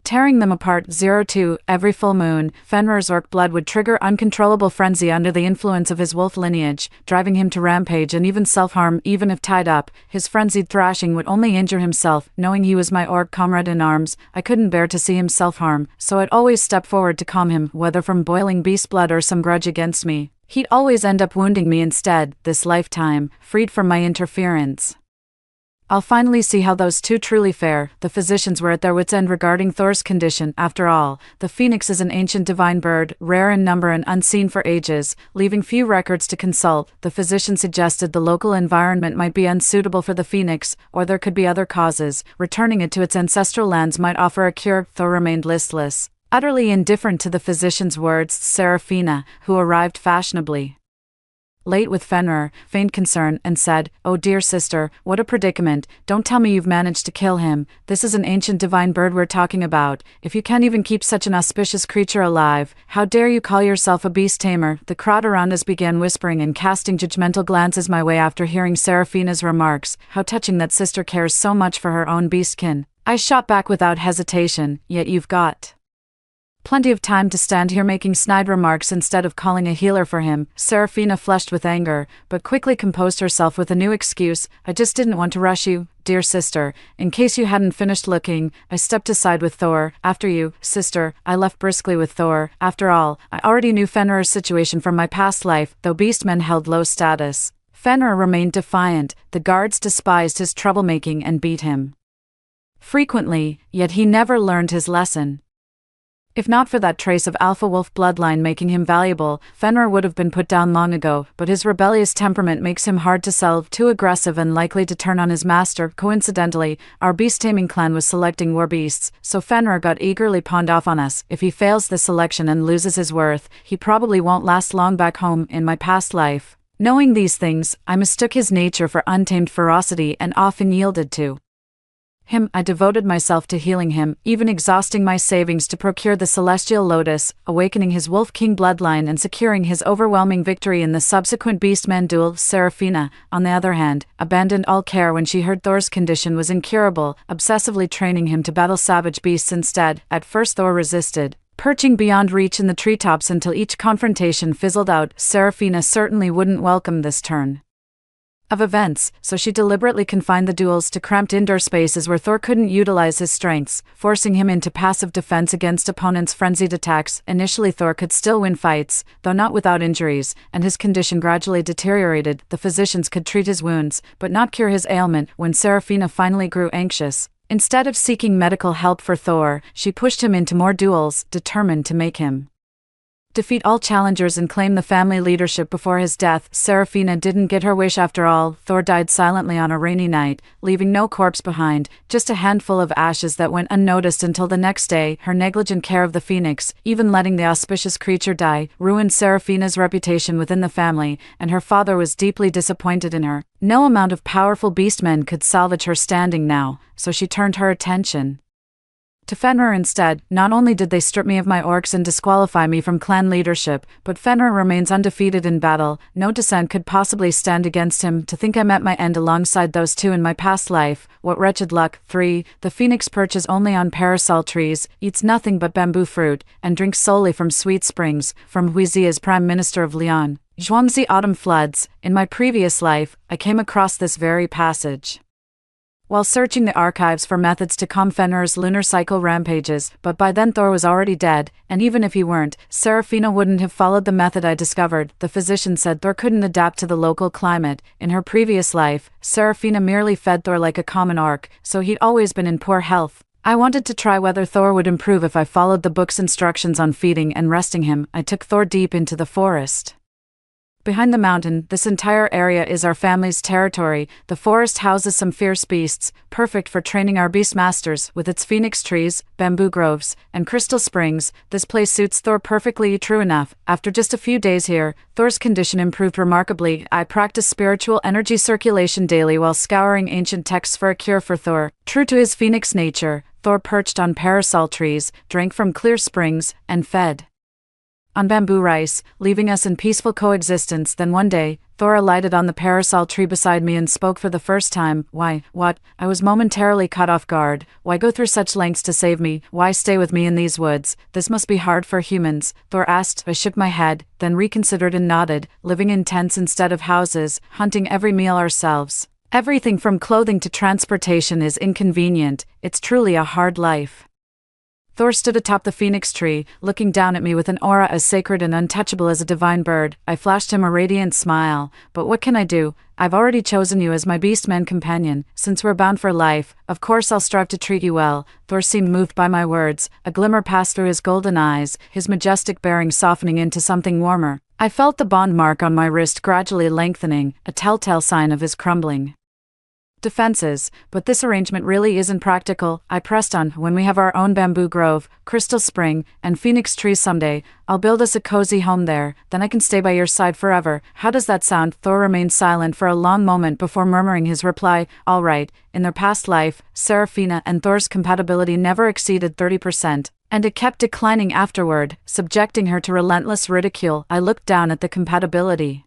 tearing them apart. 02 Every full moon, Fenrir's orc blood would trigger uncontrollable frenzy under the influence of his wolf lineage, driving him to rampage and even self-harm. Even if tied up, his frenzied thrashing would only injure himself. Knowing he was my orc comrade in arms, I couldn't bear to see him self-harm, so I'd always step forward to calm him, whether from boiling beast blood or some grudge against me. He'd always end up wounding me instead. This lifetime, freed from my interference, I'll finally see how those two truly fare. The physicians were at their wits' end regarding Thor's condition. After all, the phoenix is an ancient divine bird, rare in number and unseen for ages. Leaving few records to consult, the physician suggested the local environment might be unsuitable for the phoenix, or there could be other causes. Returning it to its ancestral lands might offer a cure. Thor remained listless, utterly indifferent to the physician's words. Seraphina, who arrived fashionably late with Fenrir, feigned concern and said, "Oh dear sister, what a predicament. Don't tell me you've managed to kill him. This is an ancient divine bird we're talking about. If you can't even keep such an auspicious creature alive, how dare you call yourself a beast tamer?" The crowd around us began whispering and casting judgmental glances my way after hearing Seraphina's remarks. How touching that sister cares so much for her own beastkin. I shot back without hesitation. Yet you've got plenty of time to stand here making snide remarks instead of calling a healer for him. Seraphina flushed with anger, but quickly composed herself with a new excuse. "I just didn't want to rush you, dear sister. In case you hadn't finished looking, I stepped aside with Thor. After you, sister." I left briskly with Thor. After all, I already knew Fenrir's situation from my past life. Though beastmen held low status, Fenrir remained defiant. The guards despised his troublemaking and beat him frequently, yet he never learned his lesson. If not for that trace of alpha wolf bloodline making him valuable, Fenrir would have been put down long ago, but his rebellious temperament makes him hard to sell, too aggressive and likely to turn on his master. Coincidentally, our beast-taming clan was selecting war beasts, so Fenrir got eagerly pawned off on us. If he fails this selection and loses his worth, he probably won't last long back home. In my past life, knowing these things, I mistook his nature for untamed ferocity and often yielded to him. I devoted myself to healing him, even exhausting my savings to procure the celestial lotus, awakening his wolf king bloodline and securing his overwhelming victory in the subsequent beastman duel. Seraphina, on the other hand, abandoned all care when she heard Thor's condition was incurable, obsessively training him to battle savage beasts instead. At first Thor resisted, perching beyond reach in the treetops until each confrontation fizzled out. Seraphina certainly wouldn't welcome this turn of events, so she deliberately confined the duels to cramped indoor spaces where Thor couldn't utilize his strengths, forcing him into passive defense against opponents' frenzied attacks. Initially Thor could still win fights, though not without injuries, and his condition gradually deteriorated. The physicians could treat his wounds, but not cure his ailment. When Seraphina finally grew anxious, instead of seeking medical help for Thor, she pushed him into more duels, determined to make him defeat all challengers and claim the family leadership before his death. Seraphina didn't get her wish after all. Thor died silently on a rainy night, leaving no corpse behind, just a handful of ashes that went unnoticed until the next day. Her negligent care of the phoenix, even letting the auspicious creature die, ruined Seraphina's reputation within the family, and her father was deeply disappointed in her. No amount of powerful beastmen could salvage her standing now, so she turned her attention To Fenrir instead, not only did they strip me of my orcs and disqualify me from clan leadership, but Fenrir remains undefeated in battle. No descent could possibly stand against him. To think I met my end alongside those two in my past life, what wretched luck. 3. The phoenix perches only on parasol trees, eats nothing but bamboo fruit, and drinks solely from sweet springs, from Huizi as Prime Minister of Lyon. Zhuangzi autumn floods. In my previous life, I came across this very passage while searching the archives for methods to calm Fenrir's lunar cycle rampages, but by then Thor was already dead, and even if he weren't, Seraphina wouldn't have followed the method I discovered. The physician said Thor couldn't adapt to the local climate. In her previous life, Seraphina merely fed Thor like a common orc, so he'd always been in poor health. I wanted to try whether Thor would improve if I followed the book's instructions on feeding and resting him. I took Thor deep into the forest. Behind the mountain, this entire area is our family's territory. The forest houses some fierce beasts, perfect for training our beast masters. With its phoenix trees, bamboo groves, and crystal springs, this place suits Thor perfectly. True enough, after just a few days here, Thor's condition improved remarkably. I practiced spiritual energy circulation daily while scouring ancient texts for a cure for Thor. True to his phoenix nature, Thor perched on parasol trees, drank from clear springs, and fed on bamboo rice, leaving us in peaceful coexistence. Then one day, Thor alighted on the parasol tree beside me and spoke for the first time. Why, what? I was momentarily caught off guard. Why go through such lengths to save me? Why stay with me in these woods? This must be hard for humans, Thor asked. I shook my head, then reconsidered and nodded. Living in tents instead of houses, hunting every meal ourselves. Everything from clothing to transportation is inconvenient. It's truly a hard life. Thor stood atop the phoenix tree, looking down at me with an aura as sacred and untouchable as a divine bird. I flashed him a radiant smile. But what can I do? I've already chosen you as my beastman companion. Since we're bound for life, of course I'll strive to treat you well. Thor seemed moved by my words. A glimmer passed through his golden eyes, his majestic bearing softening into something warmer. I felt the bond mark on my wrist gradually lengthening, a telltale sign of his crumbling defenses. But this arrangement really isn't practical. I pressed on. When we have our own bamboo grove, crystal spring, and phoenix trees someday, I'll build us a cozy home there. Then I can stay by your side forever. How does that sound? Thor remained silent for a long moment before murmuring his reply. All right. In their past life, Seraphina and Thor's compatibility never exceeded 30%. And it kept declining afterward, subjecting her to relentless ridicule. I looked down at the compatibility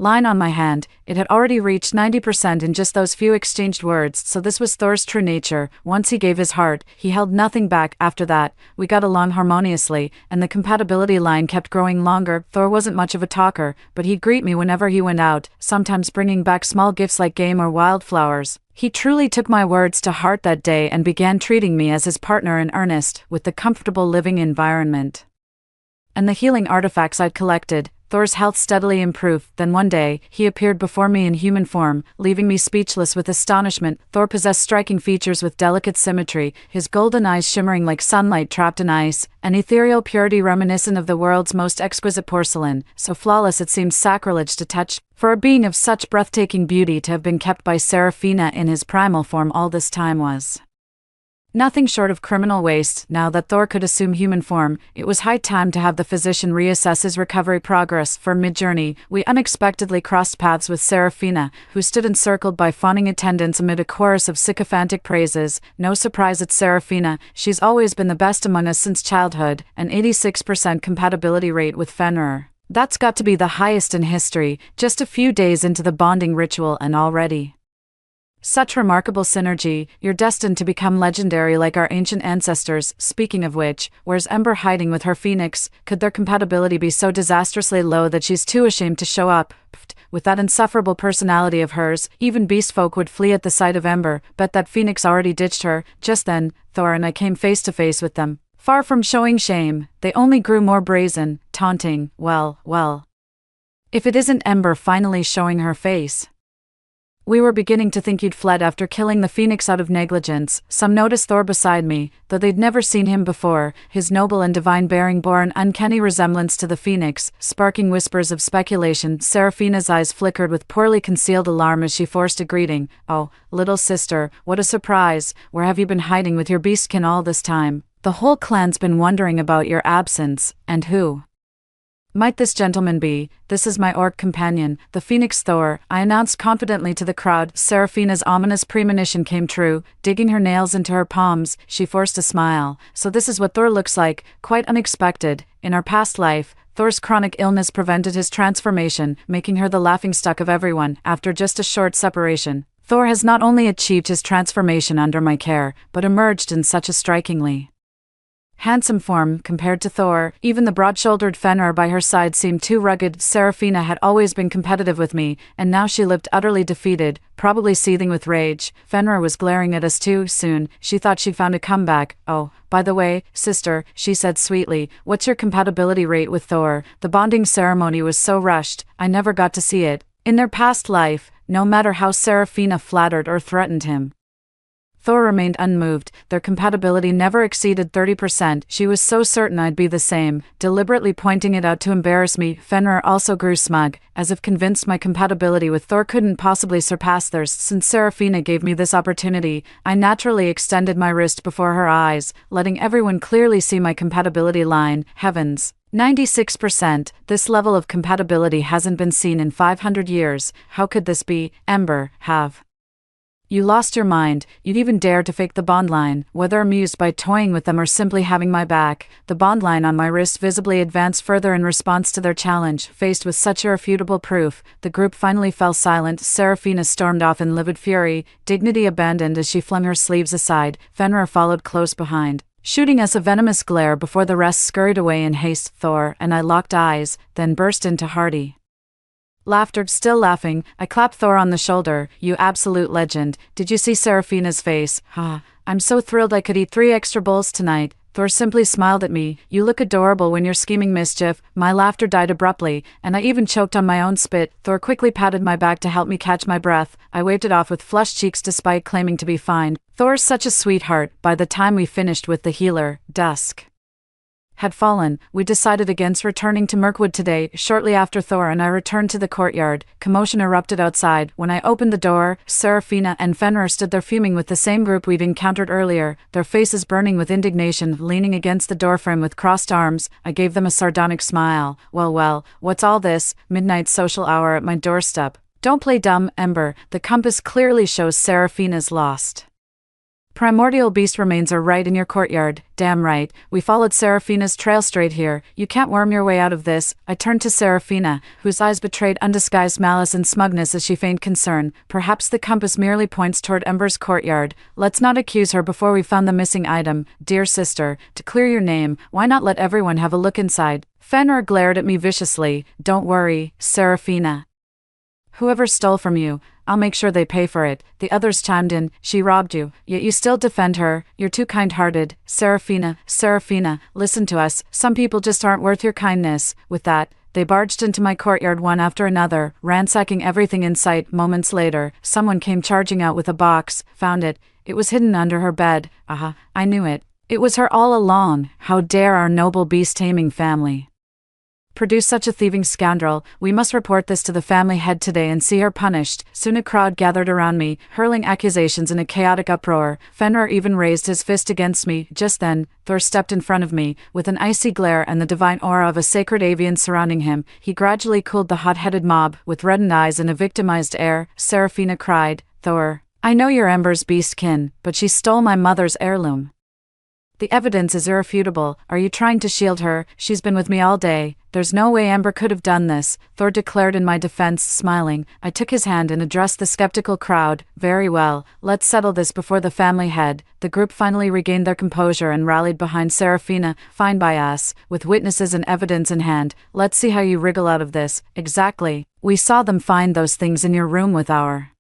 line on my hand. It had already reached 90% in just those few exchanged words, so this was Thor's true nature. Once he gave his heart, he held nothing back. After that, we got along harmoniously, and the compatibility line kept growing longer. Thor wasn't much of a talker, but he'd greet me whenever he went out, sometimes bringing back small gifts like game or wildflowers. He truly took my words to heart that day and began treating me as his partner in earnest, with the comfortable living environment and the healing artifacts I'd collected. Thor's health steadily improved. Then one day, he appeared before me in human form, leaving me speechless with astonishment. Thor possessed striking features with delicate symmetry, his golden eyes shimmering like sunlight trapped in ice, an ethereal purity reminiscent of the world's most exquisite porcelain, so flawless it seemed sacrilege to touch. For a being of such breathtaking beauty to have been kept by Seraphina in his primal form all this time was nothing short of criminal waste. Now that Thor could assume human form, it was high time to have the physician reassess his recovery progress. For mid-journey, we unexpectedly crossed paths with Seraphina, who stood encircled by fawning attendants amid a chorus of sycophantic praises. No surprise at Seraphina, she's always been the best among us since childhood, an 86% compatibility rate with Fenrir. That's got to be the highest in history, just a few days into the bonding ritual and already such remarkable synergy. You're destined to become legendary like our ancient ancestors. Speaking of which, where's Ember hiding with her phoenix? Could their compatibility be so disastrously low that she's too ashamed to show up? With that insufferable personality of hers, even beast folk would flee at the sight of Ember. Bet that phoenix already ditched her. Just then, Thor and I came face to face with them. Far from showing shame, they only grew more brazen, taunting. Well. If it isn't Ember finally showing her face. We were beginning to think you'd fled after killing the phoenix out of negligence. Some noticed Thor beside me, though they'd never seen him before. His noble and divine bearing bore an uncanny resemblance to the phoenix, sparking whispers of speculation. Seraphina's eyes flickered with poorly concealed alarm as she forced a greeting. Oh, little sister, what a surprise. Where have you been hiding with your beastkin all this time? The whole clan's been wondering about your absence. And who Might this gentleman be? This is my orc companion, the Phoenix Thor, I announced confidently to the crowd. Seraphina's ominous premonition came true. Digging her nails into her palms, she forced a smile. So this is what Thor looks like, quite unexpected. In our past life, Thor's chronic illness prevented his transformation, making her the laughingstock of everyone. After just a short separation, Thor has not only achieved his transformation under my care, but emerged in such a strikingly handsome form. Compared to Thor, even the broad-shouldered Fenrir by her side seemed too rugged. Seraphina had always been competitive with me, and now she lived utterly defeated, probably seething with rage. Fenrir was glaring at us too soon. She thought she'd found a comeback. Oh, by the way, sister, she said sweetly, what's your compatibility rate with Thor? The bonding ceremony was so rushed, I never got to see it. In their past life, no matter how Seraphina flattered or threatened him, Thor remained unmoved. Their compatibility never exceeded 30%. She was so certain I'd be the same, deliberately pointing it out to embarrass me. Fenrir also grew smug, as if convinced my compatibility with Thor couldn't possibly surpass theirs. Since Seraphina gave me this opportunity, I naturally extended my wrist before her eyes, letting everyone clearly see my compatibility line. Heavens! 96%. This level of compatibility hasn't been seen in 500 years. How could this be? Ember, have you lost your mind? You'd even dare to fake the bond line, whether amused by toying with them or simply having my back. The bond line on my wrist visibly advanced further in response to their challenge. Faced with such irrefutable proof, the group finally fell silent. Seraphina stormed off in livid fury, dignity abandoned as she flung her sleeves aside. Fenrir followed close behind, shooting us a venomous glare before the rest scurried away in haste. Thor and I locked eyes, then burst into hearty laughter. Still laughing, I clapped Thor on the shoulder. You absolute legend. Did you see Seraphina's face? I'm so thrilled I could eat 3 extra bowls tonight. Thor simply smiled at me. You look adorable when you're scheming mischief. My laughter died abruptly, and I even choked on my own spit. Thor quickly patted my back to help me catch my breath. I waved it off with flushed cheeks despite claiming to be fine. Thor's such a sweetheart. By the time we finished with the healer, dusk had fallen. We decided against returning to Mirkwood today. Shortly after Thor and I returned to the courtyard, commotion erupted outside. When I opened the door, Seraphina and Fenrir stood there fuming with the same group we'd encountered earlier, their faces burning with indignation. Leaning against the doorframe with crossed arms, I gave them a sardonic smile. Well, what's all this? Midnight social hour at my doorstep. Don't play dumb, Ember. The compass clearly shows Seraphina's lost primordial beast remains are right in your courtyard. Damn right. We followed Seraphina's trail straight here. You can't worm your way out of this. I turned to Seraphina, whose eyes betrayed undisguised malice and smugness as she feigned concern. Perhaps the compass merely points toward Ember's courtyard. Let's not accuse her before we found the missing item. Dear sister, to clear your name, why not let everyone have a look inside? Fenrir glared at me viciously. Don't worry, Seraphina. Whoever stole from you, I'll make sure they pay for it. The others chimed in. She robbed you, yet you still defend her. You're too kind-hearted. Seraphina, listen to us. Some people just aren't worth your kindness. With that, they barged into my courtyard one after another, ransacking everything in sight. Moments later, someone came charging out with a box. Found it. It was hidden under her bed. I knew it. It was her all along. How dare our noble beast-taming family produce such a thieving scoundrel? We must report this to the family head today and see her punished. Soon a crowd gathered around me, hurling accusations in a chaotic uproar. Fenrir even raised his fist against me. Just then, Thor stepped in front of me, with an icy glare and the divine aura of a sacred avian surrounding him. He gradually cooled the hot-headed mob, with reddened eyes and a victimized air. Seraphina cried, Thor, I know you're Ember's beastkin, but she stole my mother's heirloom. The evidence is irrefutable. Are you trying to shield her? She's been with me all day. There's no way Ember could have done this, Thor declared in my defense, smiling. I took his hand and addressed the skeptical crowd. Very well, let's settle this before the family head. The group finally regained their composure and rallied behind Seraphina. Fine by us. With witnesses and evidence in hand, let's see how you wriggle out of this. Exactly. We saw them find those things in your room with our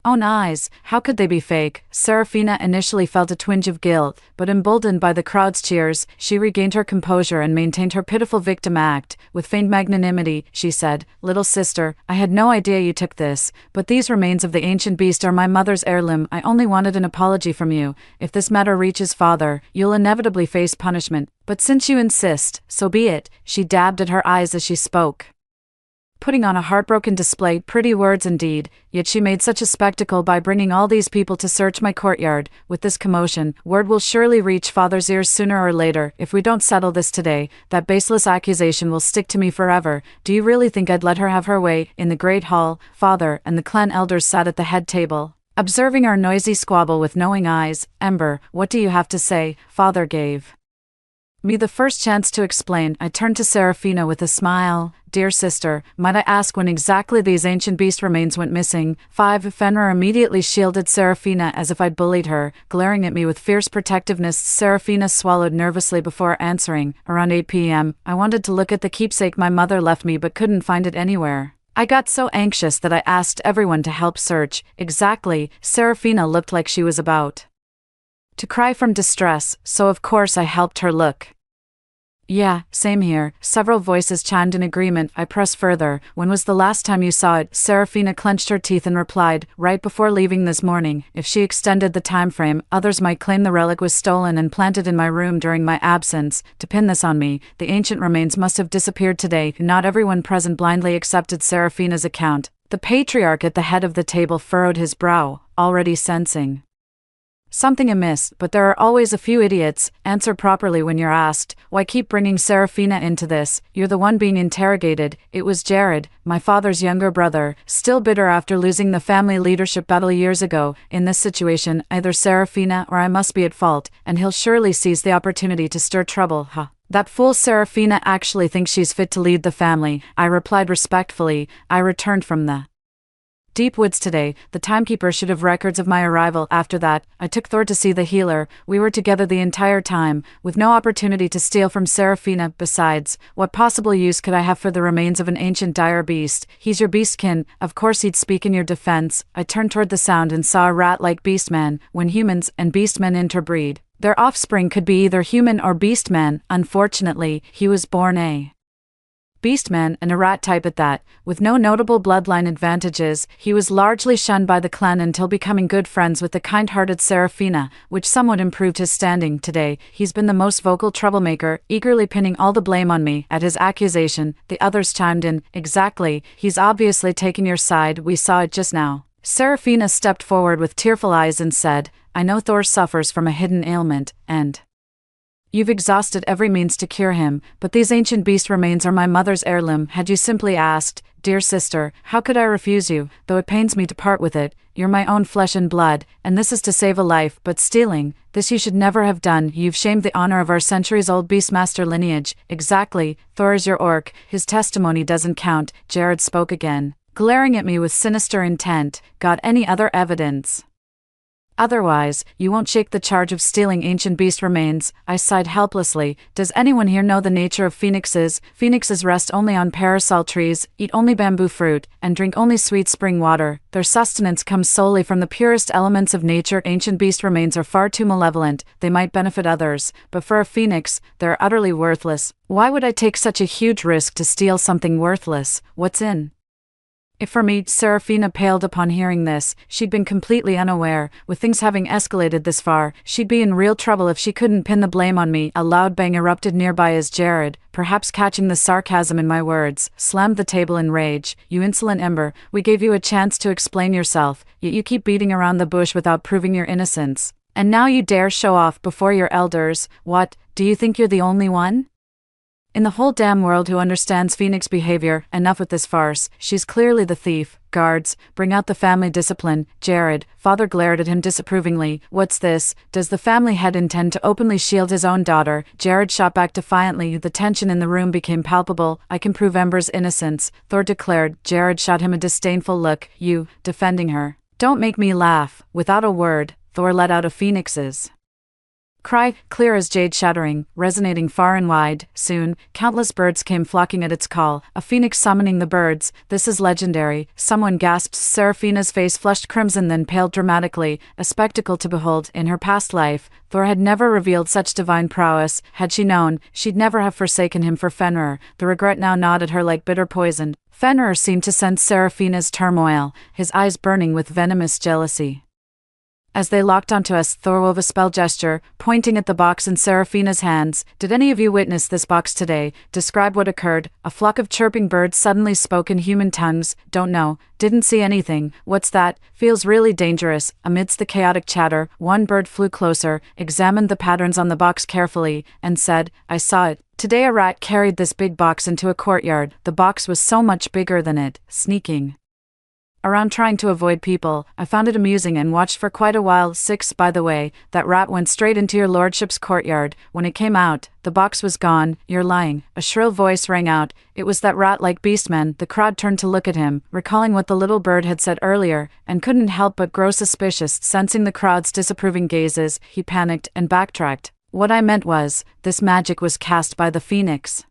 own eyes. How could they be fake? Seraphina initially felt a twinge of guilt, but emboldened by the crowd's cheers, she regained her composure and maintained her pitiful victim act. With feigned magnanimity, she said, Little sister, I had no idea you took this, but these remains of the ancient beast are my mother's heirloom. I only wanted an apology from you. If this matter reaches father, you'll inevitably face punishment. But since you insist, so be it. She dabbed at her eyes as she spoke, putting on a heartbroken display. Pretty words indeed, yet she made such a spectacle by bringing all these people to search my courtyard. With this commotion, word will surely reach father's ears sooner or later. If we don't settle this today, that baseless accusation will stick to me forever. Do you really think I'd let her have her way? In the great hall, father and the clan elders sat at the head table, observing our noisy squabble with knowing eyes. Ember, what do you have to say? Father gave me the first chance to explain. I turned to Serafina with a smile. Dear sister, might I ask when exactly these ancient beast remains went missing? 5. Fenrir immediately shielded Serafina as if I'd bullied her, glaring at me with fierce protectiveness. Serafina swallowed nervously before answering. Around 8 p.m., I wanted to look at the keepsake my mother left me but couldn't find it anywhere. I got so anxious that I asked everyone to help search. Exactly, Serafina looked like she was about to cry from distress, so of course I helped her look. Yeah, same here, several voices chimed in agreement. I pressed further. When was the last time you saw it? Serafina clenched her teeth and replied, right before leaving this morning. If she extended the time frame, others might claim the relic was stolen and planted in my room during my absence. To pin this on me, the ancient remains must have disappeared today. Not everyone present blindly accepted Serafina's account. The patriarch at the head of the table furrowed his brow, already sensing something amiss, but there are always a few idiots. Answer properly when you're asked. Why keep bringing Serafina into this? You're the one being interrogated. It was Jared, my father's younger brother, still bitter after losing the family leadership battle years ago. In this situation, either Serafina or I must be at fault, and he'll surely seize the opportunity to stir trouble. That fool Serafina actually thinks she's fit to lead the family, I replied respectfully. I returned from the deep woods today. The timekeeper should have records of my arrival. After that, I took Thor to see the healer. We were together the entire time, with no opportunity to steal from Serafina. Besides, what possible use could I have for the remains of an ancient dire beast? He's your beastkin, of course he'd speak in your defense. I turned toward the sound and saw a rat-like beastman. When humans and beastmen interbreed, their offspring could be either human or beastman. Unfortunately, he was born a beastman and a rat type at that, with no notable bloodline advantages. He was largely shunned by the clan until becoming good friends with the kind-hearted Serafina, which somewhat improved his standing. Today, he's been the most vocal troublemaker, eagerly pinning all the blame on me. At his accusation, the others chimed in. Exactly, he's obviously taken your side, we saw it just now. Serafina stepped forward with tearful eyes and said, I know Thor suffers from a hidden ailment, and you've exhausted every means to cure him, but these ancient beast remains are my mother's heirloom. Had you simply asked, dear sister, how could I refuse you? Though it pains me to part with it, you're my own flesh and blood, and this is to save a life. But stealing, this you should never have done. You've shamed the honor of our centuries-old beastmaster lineage. Exactly, Thor is your orc, his testimony doesn't count. Jared spoke again, glaring at me with sinister intent. Got any other evidence? Otherwise, you won't shake the charge of stealing ancient beast remains. I sighed helplessly. Does anyone here know the nature of phoenixes? Phoenixes rest only on parasol trees, eat only bamboo fruit, and drink only sweet spring water. Their sustenance comes solely from the purest elements of nature. Ancient beast remains are far too malevolent. They might benefit others, but for a phoenix, they're utterly worthless. Why would I take such a huge risk to steal something worthless? What's in it for me? Serafina paled upon hearing this. She'd been completely unaware. With things having escalated this far, she'd be in real trouble if she couldn't pin the blame on me. A loud bang erupted nearby as Jared, perhaps catching the sarcasm in my words, slammed the table in rage. You insolent Ember, we gave you a chance to explain yourself, yet you keep beating around the bush without proving your innocence. And now you dare show off before your elders. What, do you think you're the only one in the whole damn world who understands Phoenix behavior? Enough with this farce. She's clearly the thief. Guards, bring out the family discipline. Jared, father glared at him disapprovingly. What's this? Does the family head intend to openly shield his own daughter? Jared shot back defiantly. The tension in the room became palpable. I can prove Ember's innocence, Thor declared. Jared shot him a disdainful look. You, defending her? Don't make me laugh. Without a word, Thor let out a phoenix's cry, clear as jade shattering, resonating far and wide. Soon, countless birds came flocking at its call, a phoenix summoning the birds. This is legendary, someone gasped. Serafina's face flushed crimson then paled dramatically, a spectacle to behold. In her past life, Thor had never revealed such divine prowess. Had she known, she'd never have forsaken him for Fenrir. The regret now gnawed at her like bitter poison. Fenrir seemed to sense Serafina's turmoil, his eyes burning with venomous jealousy. As they locked onto us, Thor wove a spell gesture, pointing at the box in Seraphina's hands. Did any of you witness this box today? Describe what occurred. A flock of chirping birds suddenly spoke in human tongues. Don't know. Didn't see anything. What's that? Feels really dangerous. Amidst the chaotic chatter, one bird flew closer, examined the patterns on the box carefully, and said, I saw it. Today a rat carried this big box into a courtyard. The box was so much bigger than it, sneaking around trying to avoid people. I found it amusing and watched for quite a while. 6. By the way, that rat went straight into your lordship's courtyard. When it came out, the box was gone. You're lying. A shrill voice rang out. It was that rat-like beastman. The crowd turned to look at him, recalling what the little bird had said earlier, and couldn't help but grow suspicious. Sensing the crowd's disapproving gazes, he panicked and backtracked. What I meant was, this magic was cast by the phoenix.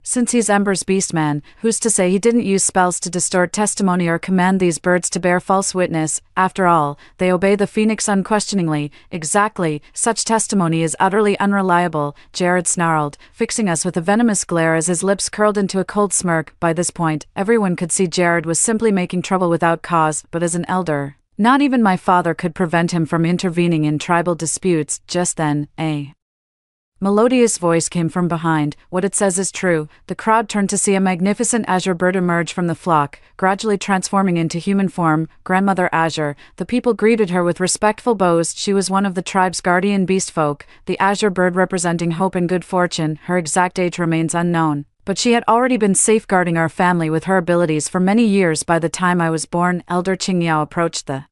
Since he's Ember's beastman, who's to say he didn't use spells to distort testimony or command these birds to bear false witness? After all, they obey the phoenix unquestioningly. Exactly, such testimony is utterly unreliable, Jared snarled, fixing us with a venomous glare as his lips curled into a cold smirk. By this point, everyone could see Jared was simply making trouble without cause, but as an elder, not even my father could prevent him from intervening in tribal disputes. Just then, a melodious voice came from behind. What it says is true. The crowd turned to see a magnificent azure bird emerge from the flock, gradually transforming into human form. Grandmother Azure. The people greeted her with respectful bows. She was one of the tribe's guardian beast folk, the azure bird representing hope and good fortune. Her exact age remains unknown, but she had already been safeguarding our family with her abilities for many years. By the time I was born, Elder Qingyao approached the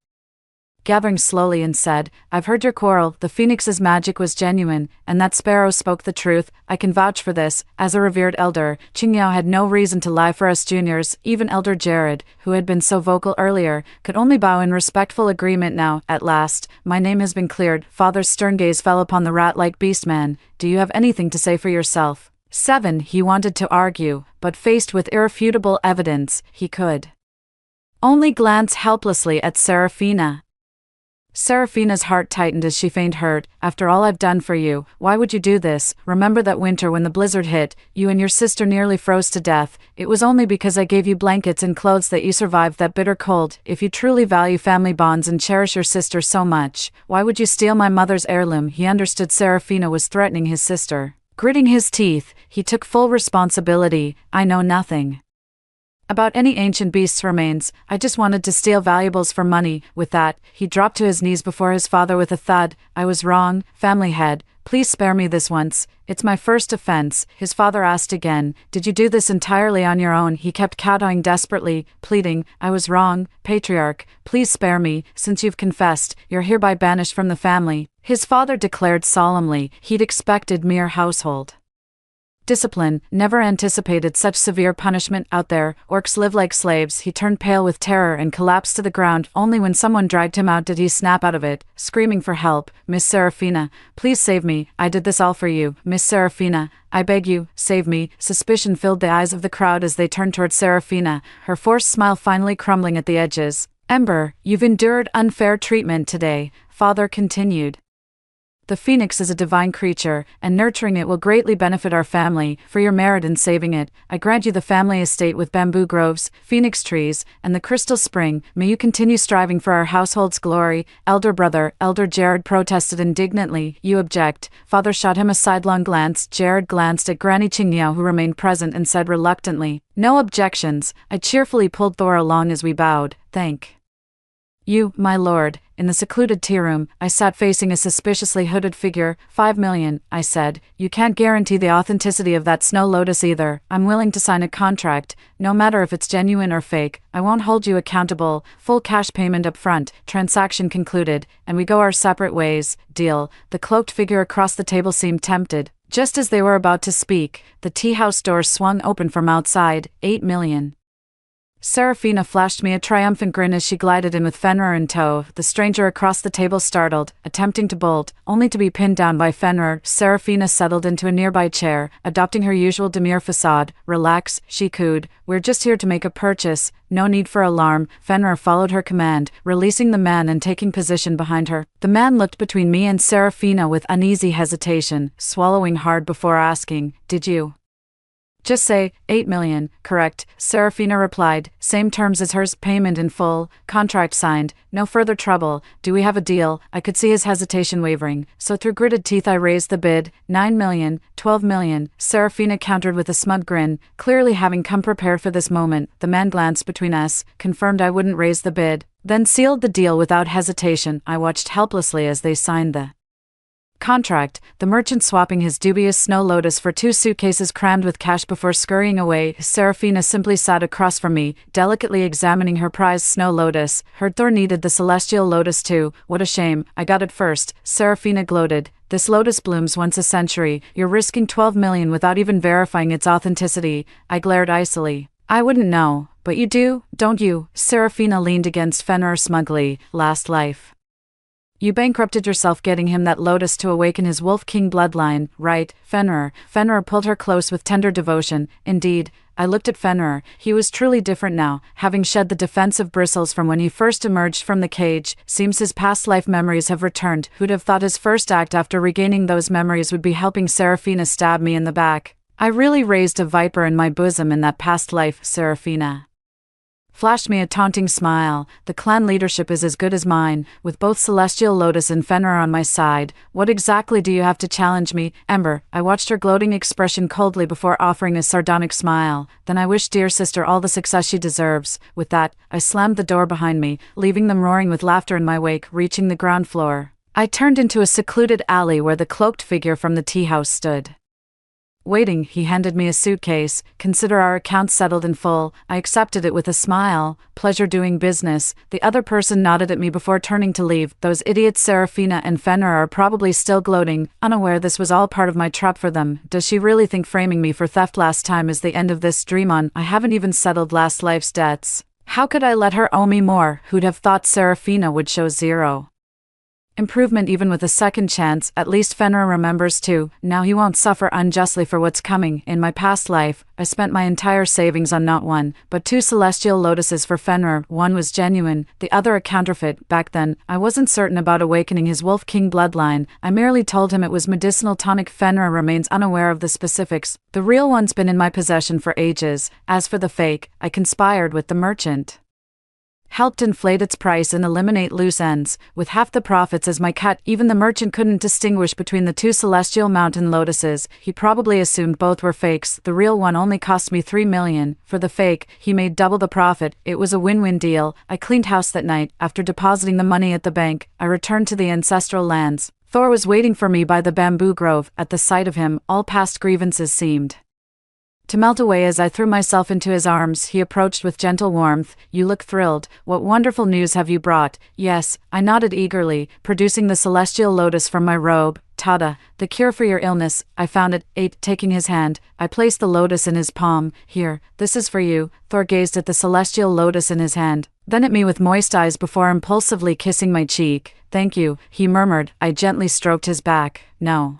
gathering slowly and said, I've heard your quarrel. The phoenix's magic was genuine, and that sparrow spoke the truth. I can vouch for this. As a revered elder, Qingyao had no reason to lie for us juniors. Even Elder Jared, who had been so vocal earlier, could only bow in respectful agreement now. At last, my name has been cleared. Father's stern gaze fell upon the rat-like beastman. Do you have anything to say for yourself? 7. He wanted to argue, but faced with irrefutable evidence, he could only glance helplessly at Seraphina. Seraphina's heart tightened as she feigned hurt. After all I've done for you, why would you do this? Remember that winter when the blizzard hit, you and your sister nearly froze to death. It was only because I gave you blankets and clothes that you survived that bitter cold. If you truly value family bonds and cherish your sister so much, why would you steal my mother's heirloom? He understood Seraphina was threatening his sister. Gritting his teeth, he took full responsibility. I know nothing about any ancient beast's remains. I just wanted to steal valuables for money. With that, he dropped to his knees before his father with a thud. I was wrong, family head. Please spare me this once. It's my first offense. His father asked again, did you do this entirely on your own? He kept kowtowing desperately, pleading, I was wrong, patriarch. Please spare me. Since you've confessed, you're hereby banished from the family. His father declared solemnly. He'd expected mere household discipline, never anticipated such severe punishment. Out there, orcs live like slaves. He turned pale with terror and collapsed to the ground. Only when someone dragged him out did he snap out of it, screaming for help. Miss Seraphina, please save me. I did this all for you. Miss Seraphina, I beg you, save me. Suspicion filled the eyes of the crowd as they turned toward Seraphina, her forced smile finally crumbling at the edges. Ember, you've endured unfair treatment today, father continued. The phoenix is a divine creature, and nurturing it will greatly benefit our family. For your merit in saving it, I grant you the family estate with bamboo groves, phoenix trees, and the crystal spring. May you continue striving for our household's glory. Elder brother, Elder Jared protested indignantly. You object. Father shot him a sidelong glance. Jared glanced at Granny Qingyao, who remained present, and said reluctantly, no objections. I cheerfully pulled Thor along as we bowed. Thank you, my lord. In the secluded tea room, I sat facing a suspiciously hooded figure. 5 million, I said. You can't guarantee the authenticity of that snow lotus either. I'm willing to sign a contract, no matter if it's genuine or fake. I won't hold you accountable. Full cash payment up front. Transaction concluded, and we go our separate ways. Deal. The cloaked figure across the table seemed tempted. Just as they were about to speak, the tea house door swung open from outside. 8 million. Seraphina flashed me a triumphant grin as she glided in with Fenrir in tow. The stranger across the table startled, attempting to bolt, only to be pinned down by Fenrir. Seraphina settled into a nearby chair, adopting her usual demure facade. Relax, she cooed. We're just here to make a purchase. No need for alarm. Fenrir followed her command, releasing the man and taking position behind her. The man looked between me and Seraphina with uneasy hesitation, swallowing hard before asking, Did you Just say, 8 million, correct, Serafina replied, same terms as hers, payment in full, contract signed, no further trouble, do we have a deal? I could see his hesitation wavering, so through gritted teeth I raised the bid, 9 million, 12 million, Serafina countered with a smug grin, clearly having come prepared for this moment. The man glanced between us, confirmed I wouldn't raise the bid, then sealed the deal without hesitation. I watched helplessly as they signed the contract, the merchant swapping his dubious Snow Lotus for 2 suitcases crammed with cash before scurrying away. Serafina simply sat across from me, delicately examining her prized Snow Lotus. Heard Thor needed the Celestial Lotus too. What a shame, I got it first, Serafina gloated. This lotus blooms once a century, you're risking 12 million without even verifying its authenticity. I glared icily. I wouldn't know, but you do, don't you? Serafina leaned against Fenrir smugly. Last life. You bankrupted yourself getting him that lotus to awaken his Wolf King bloodline, right, Fenrir? Fenrir pulled her close with tender devotion. Indeed. I looked at Fenrir. He was truly different now, having shed the defensive bristles from when he first emerged from the cage. Seems his past life memories have returned. Who'd have thought his first act after regaining those memories would be helping Serafina stab me in the back? I really raised a viper in my bosom in that past life, Serafina flashed me a taunting smile. The clan leadership is as good as mine, with both Celestial Lotus and Fenrir on my side. What exactly do you have to challenge me, Ember? I watched her gloating expression coldly before offering a sardonic smile. Then I wish dear sister all the success she deserves. With that, I slammed the door behind me, leaving them roaring with laughter in my wake. Reaching the ground floor, I turned into a secluded alley where the cloaked figure from the tea house stood. Waiting, he handed me a suitcase. Consider our accounts settled in full. I accepted it with a smile. Pleasure doing business. The other person nodded at me before turning to leave. Those idiots Serafina and Fenrir are probably still gloating, unaware this was all part of my trap for them. Does she really think framing me for theft last time is the end of this dream on? I haven't even settled last life's debts. How could I let her owe me more? Who'd have thought Serafina would show zero improvement even with a second chance? At least Fenrir remembers too. Now he won't suffer unjustly for what's coming. In my past life, I spent my entire savings on not one, but 2 Celestial Lotuses for Fenrir. One was genuine, the other a counterfeit. Back then, I wasn't certain about awakening his Wolf King bloodline. I merely told him it was medicinal tonic. Fenrir remains unaware of the specifics. The real one's been in my possession for ages. As for the fake, I conspired with the merchant, helped inflate its price and eliminate loose ends, with half the profits as my cut. Even the merchant couldn't distinguish between the 2 Celestial Mountain Lotuses. He probably assumed both were fakes. The real one only cost me 3 million. For the fake, he made double the profit. It was a win-win deal. I cleaned house that night. After depositing the money at the bank, I returned to the ancestral lands. Thor was waiting for me by the bamboo grove. At the sight of him, all past grievances seemed to melt away as I threw myself into his arms. He approached with gentle warmth. You look thrilled. What wonderful news have you brought? Yes, I nodded eagerly, producing the Celestial Lotus from my robe. Tada, the cure for your illness. I found it. 8. Taking his hand, I placed the lotus in his palm. Here, this is for you. Thor gazed at the Celestial Lotus in his hand, then at me with moist eyes before impulsively kissing my cheek. Thank you, he murmured. I gently stroked his back. No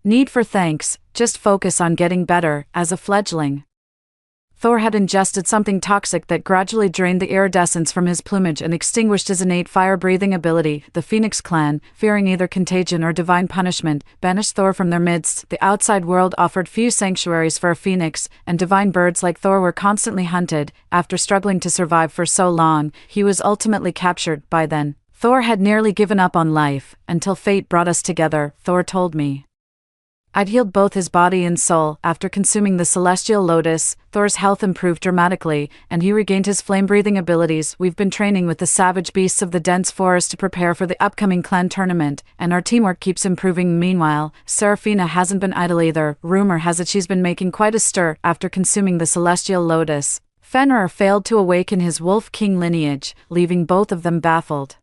need for thanks, just focus on getting better. As a fledgling, Thor had ingested something toxic that gradually drained the iridescence from his plumage and extinguished his innate fire-breathing ability. The Phoenix clan, fearing either contagion or divine punishment, banished Thor from their midst. The outside world offered few sanctuaries for a phoenix, and divine birds like Thor were constantly hunted. After struggling to survive for so long, he was ultimately captured. By then, Thor had nearly given up on life, until fate brought us together. Thor told me I'd healed both his body and soul. After consuming the Celestial Lotus, Thor's health improved dramatically, and he regained his flame-breathing abilities. We've been training with the savage beasts of the dense forest to prepare for the upcoming clan tournament, and our teamwork keeps improving. Meanwhile, Serafina hasn't been idle either. Rumor has it she's been making quite a stir after consuming the Celestial Lotus. Fenrir failed to awaken his Wolf King lineage, leaving both of them baffled.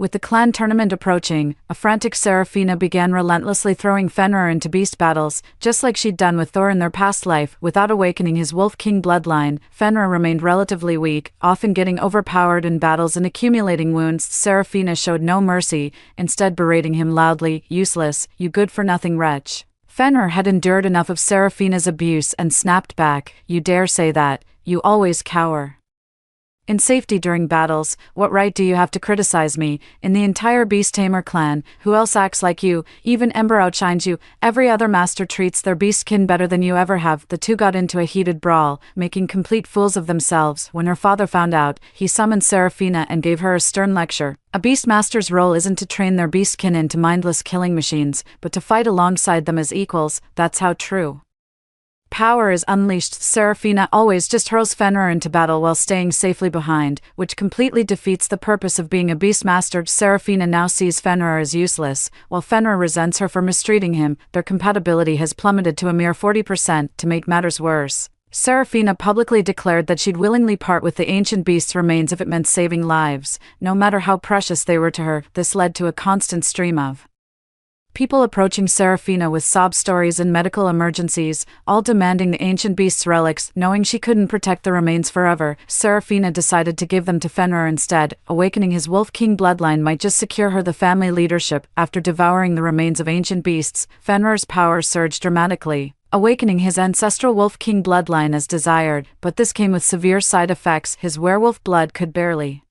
With the clan tournament approaching, a frantic Serafina began relentlessly throwing Fenrir into beast battles, just like she'd done with Thor in their past life. Without awakening his Wolf King bloodline, Fenrir remained relatively weak, often getting overpowered in battles and accumulating wounds. Serafina showed no mercy, instead berating him loudly. Useless, you good-for-nothing wretch. Fenrir had endured enough of Serafina's abuse and snapped back. You dare say that? You always cower in safety during battles. What right do you have to criticize me? In the entire Beast Tamer clan, who else acts like you? Even Ember outshines you. Every other master treats their beastkin better than you ever have. The two got into a heated brawl, making complete fools of themselves. When her father found out, he summoned Seraphina and gave her a stern lecture. A beastmaster's role isn't to train their beastkin into mindless killing machines, but to fight alongside them as equals. That's how true power is unleashed. Seraphina always just hurls Fenrir into battle while staying safely behind, which completely defeats the purpose of being a beastmaster. Seraphina now sees Fenrir as useless, while Fenrir resents her for mistreating him. Their compatibility has plummeted to a mere 40%. To make matters worse, Seraphina publicly declared that she'd willingly part with the ancient beast's remains if it meant saving lives, no matter how precious they were to her. This led to a constant stream of people approaching Seraphina with sob stories and medical emergencies, all demanding the ancient beast's relics. Knowing she couldn't protect the remains forever, Seraphina decided to give them to Fenrir instead. Awakening his Wolf King bloodline might just secure her the family leadership. After devouring the remains of ancient beasts, Fenrir's power surged dramatically, awakening his ancestral Wolf King bloodline as desired, but this came with severe side effects. His werewolf blood could barely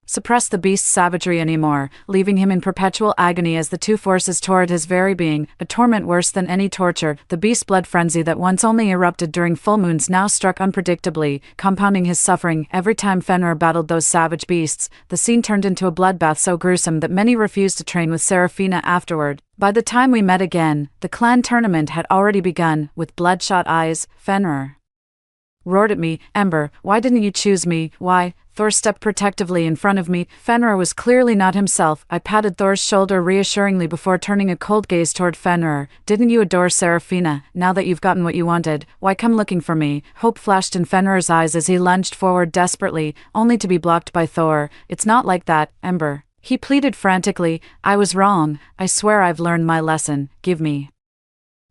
suppress the beast's savagery anymore, leaving him in perpetual agony as the two forces tore at his very being, a torment worse than any torture. The beast's blood frenzy that once only erupted during full moons now struck unpredictably, compounding his suffering. Every time Fenrir battled those savage beasts, the scene turned into a bloodbath so gruesome that many refused to train with Seraphina afterward. By the time we met again, the clan tournament had already begun. With bloodshot eyes, Fenrir roared at me, "Ember, why didn't you choose me? Why?" Thor stepped protectively in front of me. Fenrir was clearly not himself. I patted Thor's shoulder reassuringly before turning a cold gaze toward Fenrir. "Didn't you adore Seraphina? Now that you've gotten what you wanted, why come looking for me?" Hope flashed in Fenrir's eyes as he lunged forward desperately, only to be blocked by Thor. "It's not like that, Ember," he pleaded frantically. "I was wrong. I swear I've learned my lesson. Give me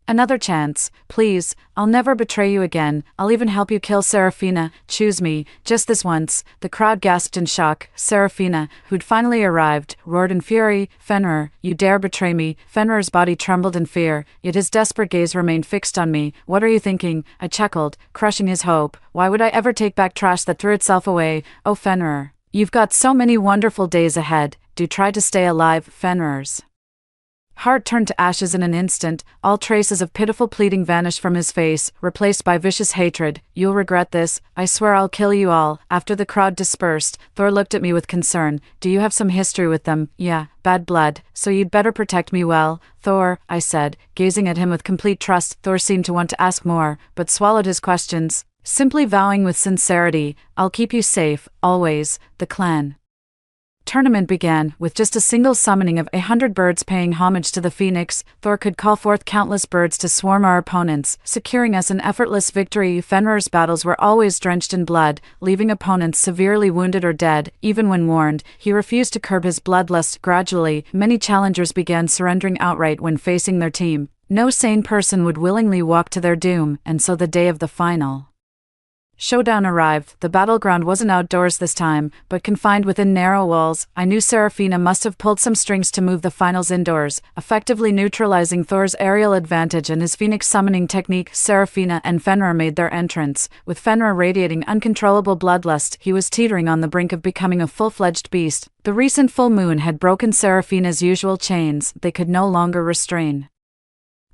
another chance, please. I'll never betray you again. I'll even help you kill Seraphina. Choose me, just this once." The crowd gasped in shock. Seraphina, who'd finally arrived, roared in fury, "Fenrir, you dare betray me?" Fenrir's body trembled in fear, yet his desperate gaze remained fixed on me. "What are you thinking?" I chuckled, crushing his hope. "Why would I ever take back trash that threw itself away? Oh Fenrir, you've got so many wonderful days ahead. Do try to stay alive." Fenrir's heart turned to ashes in an instant. All traces of pitiful pleading vanished from his face, replaced by vicious hatred. "You'll regret this. I swear I'll kill you all." After the crowd dispersed, Thor looked at me with concern. "Do you have some history with them?" "Yeah, bad blood, so you'd better protect me well." "Thor," I said, gazing at him with complete trust. Thor seemed to want to ask more, but swallowed his questions, simply vowing with sincerity, "I'll keep you safe, always." The clan tournament began, with just a single summoning of 100 birds paying homage to the phoenix. Thor could call forth countless birds to swarm our opponents, securing us an effortless victory. Fenrir's battles were always drenched in blood, leaving opponents severely wounded or dead. Even when warned, he refused to curb his bloodlust. Gradually, many challengers began surrendering outright when facing their team. No sane person would willingly walk to their doom, and so the day of the final showdown arrived. The battleground wasn't outdoors this time, but confined within narrow walls. I knew Seraphina must have pulled some strings to move the finals indoors, effectively neutralizing Thor's aerial advantage and his phoenix summoning technique. Seraphina and Fenrir made their entrance, with Fenrir radiating uncontrollable bloodlust. He was teetering on the brink of becoming a full-fledged beast. The recent full moon had broken Seraphina's usual chains. They could no longer restrain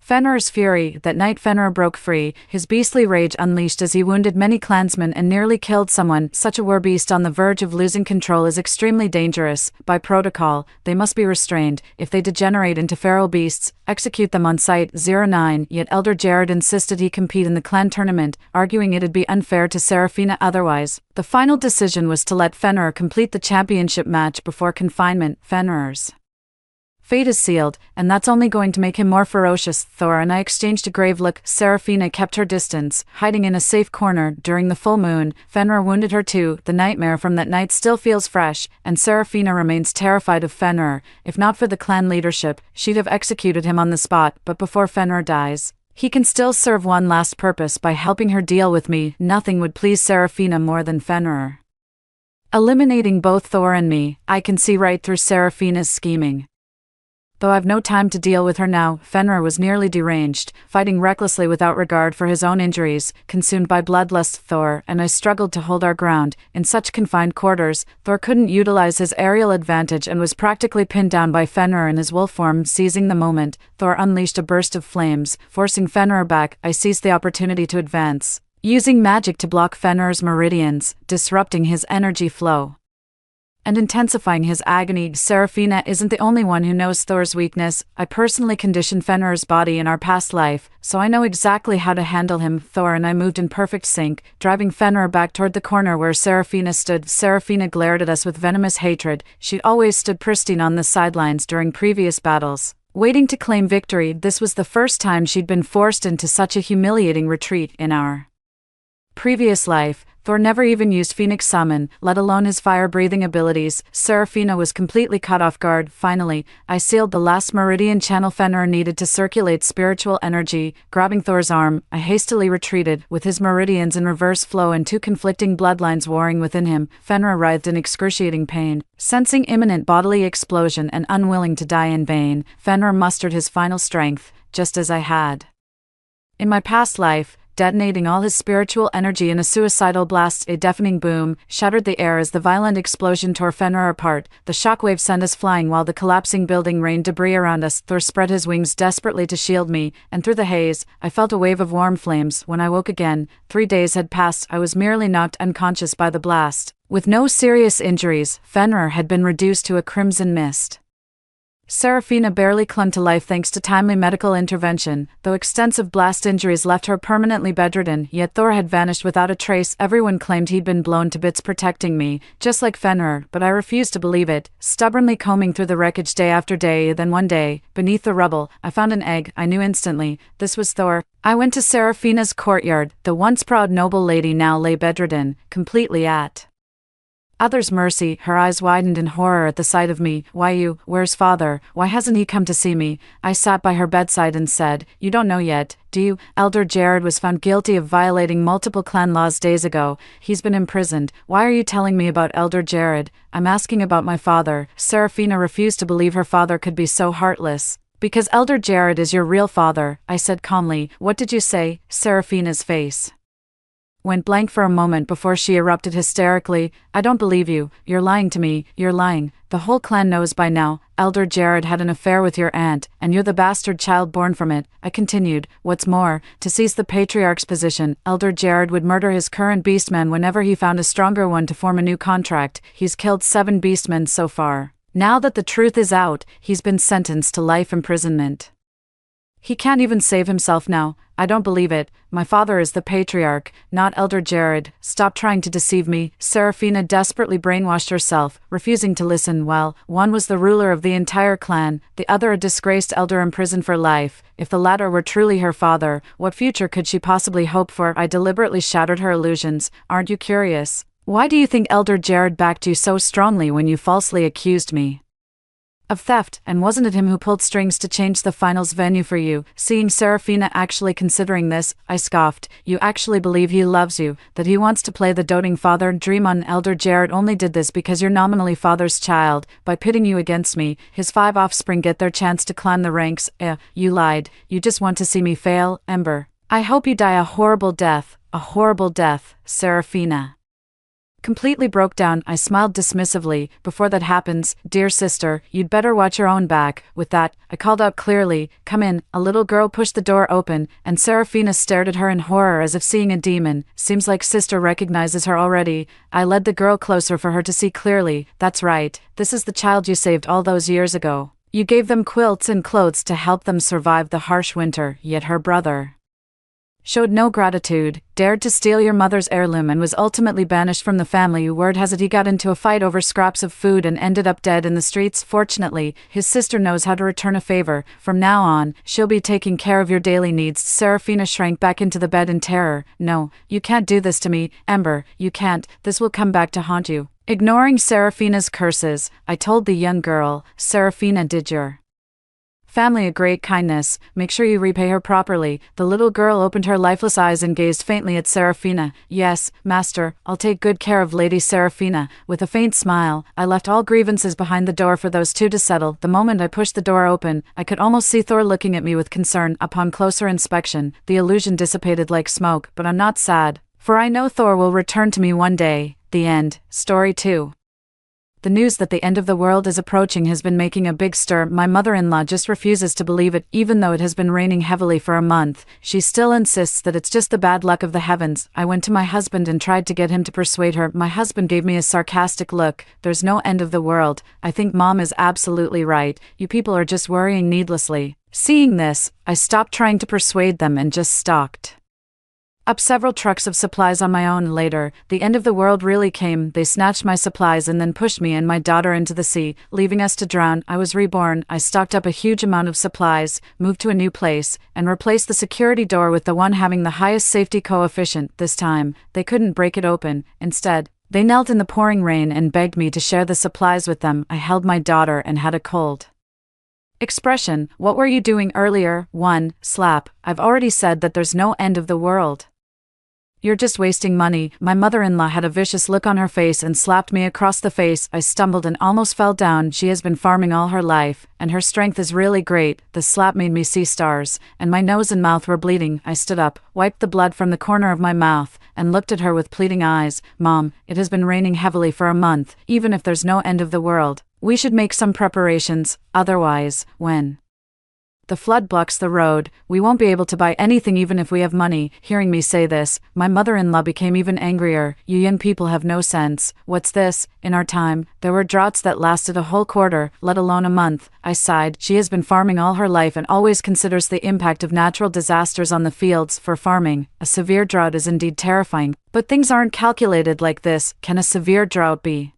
Fenrir's fury. That night Fenrir broke free, his beastly rage unleashed as he wounded many clansmen and nearly killed someone. Such a war-beast on the verge of losing control is extremely dangerous. By protocol, they must be restrained. If they degenerate into feral beasts, execute them on sight. 09. Yet Elder Jared insisted he compete in the clan tournament, arguing it'd be unfair to Seraphina otherwise. The final decision was to let Fenrir complete the championship match before confinement. Fenrir's fate is sealed, and that's only going to make him more ferocious. Thor and I exchanged a grave look. Seraphina kept her distance, hiding in a safe corner. During the full moon, Fenrir wounded her too. The nightmare from that night still feels fresh, and Seraphina remains terrified of Fenrir. If not for the clan leadership, she'd have executed him on the spot. But before Fenrir dies, he can still serve one last purpose by helping her deal with me. Nothing would please Seraphina more than Fenrir eliminating both Thor and me. I can see right through Seraphina's scheming. Though I've no time to deal with her now, Fenrir was nearly deranged, fighting recklessly without regard for his own injuries, consumed by bloodlust Thor and I struggled to hold our ground. In such confined quarters, Thor couldn't utilize his aerial advantage and was practically pinned down by Fenrir in his wolf form. Seizing the moment, Thor unleashed a burst of flames, forcing Fenrir back. I seized the opportunity to advance, using magic to block Fenrir's meridians, disrupting his energy flow and intensifying his agony. Seraphina isn't the only one who knows Thor's weakness. I personally conditioned Fenrir's body in our past life, so I know exactly how to handle him. Thor and I moved in perfect sync, driving Fenrir back toward the corner where Seraphina stood. Seraphina glared at us with venomous hatred. She'd always stood pristine on the sidelines during previous battles, waiting to claim victory. This was the first time she'd been forced into such a humiliating retreat. In our previous life, Thor never even used Phoenix Summon, let alone his fire-breathing abilities. Seraphina was completely caught off guard. Finally, I sealed the last meridian channel Fenrir needed to circulate spiritual energy. Grabbing Thor's arm, I hastily retreated, with his meridians in reverse flow and two conflicting bloodlines warring within him. Fenrir writhed in excruciating pain. Sensing imminent bodily explosion and unwilling to die in vain, Fenrir mustered his final strength, just as I had in my past life, detonating all his spiritual energy in a suicidal blast. A deafening boom shattered the air as the violent explosion tore Fenrir apart. The shockwave sent us flying while the collapsing building rained debris around us. Thor spread his wings desperately to shield me, and through the haze, I felt a wave of warm flames. When I woke again, 3 days had passed. I was merely knocked unconscious by the blast. With no serious injuries, Fenrir had been reduced to a crimson mist. Seraphina barely clung to life thanks to timely medical intervention, though extensive blast injuries left her permanently bedridden. Yet Thor had vanished without a trace. Everyone claimed he'd been blown to bits protecting me, just like Fenrir, but I refused to believe it, stubbornly combing through the wreckage day after day. Then one day, beneath the rubble, I found an egg. I knew instantly, this was Thor. I went to Seraphina's courtyard. The once proud noble lady now lay bedridden, completely at others' mercy. Her eyes widened in horror at the sight of me. Why you? Where's father? Why hasn't he come to see me? I sat by her bedside and said, you don't know yet, do you? Elder Jared was found guilty of violating multiple clan laws days ago. He's been imprisoned. Why are you telling me about Elder Jared? I'm asking about my father. Seraphina refused to believe her father could be so heartless. Because Elder Jared is your real father, I said calmly. What did you say? Seraphina's face went blank for a moment before she erupted hysterically. I don't believe you. You're lying to me. You're lying. The whole clan knows by now. Elder Jared had an affair with your aunt, and you're the bastard child born from it. I continued. What's more, to seize the patriarch's position, Elder Jared would murder his current beastman whenever he found a stronger one to form a new contract. He's killed 7 beastmen so far. Now that the truth is out, he's been sentenced to life imprisonment. He can't even save himself now. I don't believe it. My father is the patriarch, not Elder Jared. Stop trying to deceive me. Seraphina desperately brainwashed herself, refusing to listen. Well, one was the ruler of the entire clan, the other a disgraced elder imprisoned for life. If the latter were truly her father, what future could she possibly hope for? I deliberately shattered her illusions. Aren't you curious? Why do you think Elder Jared backed you so strongly when you falsely accused me of theft, and wasn't it him who pulled strings to change the finals venue for you? Seeing Seraphina actually considering this, I scoffed. You actually believe he loves you, that he wants to play the doting father? Dream on. Elder Jared only did this because you're nominally father's child. By pitting you against me, his 5 offspring get their chance to climb the ranks. You lied. You just want to see me fail, Ember. I hope you die a horrible death, Seraphina completely broke down. I smiled dismissively. Before that happens, dear sister, you'd better watch your own back. With that, I called out clearly, come in. A little girl pushed the door open, and Seraphina stared at her in horror as if seeing a demon. Seems like sister recognizes her already. I led the girl closer for her to see clearly. That's right, this is the child you saved all those years ago. You gave them quilts and clothes to help them survive the harsh winter, yet her brother showed no gratitude, dared to steal your mother's heirloom and was ultimately banished from the family. Word has it he got into a fight over scraps of food and ended up dead in the streets. Fortunately, his sister knows how to return a favor. From now on, she'll be taking care of your daily needs. Seraphina shrank back into the bed in terror. No, you can't do this to me, Ember, you can't. This will come back to haunt you. Ignoring Seraphina's curses, I told the young girl, Seraphina, did your Family a great kindness, make sure you repay her properly. The little girl opened her lifeless eyes and gazed faintly at Seraphina. Yes, master, I'll take good care of Lady Seraphina. With a faint smile, I left all grievances behind the door for those two to settle. The moment I pushed the door open, I could almost see Thor looking at me with concern. Upon closer inspection, the illusion dissipated like smoke, but I'm not sad, for I know Thor will return to me one day. The end. Story 2. The news that the end of the world is approaching has been making a big stir. My mother-in-law just refuses to believe it, even though it has been raining heavily for a month. She still insists that it's just the bad luck of the heavens. I went to my husband and tried to get him to persuade her. My husband gave me a sarcastic look. There's no end of the world. I think Mom is absolutely right. You people are just worrying needlessly. Seeing this, I stopped trying to persuade them and just stocked up several trucks of supplies on my own. Later, the end of the world really came. They snatched my supplies and then pushed me and my daughter into the sea, leaving us to drown. I was reborn. I stocked up a huge amount of supplies, moved to a new place, and replaced the security door with the one having the highest safety coefficient. This time, they couldn't break it open. Instead, they knelt in the pouring rain and begged me to share the supplies with them. I held my daughter and had a cold expression. What were you doing earlier? 1. Slap. I've already said that there's no end of the world. You're just wasting money. My mother-in-law had a vicious look on her face and slapped me across the face. I stumbled and almost fell down. She has been farming all her life, and her strength is really great. The slap made me see stars, and my nose and mouth were bleeding. I stood up, wiped the blood from the corner of my mouth, and looked at her with pleading eyes. Mom, it has been raining heavily for a month. Even if there's no end of the world, we should make some preparations. Otherwise, when the flood blocks the road, we won't be able to buy anything even if we have money. Hearing me say this, my mother-in-law became even angrier. You young people have no sense. What's this? In our time, there were droughts that lasted a whole quarter, let alone a month. I sighed. She has been farming all her life and always considers the impact of natural disasters on the fields. For farming, a severe drought is indeed terrifying. But things aren't calculated like this. Can a severe drought be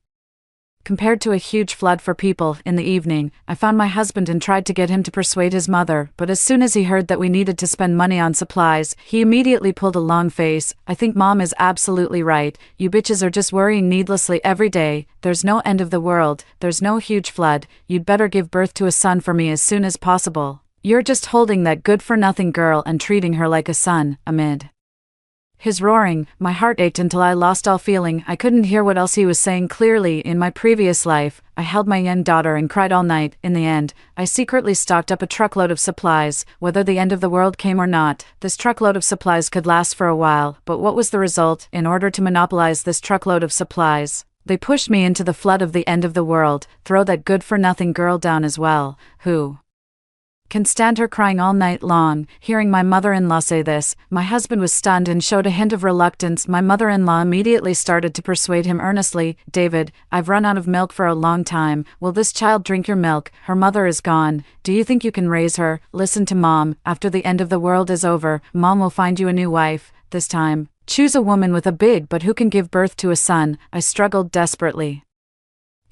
compared to a huge flood for people? In the evening, I found my husband and tried to get him to persuade his mother, but as soon as he heard that we needed to spend money on supplies, he immediately pulled a long face. I think Mom is absolutely right. You bitches are just worrying needlessly every day. There's no end of the world. There's no huge flood. You'd better give birth to a son for me as soon as possible. You're just holding that good-for-nothing girl and treating her like a son. Amid his roaring, my heart ached until I lost all feeling. I couldn't hear what else he was saying clearly. In my previous life, I held my young daughter and cried all night. In the end, I secretly stocked up a truckload of supplies. Whether the end of the world came or not, this truckload of supplies could last for a while. But what was the result? In order to monopolize this truckload of supplies, they pushed me into the flood of the end of the world. Throw that good-for-nothing girl down as well. Who can stand her crying all night long? Hearing my mother-in-law say this, my husband was stunned and showed a hint of reluctance. My mother-in-law immediately started to persuade him earnestly. David, I've run out of milk for a long time. Will this child drink your milk? Her mother is gone. Do you think you can raise her? Listen to Mom. After the end of the world is over, Mom will find you a new wife. This time, choose a woman with a big but who can give birth to a son. I struggled desperately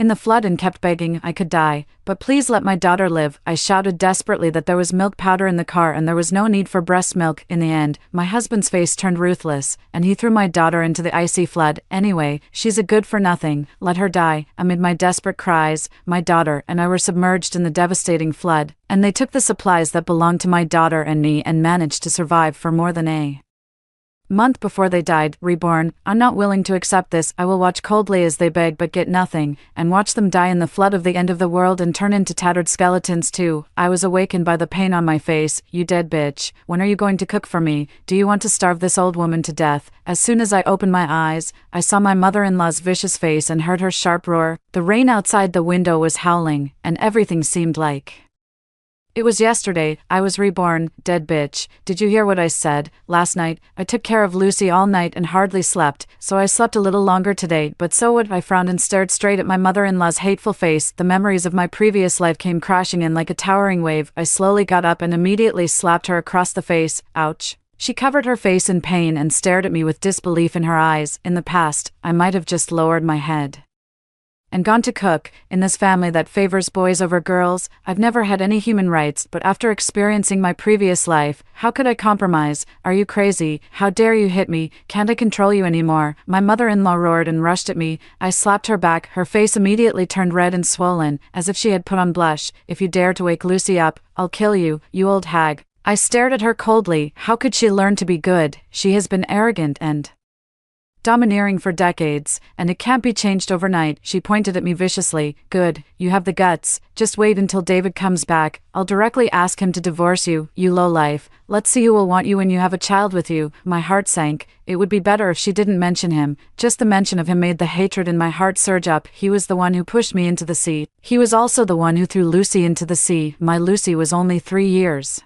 in the flood and kept begging I could die, but please let my daughter live. I shouted desperately that there was milk powder in the car and there was no need for breast milk. In the end, my husband's face turned ruthless, and he threw my daughter into the icy flood. Anyway, she's a good-for-nothing. Let her die. Amid my desperate cries, my daughter and I were submerged in the devastating flood, and they took the supplies that belonged to my daughter and me and managed to survive for more than a month before they died. Reborn, I'm not willing to accept this. I will watch coldly as they beg but get nothing, and watch them die in the flood of the end of the world and turn into tattered skeletons too. I was awakened by the pain on my face. You dead bitch, when are you going to cook for me? Do you want to starve this old woman to death? As soon as I opened my eyes, I saw my mother-in-law's vicious face and heard her sharp roar. The rain outside the window was howling, and everything seemed like it was yesterday. I was reborn. Dead bitch. Did you hear what I said? Last night, I took care of Lucy all night and hardly slept, so I slept a little longer today, but so what? I frowned and stared straight at my mother-in-law's hateful face. The memories of my previous life came crashing in like a towering wave. I slowly got up and immediately slapped her across the face. Ouch. She covered her face in pain and stared at me with disbelief in her eyes. In the past, I might have just lowered my head and gone to cook. In this family that favors boys over girls, I've never had any human rights, but after experiencing my previous life, how could I compromise? Are you crazy? How dare you hit me? Can't I control you anymore? My mother-in-law roared and rushed at me. I slapped her back. Her face immediately turned red and swollen, as if she had put on blush. If you dare to wake Lucy up, I'll kill you, you old hag. I stared at her coldly. How could she learn to be good? She has been arrogant and domineering for decades, and it can't be changed overnight. She pointed at me viciously. Good, you have the guts. Just wait until David comes back. I'll directly ask him to divorce you, you lowlife. Let's see who will want you when you have a child with you. My heart sank. It would be better if she didn't mention him. Just the mention of him made the hatred in my heart surge up. He was the one who pushed me into the sea. He was also the one who threw Lucy into the sea. My Lucy was only 3 years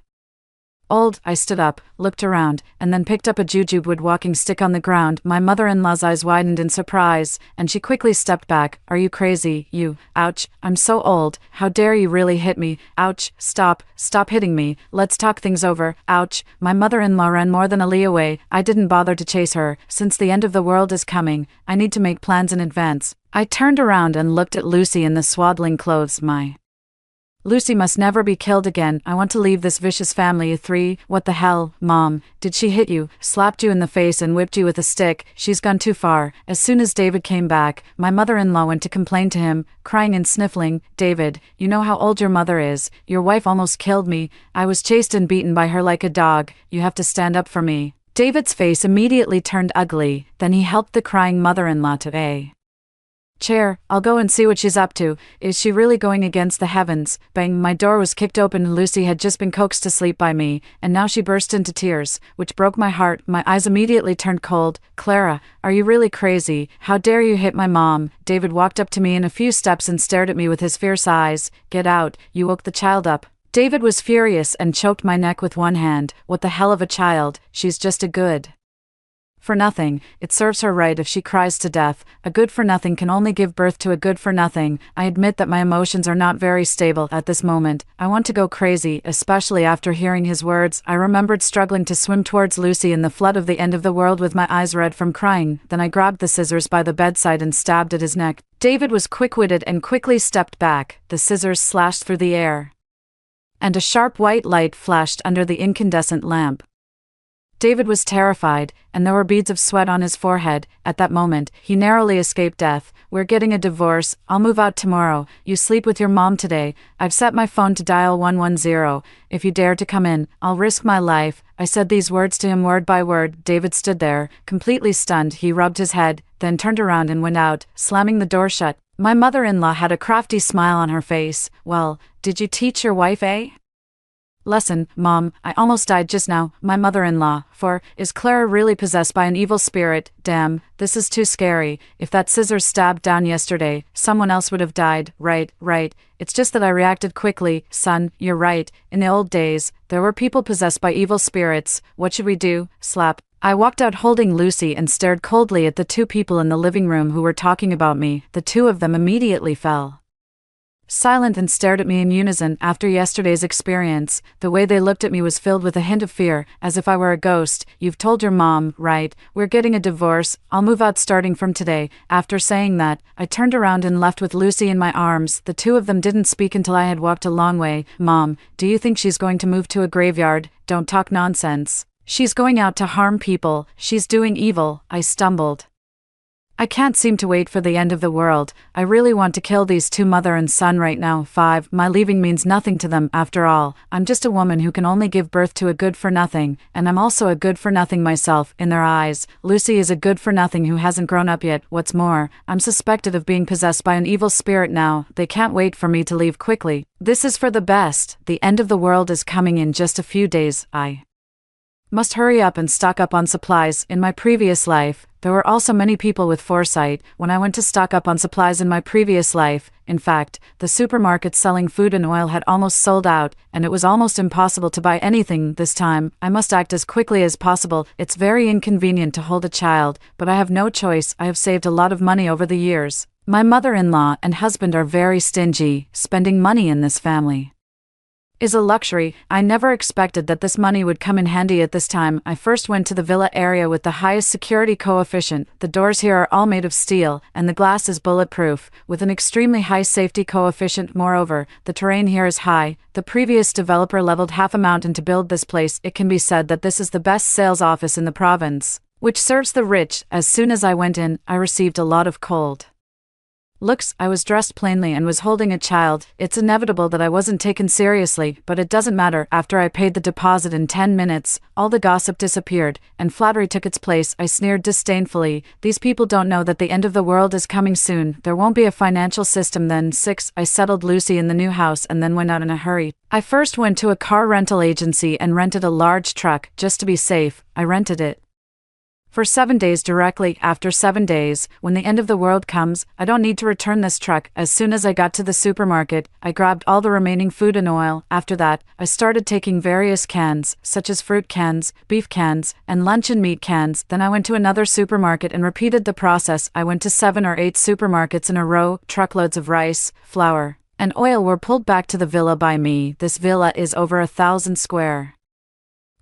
old. I stood up, looked around, and then picked up a jujube wood walking stick on the ground. My mother-in-law's eyes widened in surprise, and she quickly stepped back. Are you crazy, you? Ouch, I'm so old. How dare you really hit me? Ouch, stop hitting me. Let's talk things over. Ouch, my mother-in-law ran more than a li away. I didn't bother to chase her. Since the end of the world is coming, I need to make plans in advance. I turned around and looked at Lucy in the swaddling clothes. My Lucy must never be killed again. I want to leave this vicious family. 3. What the hell, Mom? Did she hit you, slapped you in the face and whipped you with a stick? She's gone too far. As soon as David came back, my mother-in-law went to complain to him, crying and sniffling. David, you know how old your mother is. Your wife almost killed me. I was chased and beaten by her like a dog. You have to stand up for me. David's face immediately turned ugly. Then he helped the crying mother-in-law to a chair. I'll go and see what she's up to. Is she really going against the heavens? Bang, my door was kicked open. Lucy had just been coaxed to sleep by me, and now she burst into tears, which broke my heart. My eyes immediately turned cold. Clara, are you really crazy? How dare you hit my mom? David walked up to me in a few steps and stared at me with his fierce eyes. Get out, you woke the child up. David was furious and choked my neck with one hand. What the hell of a child? She's just a good for nothing. It serves her right if she cries to death. A good for nothing can only give birth to a good for nothing. I admit that my emotions are not very stable at this moment. I want to go crazy, especially after hearing his words. I remembered struggling to swim towards Lucy in the flood of the end of the world with my eyes red from crying. Then I grabbed the scissors by the bedside and stabbed at his neck. David was quick-witted and quickly stepped back. The scissors slashed through the air, and a sharp white light flashed under the incandescent lamp. David was terrified, and there were beads of sweat on his forehead. At that moment, he narrowly escaped death. We're getting a divorce. I'll move out tomorrow. You sleep with your mom today. I've set my phone to dial 110. If you dare to come in, I'll risk my life. I said these words to him word by word. David stood there, completely stunned. He rubbed his head, then turned around and went out, slamming the door shut. My mother-in-law had a crafty smile on her face. Well, did you teach your wife, eh? Lesson, Mom, I almost died just now. My mother-in-law. Is Clara really possessed by an evil spirit? Damn, this is too scary. If that scissors stabbed down yesterday, someone else would have died. Right. It's just that I reacted quickly. Son, you're right. In the old days, there were people possessed by evil spirits. What should we do? Slap. I walked out holding Lucy and stared coldly at the two people in the living room who were talking about me. The two of them immediately fell silent and stared at me in unison. After yesterday's experience, the way they looked at me was filled with a hint of fear, as if I were a ghost. You've told your mom, right? We're getting a divorce. I'll move out starting from today. After saying that, I turned around and left with Lucy in my arms. The two of them didn't speak until I had walked a long way. Mom, do you think she's going to move to a graveyard? Don't talk nonsense. She's going out to harm people. She's doing evil. I stumbled. I can't seem to wait for the end of the world. I really want to kill these two, mother and son, right now. 5. My leaving means nothing to them. After all, I'm just a woman who can only give birth to a good for nothing, and I'm also a good for nothing myself. In their eyes, Lucy is a good for nothing who hasn't grown up yet. What's more, I'm suspected of being possessed by an evil spirit now. They can't wait for me to leave quickly. This is for the best. The end of the world is coming in just a few days. I must hurry up and stock up on supplies. In my previous life, there were also many people with foresight. When I went to stock up on supplies in my previous life, in fact, the supermarket selling food and oil had almost sold out, and it was almost impossible to buy anything. This time, I must act as quickly as possible. It's very inconvenient to hold a child, but I have no choice. I have saved a lot of money over the years. My mother-in-law and husband are very stingy, spending money in this family. is a luxury. I never expected that this money would come in handy at this time. I first went to the villa area with the highest security coefficient. The doors here are all made of steel, and the glass is bulletproof, with an extremely high safety coefficient. Moreover, the terrain here is high. The previous developer leveled half a mountain to build this place. It can be said that this is the best sales office in the province, which serves the rich. As soon as I went in, I received a lot of cold looks. I was dressed plainly and was holding a child. It's inevitable that I wasn't taken seriously, but it doesn't matter. After I paid the deposit in 10 minutes, all the gossip disappeared, and flattery took its place. I sneered disdainfully. These people don't know that the end of the world is coming soon. There won't be a financial system then. 6. I settled Lucy in the new house and then went out in a hurry. I first went to a car rental agency and rented a large truck. Just to be safe, I rented it for 7 days. Directly after 7 days, when the end of the world comes, I don't need to return this truck. As soon as I got to the supermarket, I grabbed all the remaining food and oil. After that, I started taking various cans, such as fruit cans, beef cans, and lunch and meat cans. Then I went to another supermarket and repeated the process. I went to 7 or 8 supermarkets in a row. Truckloads of rice, flour, and oil were pulled back to the villa by me. This villa is over 1,000 square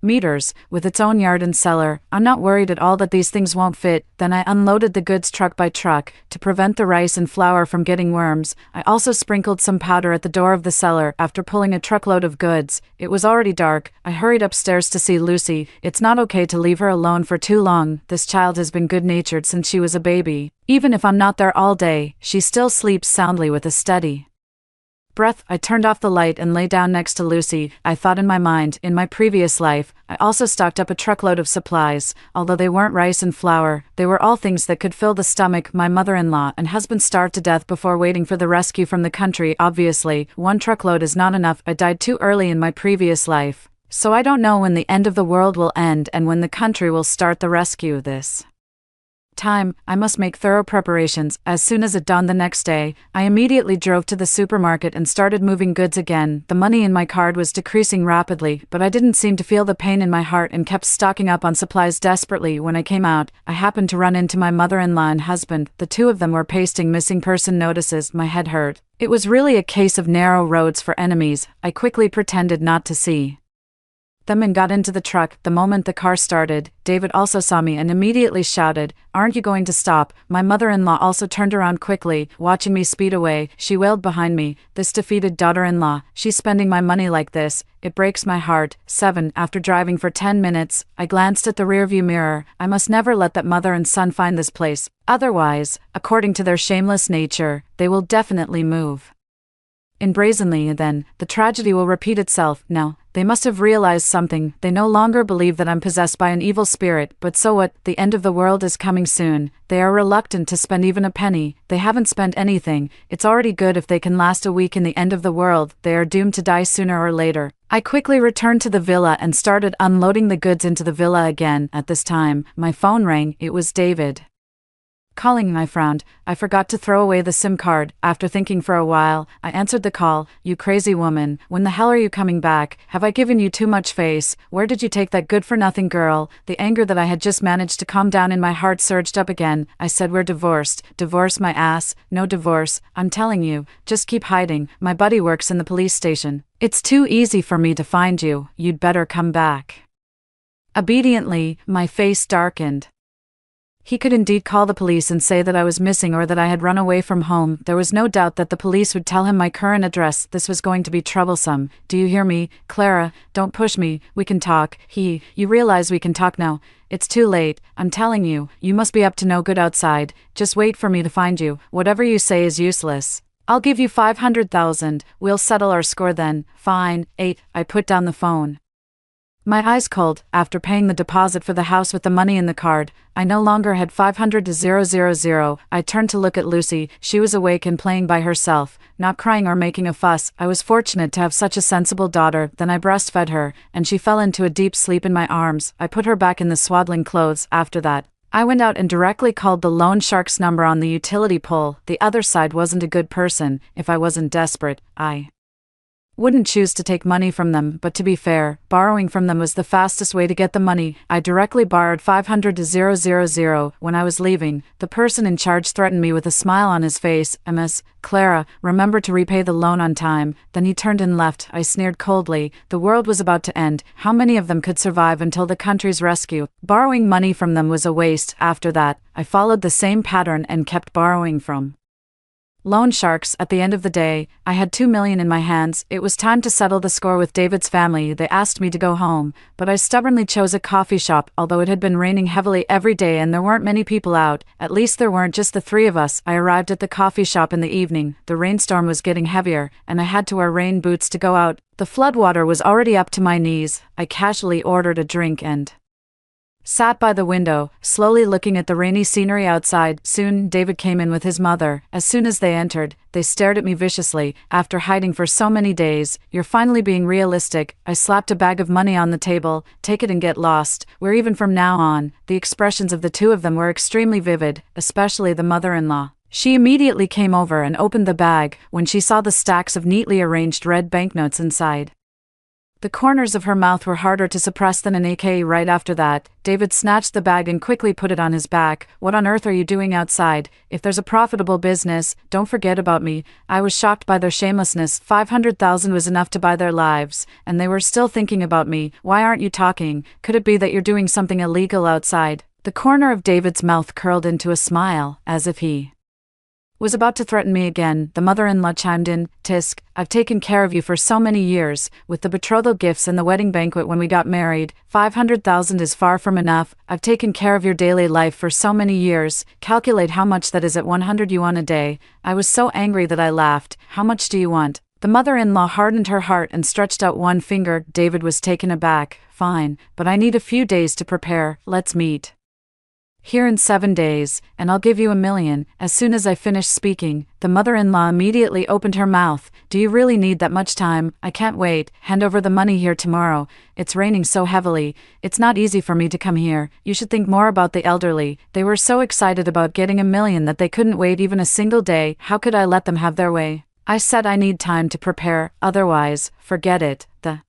meters, with its own yard and cellar. I'm not worried at all that these things won't fit. Then I unloaded the goods truck by truck. To prevent the rice and flour from getting worms, I also sprinkled some powder at the door of the cellar. After pulling a truckload of goods, it was already dark. I hurried upstairs to see Lucy. It's not okay to leave her alone for too long. This child has been good-natured since she was a baby. Even if I'm not there all day, she still sleeps soundly with a steady breath. I turned off the light and lay down next to Lucy. I thought in my mind, in my previous life, I also stocked up a truckload of supplies. Although they weren't rice and flour, they were all things that could fill the stomach. My mother-in-law and husband starved to death before waiting for the rescue from the country. Obviously, one truckload is not enough. I died too early in my previous life, so I don't know when the end of the world will end and when the country will start the rescue. This time, I must make thorough preparations. As soon as it dawned the next day, I immediately drove to the supermarket and started moving goods again. The money in my card was decreasing rapidly, but I didn't seem to feel the pain in my heart and kept stocking up on supplies desperately. When I came out, I happened to run into my mother-in-law and husband. The two of them were pasting missing person notices. My head hurt. It was really a case of narrow roads for enemies. I quickly pretended not to see them and got into the truck. The moment the car started, David also saw me and immediately shouted, "Aren't you going to stop?" My mother-in-law also turned around quickly, watching me speed away. She wailed behind me, "This defeated daughter-in-law, she's spending my money like this. It breaks my heart." 7. After driving for 10 minutes, I glanced at the rearview mirror. I must never let that mother and son find this place. Otherwise, according to their shameless nature, they will definitely move in brazenly. Then, the tragedy will repeat itself. Now, they must have realized something. They no longer believe that I'm possessed by an evil spirit. But so what? The end of the world is coming soon. They are reluctant to spend even a penny. They haven't spent anything. It's already good if they can last a week in the end of the world. They are doomed to die sooner or later. I quickly returned to the villa and started unloading the goods into the villa again. At this time, my phone rang. It was David calling. I frowned. I forgot to throw away the SIM card. After thinking for a while, I answered the call. "You crazy woman, when the hell are you coming back? Have I given you too much face? Where did you take that good-for-nothing girl?" The anger that I had just managed to calm down in my heart surged up again. I said, "We're divorced." "Divorce my ass. No divorce. I'm telling you, just keep hiding. My buddy works in the police station. It's too easy for me to find you. You'd better come back." Obediently, my face darkened. He could indeed call the police and say that I was missing or that I had run away from home. There was no doubt that the police would tell him my current address. This was going to be troublesome. "Do you hear me, Clara? Don't push me. We can talk." You realize we can talk now. It's too late. I'm telling you, you must be up to no good outside. Just wait for me to find you. Whatever you say is useless. I'll give you 500,000. We'll settle our score then. Fine. 8. I put down the phone. My eyes cold. After paying the deposit for the house with the money in the card, I no longer had 500,000. I turned to look at Lucy. She was awake and playing by herself, not crying or making a fuss. I was fortunate to have such a sensible daughter. Then I breastfed her, and she fell into a deep sleep in my arms. I put her back in the swaddling clothes. After that, I went out and directly called the loan shark's number on the utility pole. The other side wasn't a good person. If I wasn't desperate, I Wouldn't choose to take money from them, but to be fair, borrowing from them was the fastest way to get the money. I directly borrowed 500 to 000. When I was leaving, the person in charge threatened me with a smile on his face. "Ms. Clara, remember to repay the loan on time." Then he turned and left. I sneered coldly. The world was about to end. How many of them could survive until the country's rescue? Borrowing money from them was a waste. After that, I followed the same pattern and kept borrowing from loan sharks. At the end of the day, I had 2 million in my hands. It was time to settle the score with David's family. They asked me to go home, but I stubbornly chose a coffee shop. Although it had been raining heavily every day and there weren't many people out, at least there weren't just the three of us. I arrived at the coffee shop in the evening. The rainstorm was getting heavier, and I had to wear rain boots to go out. The floodwater was already up to my knees. I casually ordered a drink and sat by the window, slowly looking at the rainy scenery outside. Soon, David came in with his mother. As soon as they entered, they stared at me viciously. "After hiding for so many days, you're finally being realistic." I slapped a bag of money on the table. "Take it and get lost. We're even from now on." The expressions of the two of them were extremely vivid, especially the mother-in-law. She immediately came over and opened the bag when she saw the stacks of neatly arranged red banknotes inside. The corners of her mouth were harder to suppress than an AK. Right after that, David snatched the bag and quickly put it on his back. "What on earth are you doing outside? If there's a profitable business, don't forget about me." I was shocked by their shamelessness. 500,000 was enough to buy their lives, and they were still thinking about me. "Why aren't you talking? Could it be that you're doing something illegal outside?" The corner of David's mouth curled into a smile, as if he was about to threaten me again. The mother-in-law chimed in. "Tisk, I've taken care of you for so many years, with the betrothal gifts and the wedding banquet when we got married. 500,000 is far from enough. I've taken care of your daily life for so many years. Calculate how much that is at 100 yuan a day." I was so angry that I laughed. "How much do you want?" The mother-in-law hardened her heart and stretched out one finger. David was taken aback. "Fine, but I need a few days to prepare. Let's meet here in 7 days, and I'll give you 1 million. As soon as I finished speaking, the mother-in-law immediately opened her mouth. "Do you really need that much time? I can't wait. Hand over the money here tomorrow. It's raining so heavily. It's not easy for me to come here. You should think more about the elderly." They were so excited about getting 1 million that they couldn't wait even a single day. How could I let them have their way? I said I need time to prepare, otherwise, forget it. The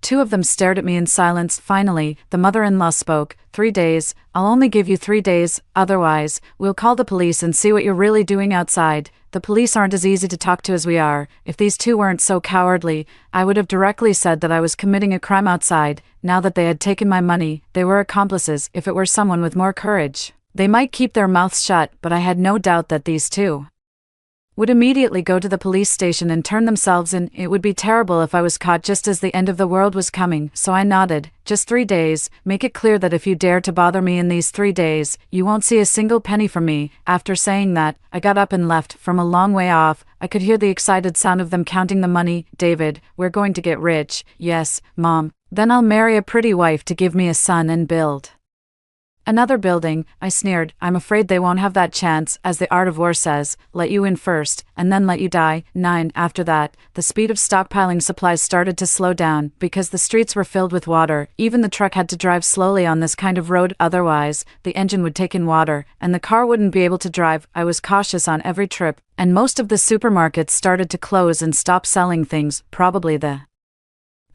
two of them stared at me in silence. Finally, the mother-in-law spoke. 3 days. I'll only give you 3 days, otherwise, we'll call the police and see what you're really doing outside. The police aren't as easy to talk to as we are. If these two weren't so cowardly, I would have directly said that I was committing a crime outside. Now that they had taken my money, they were accomplices. If it were someone with more courage, they might keep their mouths shut, but I had no doubt that these two would immediately go to the police station and turn themselves in. It would be terrible if I was caught just as the end of the world was coming, so I nodded. "Just 3 days. Make it clear that if you dare to bother me in these 3 days, you won't see a single penny from me." After saying that, I got up and left. From a long way off, I could hear the excited sound of them counting the money. "David, we're going to get rich." "Yes, Mom. Then I'll marry a pretty wife to give me a son and build another building." I sneered. "I'm afraid they won't have that chance. As the art of war says, let you in first, and then let you die." 9. After that, the speed of stockpiling supplies started to slow down, because the streets were filled with water. Even the truck had to drive slowly on this kind of road, otherwise, the engine would take in water, and the car wouldn't be able to drive. I was cautious on every trip, and most of the supermarkets started to close and stop selling things. Probably the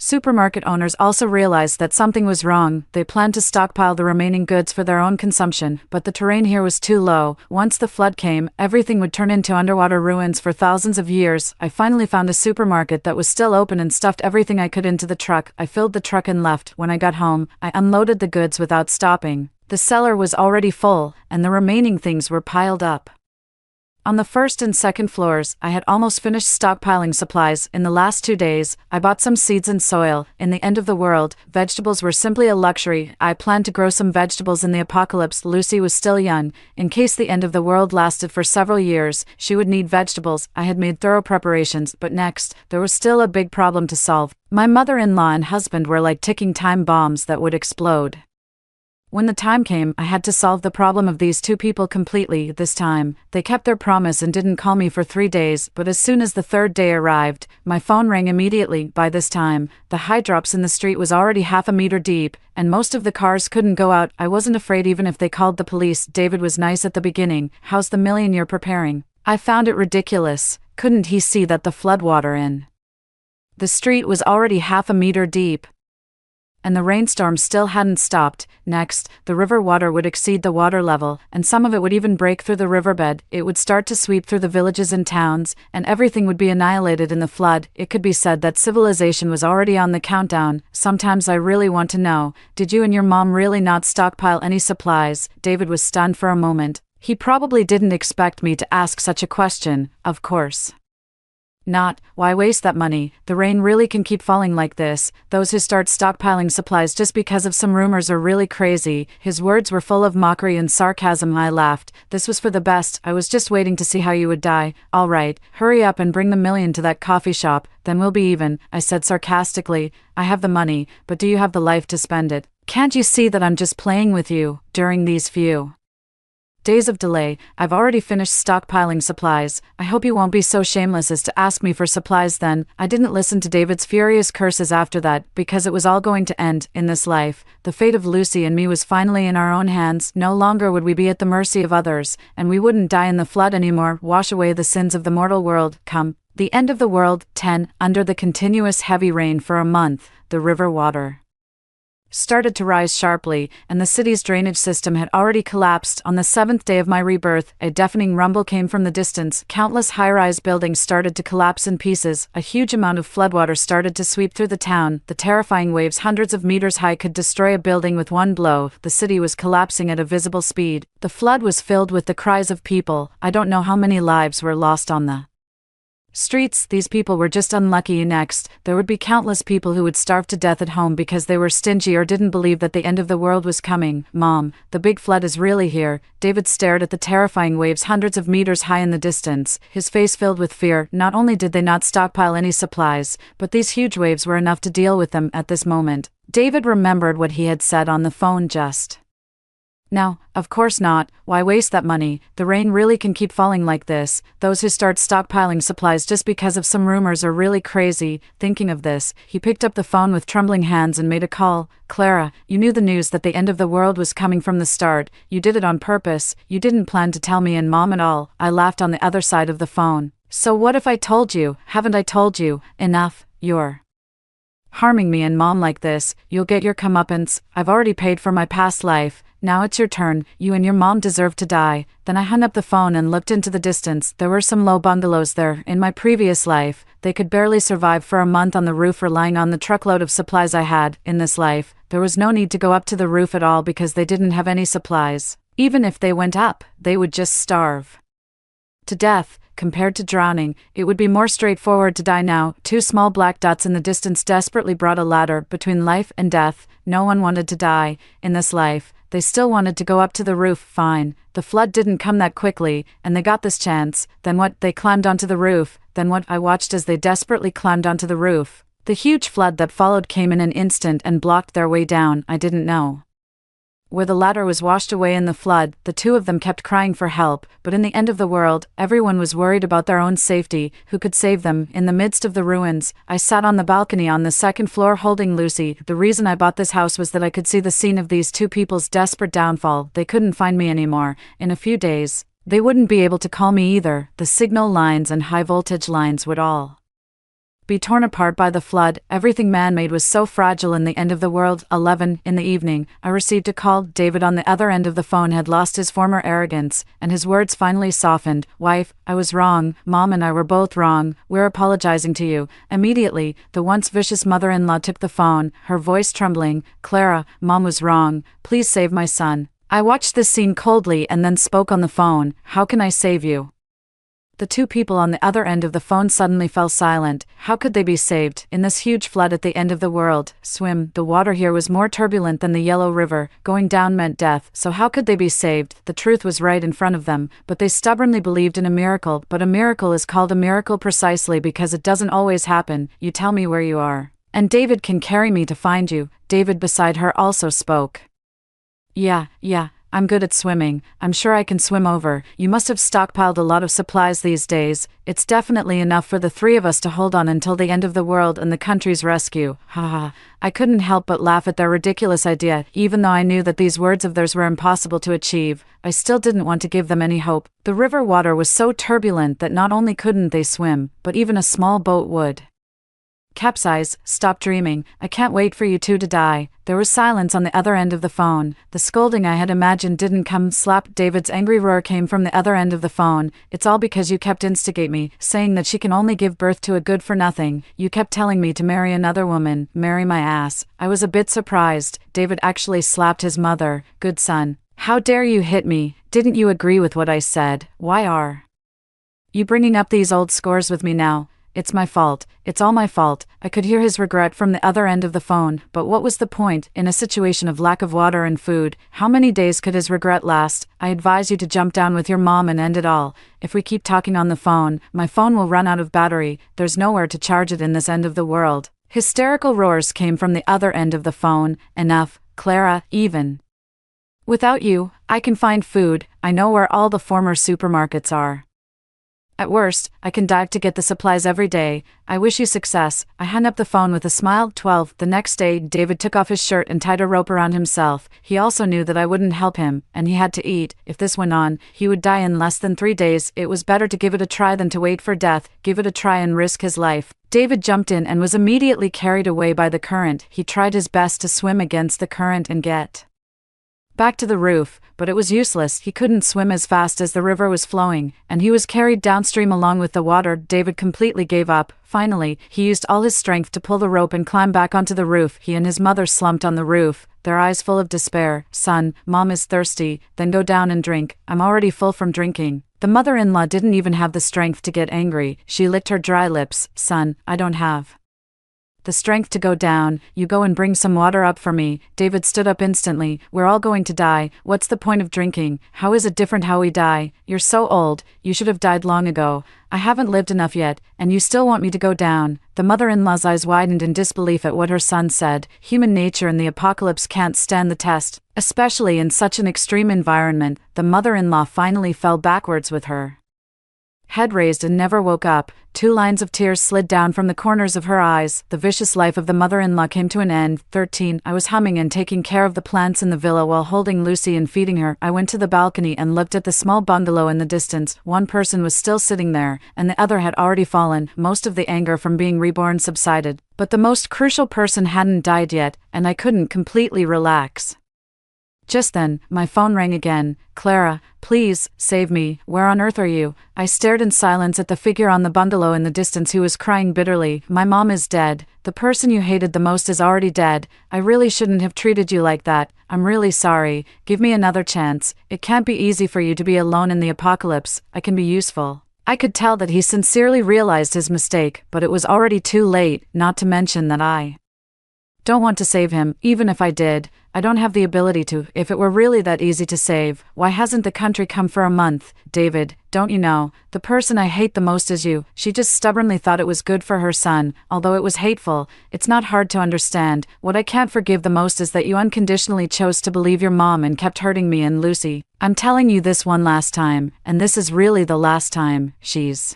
supermarket owners also realized that something was wrong. They planned to stockpile the remaining goods for their own consumption, but the terrain here was too low. Once the flood came, everything would turn into underwater ruins for thousands of years. I finally found a supermarket that was still open and stuffed everything I could into the truck. I filled the truck and left. When I got home, I unloaded the goods without stopping. The cellar was already full, and the remaining things were piled up on the first and second floors. I had almost finished stockpiling supplies. In the last 2 days, I bought some seeds and soil. In the end of the world, vegetables were simply a luxury. I planned to grow some vegetables in the apocalypse. Lucy was still young. In case the end of the world lasted for several years, she would need vegetables. I had made thorough preparations, but next, there was still a big problem to solve. My mother-in-law and husband were like ticking time bombs that would explode. When the time came, I had to solve the problem of these two people completely. This time, they kept their promise and didn't call me for 3 days, but as soon as the 3rd day arrived, my phone rang immediately. By this time, the high drops in the street was already half a meter deep, and most of the cars couldn't go out. I wasn't afraid even if they called the police. David was nice at the beginning. "How's the 1 million you're preparing?" I found it ridiculous. Couldn't he see that the floodwater in The street was already half a meter deep, and the rainstorm still hadn't stopped. Next, the river water would exceed the water level, and some of it would even break through the riverbed. It would start to sweep through the villages and towns, and everything would be annihilated in the flood. It could be said that civilization was already on the countdown. Sometimes I really want to know, did you and your mom really not stockpile any supplies? David was stunned for a moment. He probably didn't expect me to ask such a question, of course. Not, why waste that money? The rain really can keep falling like this. Those who start stockpiling supplies just because of some rumors are really crazy. His words were full of mockery and sarcasm. I laughed. This was for the best. I was just waiting to see how you would die. All right, hurry up and bring the $1,000,000 to that coffee shop, then we'll be even, I said sarcastically. I have the money, but do you have the life to spend it? Can't you see that I'm just playing with you? During these few days of delay, I've already finished stockpiling supplies. I hope you won't be so shameless as to ask me for supplies then. I didn't listen to David's furious curses after that, because it was all going to end, in this life. The fate of Lucy and me was finally in our own hands. No longer would we be at the mercy of others, and we wouldn't die in the flood anymore, wash away the sins of the mortal world. Come. The end of the world. 10. Under the continuous heavy rain for a month, the river water started to rise sharply, and the city's drainage system had already collapsed. On the 7th day of my rebirth, a deafening rumble came from the distance. Countless high-rise buildings started to collapse in pieces. A huge amount of floodwater started to sweep through the town. The terrifying waves hundreds of meters high could destroy a building with one blow. The city was collapsing at a visible speed. The flood was filled with the cries of people. I don't know how many lives were lost on the streets. These people were just unlucky. Next, there would be countless people who would starve to death at home because they were stingy or didn't believe that the end of the world was coming. Mom, the big flood is really here. David stared at the terrifying waves hundreds of meters high in the distance, his face filled with fear. Not only did they not stockpile any supplies, but these huge waves were enough to deal with them at this moment. David remembered what he had said on the phone just now. Of course not. Why waste that money? The rain really can keep falling like this. Those who start stockpiling supplies just because of some rumors are really crazy. Thinking of this, he picked up the phone with trembling hands and made a call. Clara, you knew the news that the end of the world was coming from the start. You did it on purpose. You didn't plan to tell me and Mom at all. I laughed on the other side of the phone. So what if I told you? Haven't I told you? Enough. You're harming me and Mom like this. You'll get your comeuppance. I've already paid for my past life. Now it's your turn. You and your mom deserve to die. Then I hung up the phone and looked into the distance. There were some low bungalows there. In my previous life, they could barely survive for a month on the roof relying on the truckload of supplies I had. In this life, there was no need to go up to the roof at all because they didn't have any supplies. Even if they went up, they would just starve to death. Compared to drowning, it would be more straightforward to die now. Two small black dots in the distance desperately brought a ladder between life and death. No one wanted to die in this life. They still wanted to go up to the roof. Fine. The flood didn't come that quickly, and they got this chance. Then what? They climbed onto the roof. Then what? I watched as they desperately climbed onto the roof. The huge flood that followed came in an instant and blocked their way down. I didn't know where the ladder was washed away in the flood. The two of them kept crying for help, but in the end of the world, everyone was worried about their own safety. Who could save them? In the midst of the ruins, I sat on the balcony on the second floor holding Lucy. The reason I bought this house was that I could see the scene of these two people's desperate downfall. They couldn't find me anymore. In a few days, they wouldn't be able to call me either. The signal lines and high voltage lines would all be torn apart by the flood. Everything man-made was so fragile in the end of the world. 11 in the evening, I received a call. David on the other end of the phone had lost his former arrogance, and his words finally softened. Wife, I was wrong. Mom and I were both wrong. We're apologizing to you. Immediately, the once vicious mother-in-law took the phone, her voice trembling. Clara, Mom was wrong. Please save my son. I watched this scene coldly and then spoke on the phone. How can I save you? The two people on the other end of the phone suddenly fell silent. How could they be saved in this huge flood at the end of the world? Swim. The water here was more turbulent than the Yellow River. Going down meant death. So how could they be saved? The truth was right in front of them, but they stubbornly believed in a miracle. But a miracle is called a miracle precisely because it doesn't always happen. You tell me where you are, and David can carry me to find you. David beside her also spoke. Yeah. I'm good at swimming. I'm sure I can swim over. You must have stockpiled a lot of supplies these days. It's definitely enough for the three of us to hold on until the end of the world and the country's rescue. Haha. I couldn't help but laugh at their ridiculous idea. Even though I knew that these words of theirs were impossible to achieve, I still didn't want to give them any hope. The river water was so turbulent that not only couldn't they swim, but even a small boat would Capsize, stop dreaming, I can't wait for you two to die. There was silence on the other end of the phone. The scolding I had imagined didn't come. Slap. David's angry roar came from the other end of the phone. It's all because you kept instigate me, saying that she can only give birth to a good-for-nothing. You kept telling me to marry another woman. Marry my ass. I was a bit surprised. David actually slapped his mother. Good son. How dare you hit me? Didn't you agree with what I said? Why are you bringing up these old scores with me now? It's my fault. It's all my fault. I could hear his regret from the other end of the phone, but what was the point? In a situation of lack of water and food, how many days could his regret last? I advise you to jump down with your mom and end it all. If we keep talking on the phone, my phone will run out of battery. There's nowhere to charge it in this end of the world. Hysterical roars came from the other end of the phone. Enough, Clara, even without you, I can find food. I know where all the former supermarkets are. At worst, I can dive to get the supplies every day. I wish you success. I hung up the phone with a smile. 12. The next day, David took off his shirt and tied a rope around himself. He also knew that I wouldn't help him, and he had to eat. If this went on, he would die in less than 3 days. It was better to give it a try than to wait for death. Give it a try and risk his life. David jumped in and was immediately carried away by the current. He tried his best to swim against the current and get back to the roof, but it was useless. He couldn't swim as fast as the river was flowing, and he was carried downstream along with the water. David completely gave up. Finally, he used all his strength to pull the rope and climb back onto the roof. He and his mother slumped on the roof, their eyes full of despair. Son, Mom is thirsty, then go down and drink. I'm already full from drinking. The mother-in-law didn't even have the strength to get angry. She licked her dry lips. Son, I don't have the strength to go down. You go and bring some water up for me. David stood up instantly. We're all going to die. What's the point of drinking? How is it different how we die? You're so old. You should have died long ago. I haven't lived enough yet, and you still want me to go down. The mother-in-law's eyes widened in disbelief at what her son said. Human nature in the apocalypse can't stand the test, especially in such an extreme environment. The mother-in-law finally fell backwards with her head raised and never woke up. 2 lines of tears slid down from the corners of her eyes. The vicious life of the mother-in-law came to an end. 13. I was humming and taking care of the plants in the villa while holding Lucy and feeding her. I went to the balcony and looked at the small bungalow in the distance. One person was still sitting there, and the other had already fallen. Most of the anger from being reborn subsided, but the most crucial person hadn't died yet, and I couldn't completely relax. Just then, my phone rang again. Clara, please, save me. Where on earth are you? I stared in silence at the figure on the bungalow in the distance who was crying bitterly. My mom is dead. The person you hated the most is already dead. I really shouldn't have treated you like that. I'm really sorry. Give me another chance. It can't be easy for you to be alone in the apocalypse. I can be useful. I could tell that he sincerely realized his mistake, but it was already too late, not to mention that I don't want to save him. Even if I did, I don't have the ability to. If it were really that easy to save, why hasn't the country come for a month? David, don't you know, the person I hate the most is you. She just stubbornly thought it was good for her son, although it was hateful. It's not hard to understand. What I can't forgive the most is that you unconditionally chose to believe your mom and kept hurting me and Lucy. I'm telling you this one last time, and this is really the last time. She's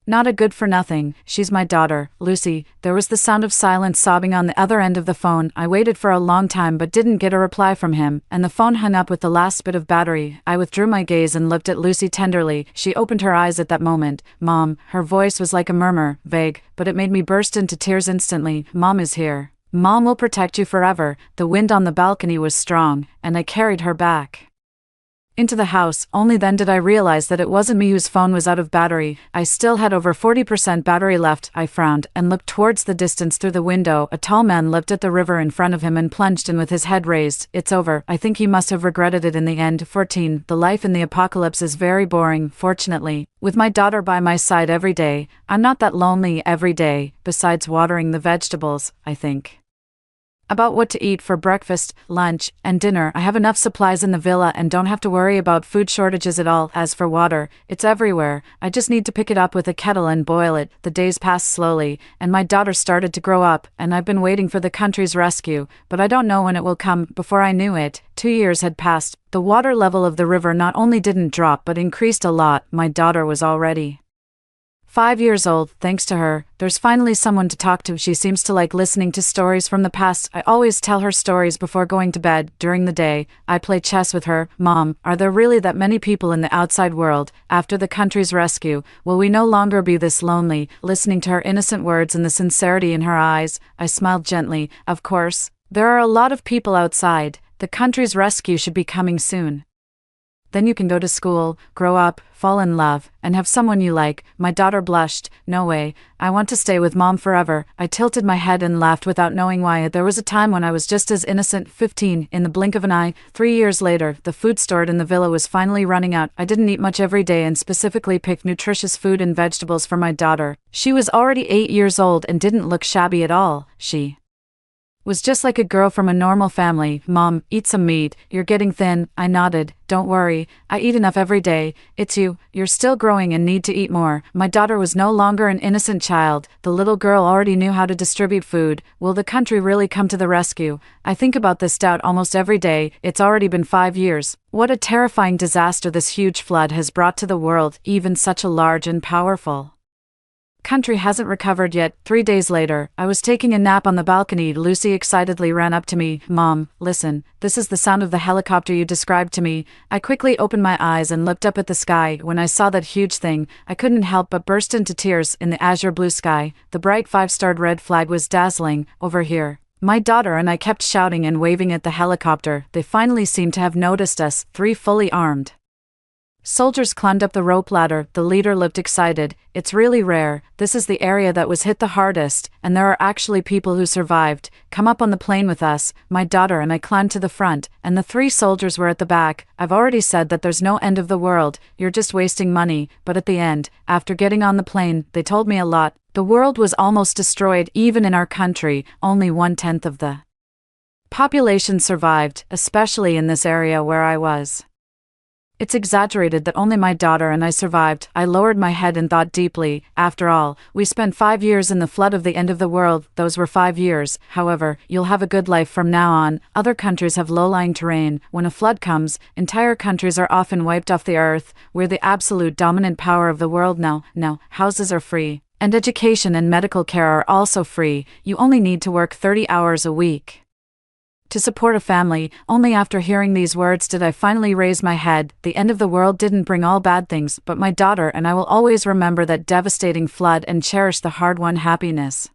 not a good-for-nothing. She's my daughter, Lucy. There was the sound of silent sobbing on the other end of the phone. I waited for a long time but didn't get a reply from him, and the phone hung up with the last bit of battery. I withdrew my gaze and looked at Lucy tenderly. She opened her eyes at that moment. Mom, her voice was like a murmur, vague, but it made me burst into tears instantly. Mom is here. Mom will protect you forever. The wind on the balcony was strong, and I carried her back into the house. Only then did I realize that it wasn't me whose phone was out of battery. I still had over 40% battery left. I frowned and looked towards the distance through the window. A tall man looked at the river in front of him and plunged in with his head raised. It's over. I think he must have regretted it in the end. 14. The life in the apocalypse is very boring, fortunately. With my daughter by my side every day, I'm not that lonely every day, besides watering the vegetables, I think about what to eat for breakfast, lunch, and dinner. I have enough supplies in the villa and don't have to worry about food shortages at all. As for water, it's everywhere. I just need to pick it up with a kettle and boil it. The days passed slowly, and my daughter started to grow up, and I've been waiting for the country's rescue, but I don't know when it will come. Before I knew it, 2 years had passed. The water level of the river not only didn't drop but increased a lot. My daughter was already 5 years old, thanks to her, there's finally someone to talk to. She seems to like listening to stories from the past. I always tell her stories before going to bed. During the day, I play chess with her. Mom, are there really that many people in the outside world? After the country's rescue, will we no longer be this lonely? Listening to her innocent words and the sincerity in her eyes, I smiled gently. Of course, there are a lot of people outside. The country's rescue should be coming soon. Then you can go to school, grow up, fall in love, and have someone you like. My daughter blushed. No way. I want to stay with Mom forever. I tilted my head and laughed without knowing why. There was a time when I was just as innocent, 15, in the blink of an eye. 3 years later, the food stored in the villa was finally running out. I didn't eat much every day and specifically picked nutritious food and vegetables for my daughter. She was already 8 years old and didn't look shabby at all. She was just like a girl from a normal family. Mom, eat some meat. You're getting thin. I nodded. Don't worry. I eat enough every day. It's you. You're still growing and need to eat more. My daughter was no longer an innocent child. The little girl already knew how to distribute food. Will the country really come to the rescue? I think about this doubt almost every day. It's already been 5 years. What a terrifying disaster this huge flood has brought to the world, even such a large and powerful country hasn't recovered yet. 3 days later, I was taking a nap on the balcony. Lucy excitedly ran up to me. Mom, listen, this is the sound of the helicopter you described to me. I quickly opened my eyes and looked up at the sky. When I saw that huge thing, I couldn't help but burst into tears. In the azure blue sky, the bright 5-starred red flag was dazzling. Over here. My daughter and I kept shouting and waving at the helicopter. They finally seemed to have noticed us. 3 fully armed soldiers climbed up the rope ladder. The leader looked excited. It's really rare. This is the area that was hit the hardest, and there are actually people who survived. Come up on the plane with us. My daughter and I climbed to the front, and the 3 soldiers were at the back. I've already said that there's no end of the world. You're just wasting money. But at the end, after getting on the plane, they told me a lot. The world was almost destroyed. Even in our country, only 1/10 of the population survived, especially in this area where I was. It's exaggerated that only my daughter and I survived. I lowered my head and thought deeply. After all, we spent 5 years in the flood of the end of the world. Those were 5 years. However, you'll have a good life from now on. Other countries have low-lying terrain. When a flood comes, entire countries are often wiped off the earth. We're the absolute dominant power of the world now. Now, houses are free. And education and medical care are also free. You only need to work 30 hours a week to support a family. Only after hearing these words did I finally raise my head. The end of the world didn't bring all bad things, but my daughter and I will always remember that devastating flood and cherish the hard-won happiness.